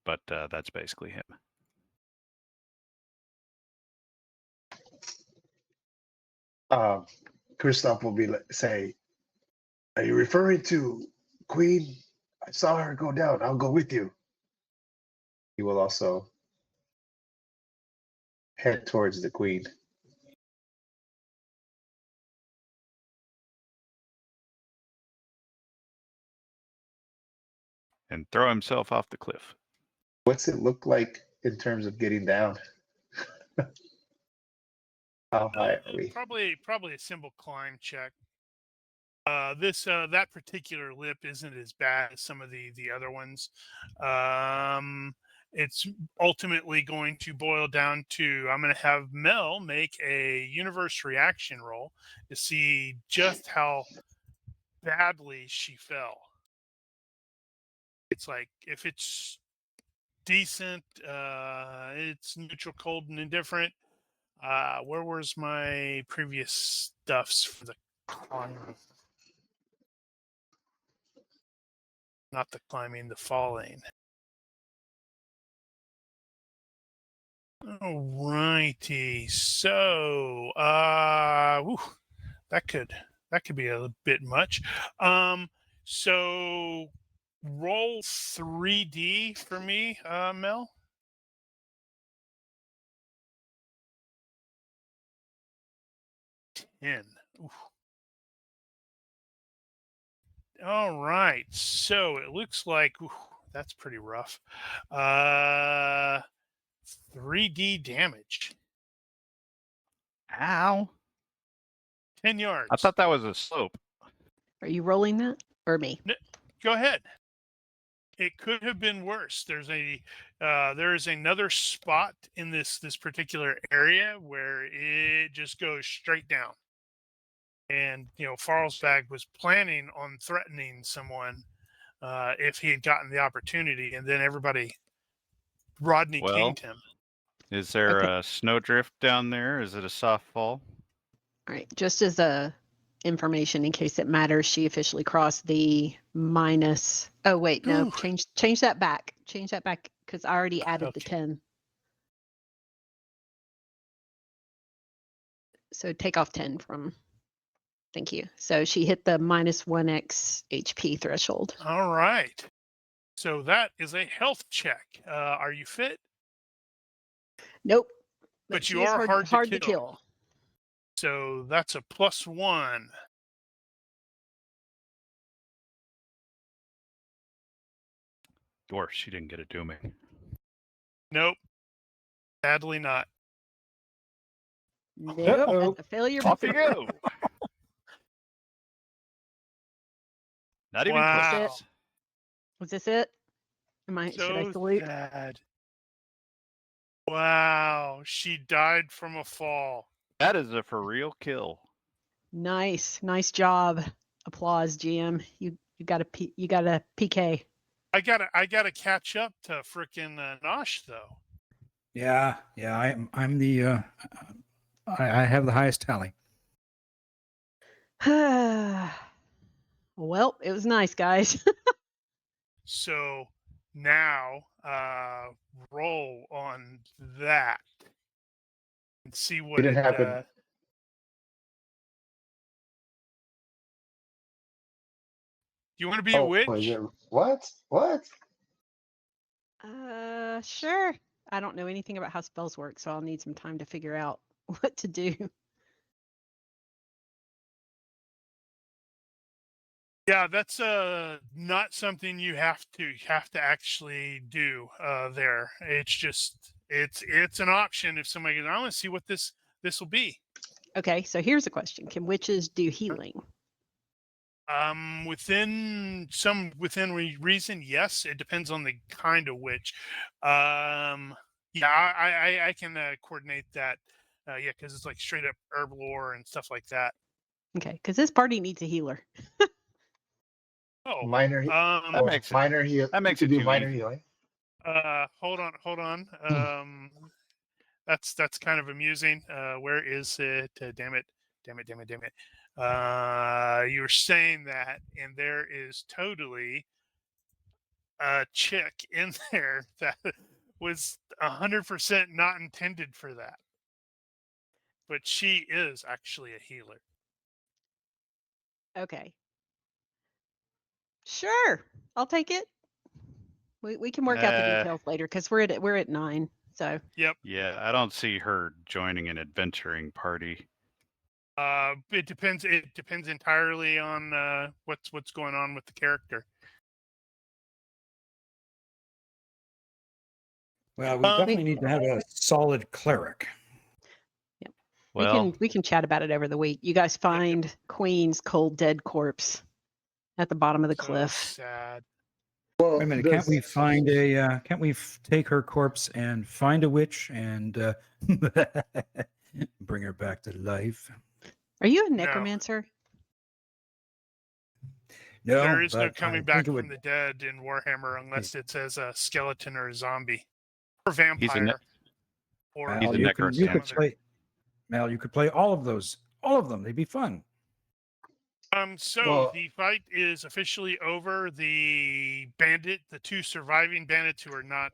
S4: But that's basically him.
S3: Christoph will say, Are you referring to Queen? I saw her go down. I'll go with you. He will also head towards the Queen.
S4: And throw himself off the cliff.
S3: What's it look like in terms of getting down? How high are we?
S2: Probably a simple climb check. That particular lip isn't as bad as some of the other ones. It's ultimately going to boil down to I'm going to have Mel make a universe reaction roll to see just how badly she fell. It's like if it's decent, it's neutral, cold, and indifferent. Where was my previous stuffs for the climbing? Not the climbing, the falling. Alrighty, so that could be a bit much. So roll 3D for me, Mel. Ten. All right, so it looks like that's pretty rough. 3D damage.
S4: Ow.
S2: 10 yards.
S4: I thought that was a slope.
S6: Are you rolling that or me?
S2: Go ahead. It could have been worse. There is another spot in this particular area where it just goes straight down. And Farlsbag was planning on threatening someone if he had gotten the opportunity, and then everybody Rodney
S4: Well,
S2: Kinged him.
S4: Is there
S6: Okay.
S4: a snowdrift down there? Is it a soft fall?
S6: All right. Just as a information in case it matters, she officially crossed the minus. Oh wait, no.
S2: Ooh.
S6: Change that back. Change that back because I already added the
S2: Okay.
S6: 10. So take off 10 from. Thank you. So she hit the minus 1x HP threshold.
S2: All right. So that is a health check. Are you fit?
S6: Nope.
S2: But
S6: she
S2: you
S6: is
S2: are hard to kill.
S6: kill.
S2: So that's a +1.
S4: Dwarf, she didn't get a dooming.
S2: Nope. Sadly not.
S6: Nope.
S5: Uh-oh.
S6: That's a failure.
S4: Off you go. Not even
S2: Wow.
S4: close.
S6: Was this it? Should I
S2: So
S6: salute?
S2: sad. Wow. She died from a fall.
S4: That is a for real kill.
S6: Nice job. Applause, GM. You got a PK.
S2: I gotta catch up to frickin' Nosh though.
S5: Yeah. I'm the. I have the highest tally.
S6: Well, it was nice, guys.
S2: So now roll on that and see what
S3: Didn't
S2: it
S3: happen.
S2: You want to be a witch?
S3: What?
S6: Sure. I don't know anything about how spells work, so I'll need some time to figure out what to do.
S2: Yeah, that's not something you have to actually do there. It's just it's an option if somebody goes, I want to see what this will be.
S6: Okay, so here's a question. Can witches do healing?
S2: Within reason, yes. It depends on the kind of witch. Yeah, I can coordinate that. Yeah, because it's like straight up herb lore and stuff like that.
S6: Okay, because this party needs a healer.
S2: Oh,
S3: Minor.
S4: That makes it.
S3: Minor heal.
S4: That makes
S3: to
S4: it
S3: do
S4: too
S3: minor
S4: easy.
S3: healing.
S2: Hold on. That's kind of amusing. Where is it? Damn it. You were saying that, and there is totally a chick in there that was 100% not intended for that. But she is actually a healer.
S6: Okay. Sure, I'll take it. We can work out the details later because we're at 9. So
S4: Yeah, I don't see her joining an adventuring party.
S2: It depends. It depends entirely on what's going on with the character.
S5: Well, we
S2: Um,
S5: definitely need to have a solid cleric.
S4: Well,
S6: we can chat about it over the week. You guys find Queen's cold dead corpse at the bottom of the
S2: so
S6: cliff.
S2: sad.
S3: Well,
S5: Wait a minute, can't we find a? Can't we take her corpse and find a witch and bring her back to life?
S6: Are you a necromancer?
S5: No,
S2: There is no
S5: but
S2: coming
S5: I
S2: back
S5: think it
S2: from
S5: would.
S2: the dead in Warhammer unless it's as a skeleton or a zombie or
S4: He's a
S2: vampire. Or
S4: He's a
S5: you could
S4: necromancer.
S5: play. Mel, you could play all of those, all of them. They'd be fun.
S2: So
S3: Well-
S2: the fight is officially over. The two surviving bandits who are not,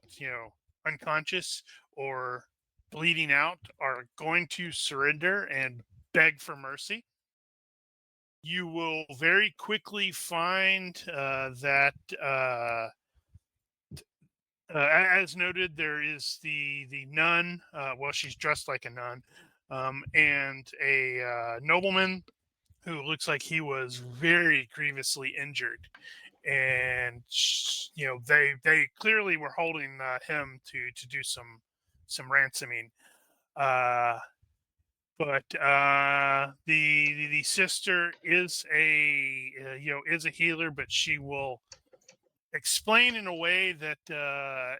S2: unconscious or bleeding out, are going to surrender and beg for mercy. You will very quickly find that, as noted, there is the nun. Well, she's dressed like a nun, and a nobleman who looks like he was very grievously injured, and they clearly were holding him to do some ransoming. But the sister is is a healer, but she will explain in a way that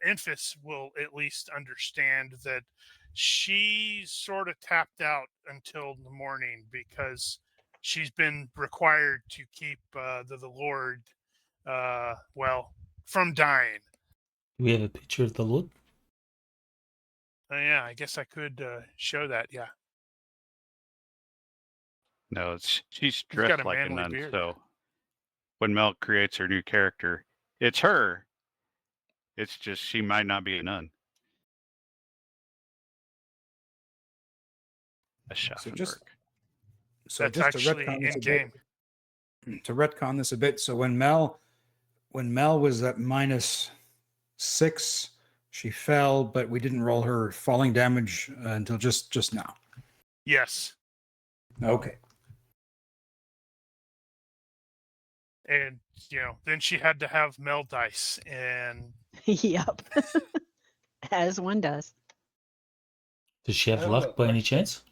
S2: Enfys will at least understand that she sort of tapped out until the morning because she's been required to keep the Lord from dying.
S1: Do we have a picture of the Lord?
S2: Yeah, I guess I could show that. Yeah,
S4: No, she's
S2: he's got
S4: dressed
S2: a
S4: like a
S2: manly
S4: nun.
S2: beard.
S4: So when Mel creates her new character, it's her. It's just she might not be a nun. A Schaffenberg.
S2: That's
S5: just to
S2: actually
S5: retcon this
S2: in
S5: a
S2: game.
S5: bit. To retcon this a bit, so when Mel was at -6, she fell, but we didn't roll her falling damage until just now.
S2: Yes,
S5: Okay.
S2: and then she had to have Mel dice, and
S6: Yep. As one does.
S1: Does she have
S3: I have
S1: luck
S3: a
S1: by any
S3: question.
S1: chance?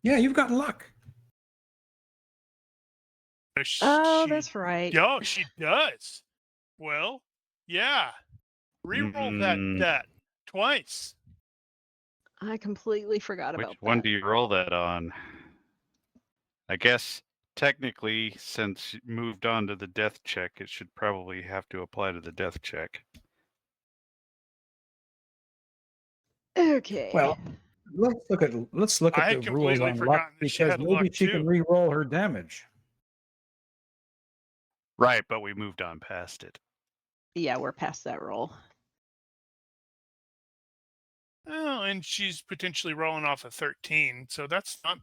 S5: Yeah, you've got luck.
S6: Oh,
S2: she,
S6: that's right.
S2: oh, she does. Well, yeah. Reroll that twice.
S6: I completely forgot
S4: Which
S6: about
S4: one
S6: that.
S4: do you roll that on? I guess technically, since you moved on to the death check, it should probably have to apply to the death check.
S6: Okay.
S5: Well, let's look at
S2: I had
S5: the rules
S2: completely
S5: on luck
S2: forgotten that she
S5: because
S2: had
S5: maybe
S2: luck
S5: she
S2: too.
S5: can re-roll her damage.
S4: Right, but we moved on past it.
S6: Yeah, we're past that roll.
S2: Oh, and she's potentially rolling off a 13, so that's not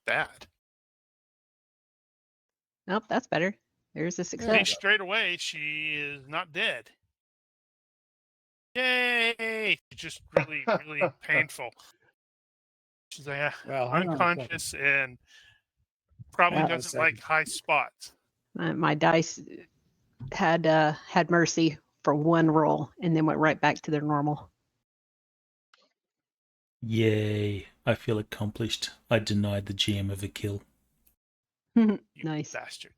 S2: bad.
S6: Nope, that's better. There's a
S2: See,
S6: success.
S2: straight away, she is not dead. Yay! Just really, really painful. She's like,
S5: Well, hang on a second.
S2: unconscious and probably
S5: Hang on a
S2: doesn't like
S5: second.
S2: high spots.
S6: My dice had mercy for one roll and then went right back to their normal.
S1: Yay, I feel accomplished. I denied the GM of a kill.
S2: You
S6: Nice.
S2: bastard.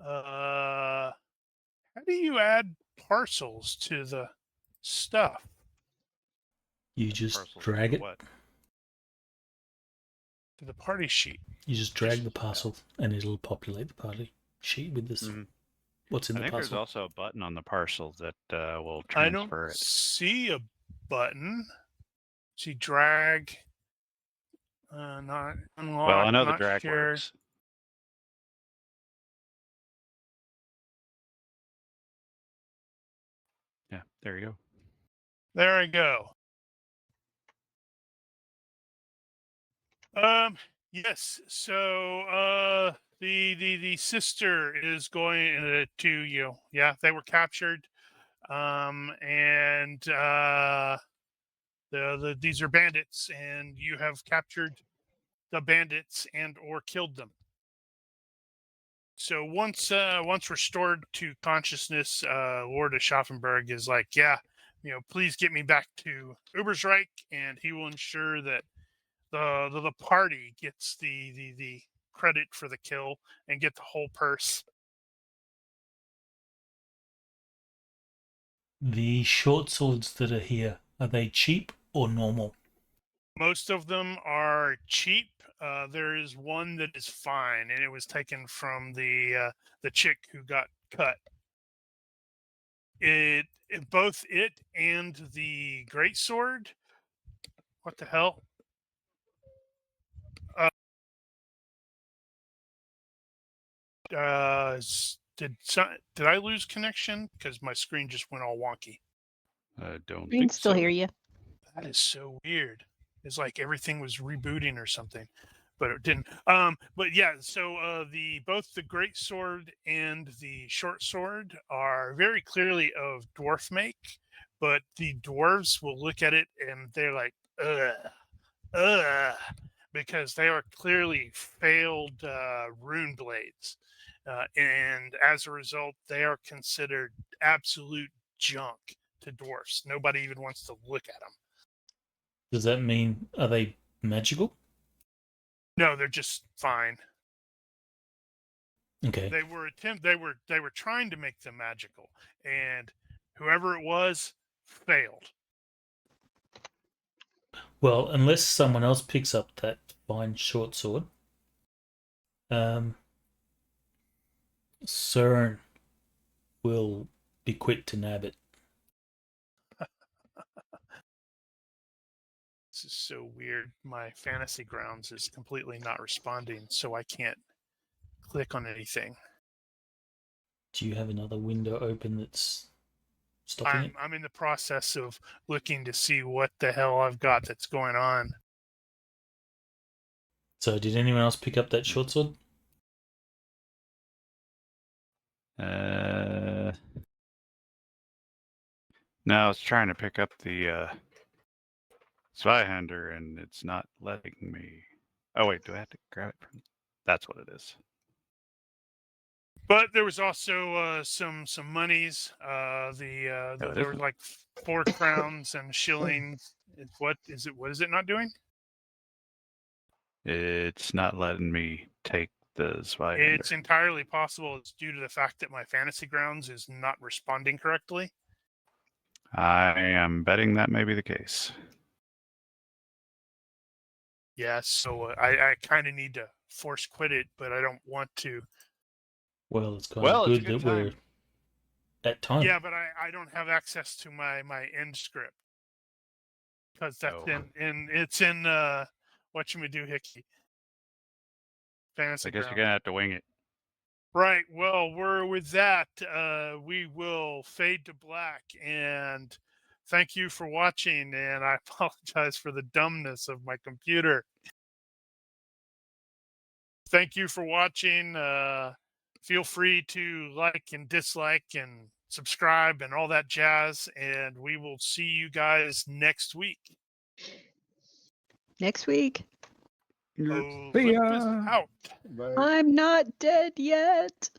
S2: How do you add parcels to the stuff?
S1: You just
S4: Parcels
S1: drag
S4: to
S1: it.
S4: what?
S2: To the party sheet?
S1: You just drag the parcel and it'll populate the party sheet with this.
S4: Mhm.
S1: What's in
S4: I
S1: the
S4: think there's
S1: parcel?
S4: also a button on the parcel that will
S2: I don't
S4: transfer it.
S2: see a button. See, drag. Not unlock.
S4: Well, I know the
S2: not
S4: drag
S2: share.
S4: works. Yeah, there you go.
S2: There I go. Yes. So the sister is going to they were captured, and these are bandits, and you have captured the bandits and or killed them. So once restored to consciousness, Lord of Schaffenberg is like, please get me back to Ubersreich, and he will ensure that the party gets the credit for the kill and get the whole purse.
S1: The short swords that are here, are they cheap or normal?
S2: Most of them are cheap. There is one that is fine, and it was taken from the chick who got cut. Both it and the greatsword. What the hell? Did I lose connection? Because my screen just went all wonky.
S4: I don't
S6: We can
S4: think
S6: still
S4: so.
S6: hear you.
S2: That is so weird. It's like everything was rebooting or something, but it didn't. But yeah, so both the great sword and the short sword are very clearly of dwarf make, but the dwarves will look at it and they're like, ugh, because they are clearly failed rune blades, and as a result, they are considered absolute junk to dwarfs. Nobody even wants to look at them.
S1: Does that mean, are they magical?
S2: No, they're just fine.
S1: Okay.
S2: They were trying to make them magical, and whoever it was failed.
S1: Well, unless someone else picks up that fine short sword, CERN will be quick to nab it.
S2: This is so weird. My fantasy grounds is completely not responding, so I can't click on anything.
S1: Do you have another window open that's stopping it?
S2: I'm in the process of looking to see what the hell I've got that's going on.
S1: So did anyone else pick up that short sword?
S4: No, I was trying to pick up the Zweihander, and it's not letting me. Oh wait, do I have to grab it from? That's what it is.
S2: But there was also some monies. There were like 4 crowns and shillings. What is it? What is it not doing?
S4: It's not letting me take the Zweihander.
S2: It's entirely possible it's due to the fact that my fantasy grounds is not responding correctly.
S4: I am betting that may be the case.
S2: Yeah, so I kind of need to force quit it, but I don't want to.
S1: Well, it's kind
S4: Well,
S1: of
S4: it's a
S1: good
S4: good
S1: that we're
S4: time.
S1: at time.
S2: Yeah, but I don't have access to my end script because that's it's in whatchamado Hickey. Fantasy
S4: I guess
S2: ground.
S4: you're gonna have to wing it.
S2: Right. Well, we're with that. We will fade to black, and thank you for watching. And I apologize for the dumbness of my computer. Thank you for watching. Feel free to like and dislike and subscribe and all that jazz. And we will see you guys next week.
S6: Next week.
S5: See
S2: Olympus
S5: ya.
S2: out.
S3: Bye.
S6: I'm not dead yet.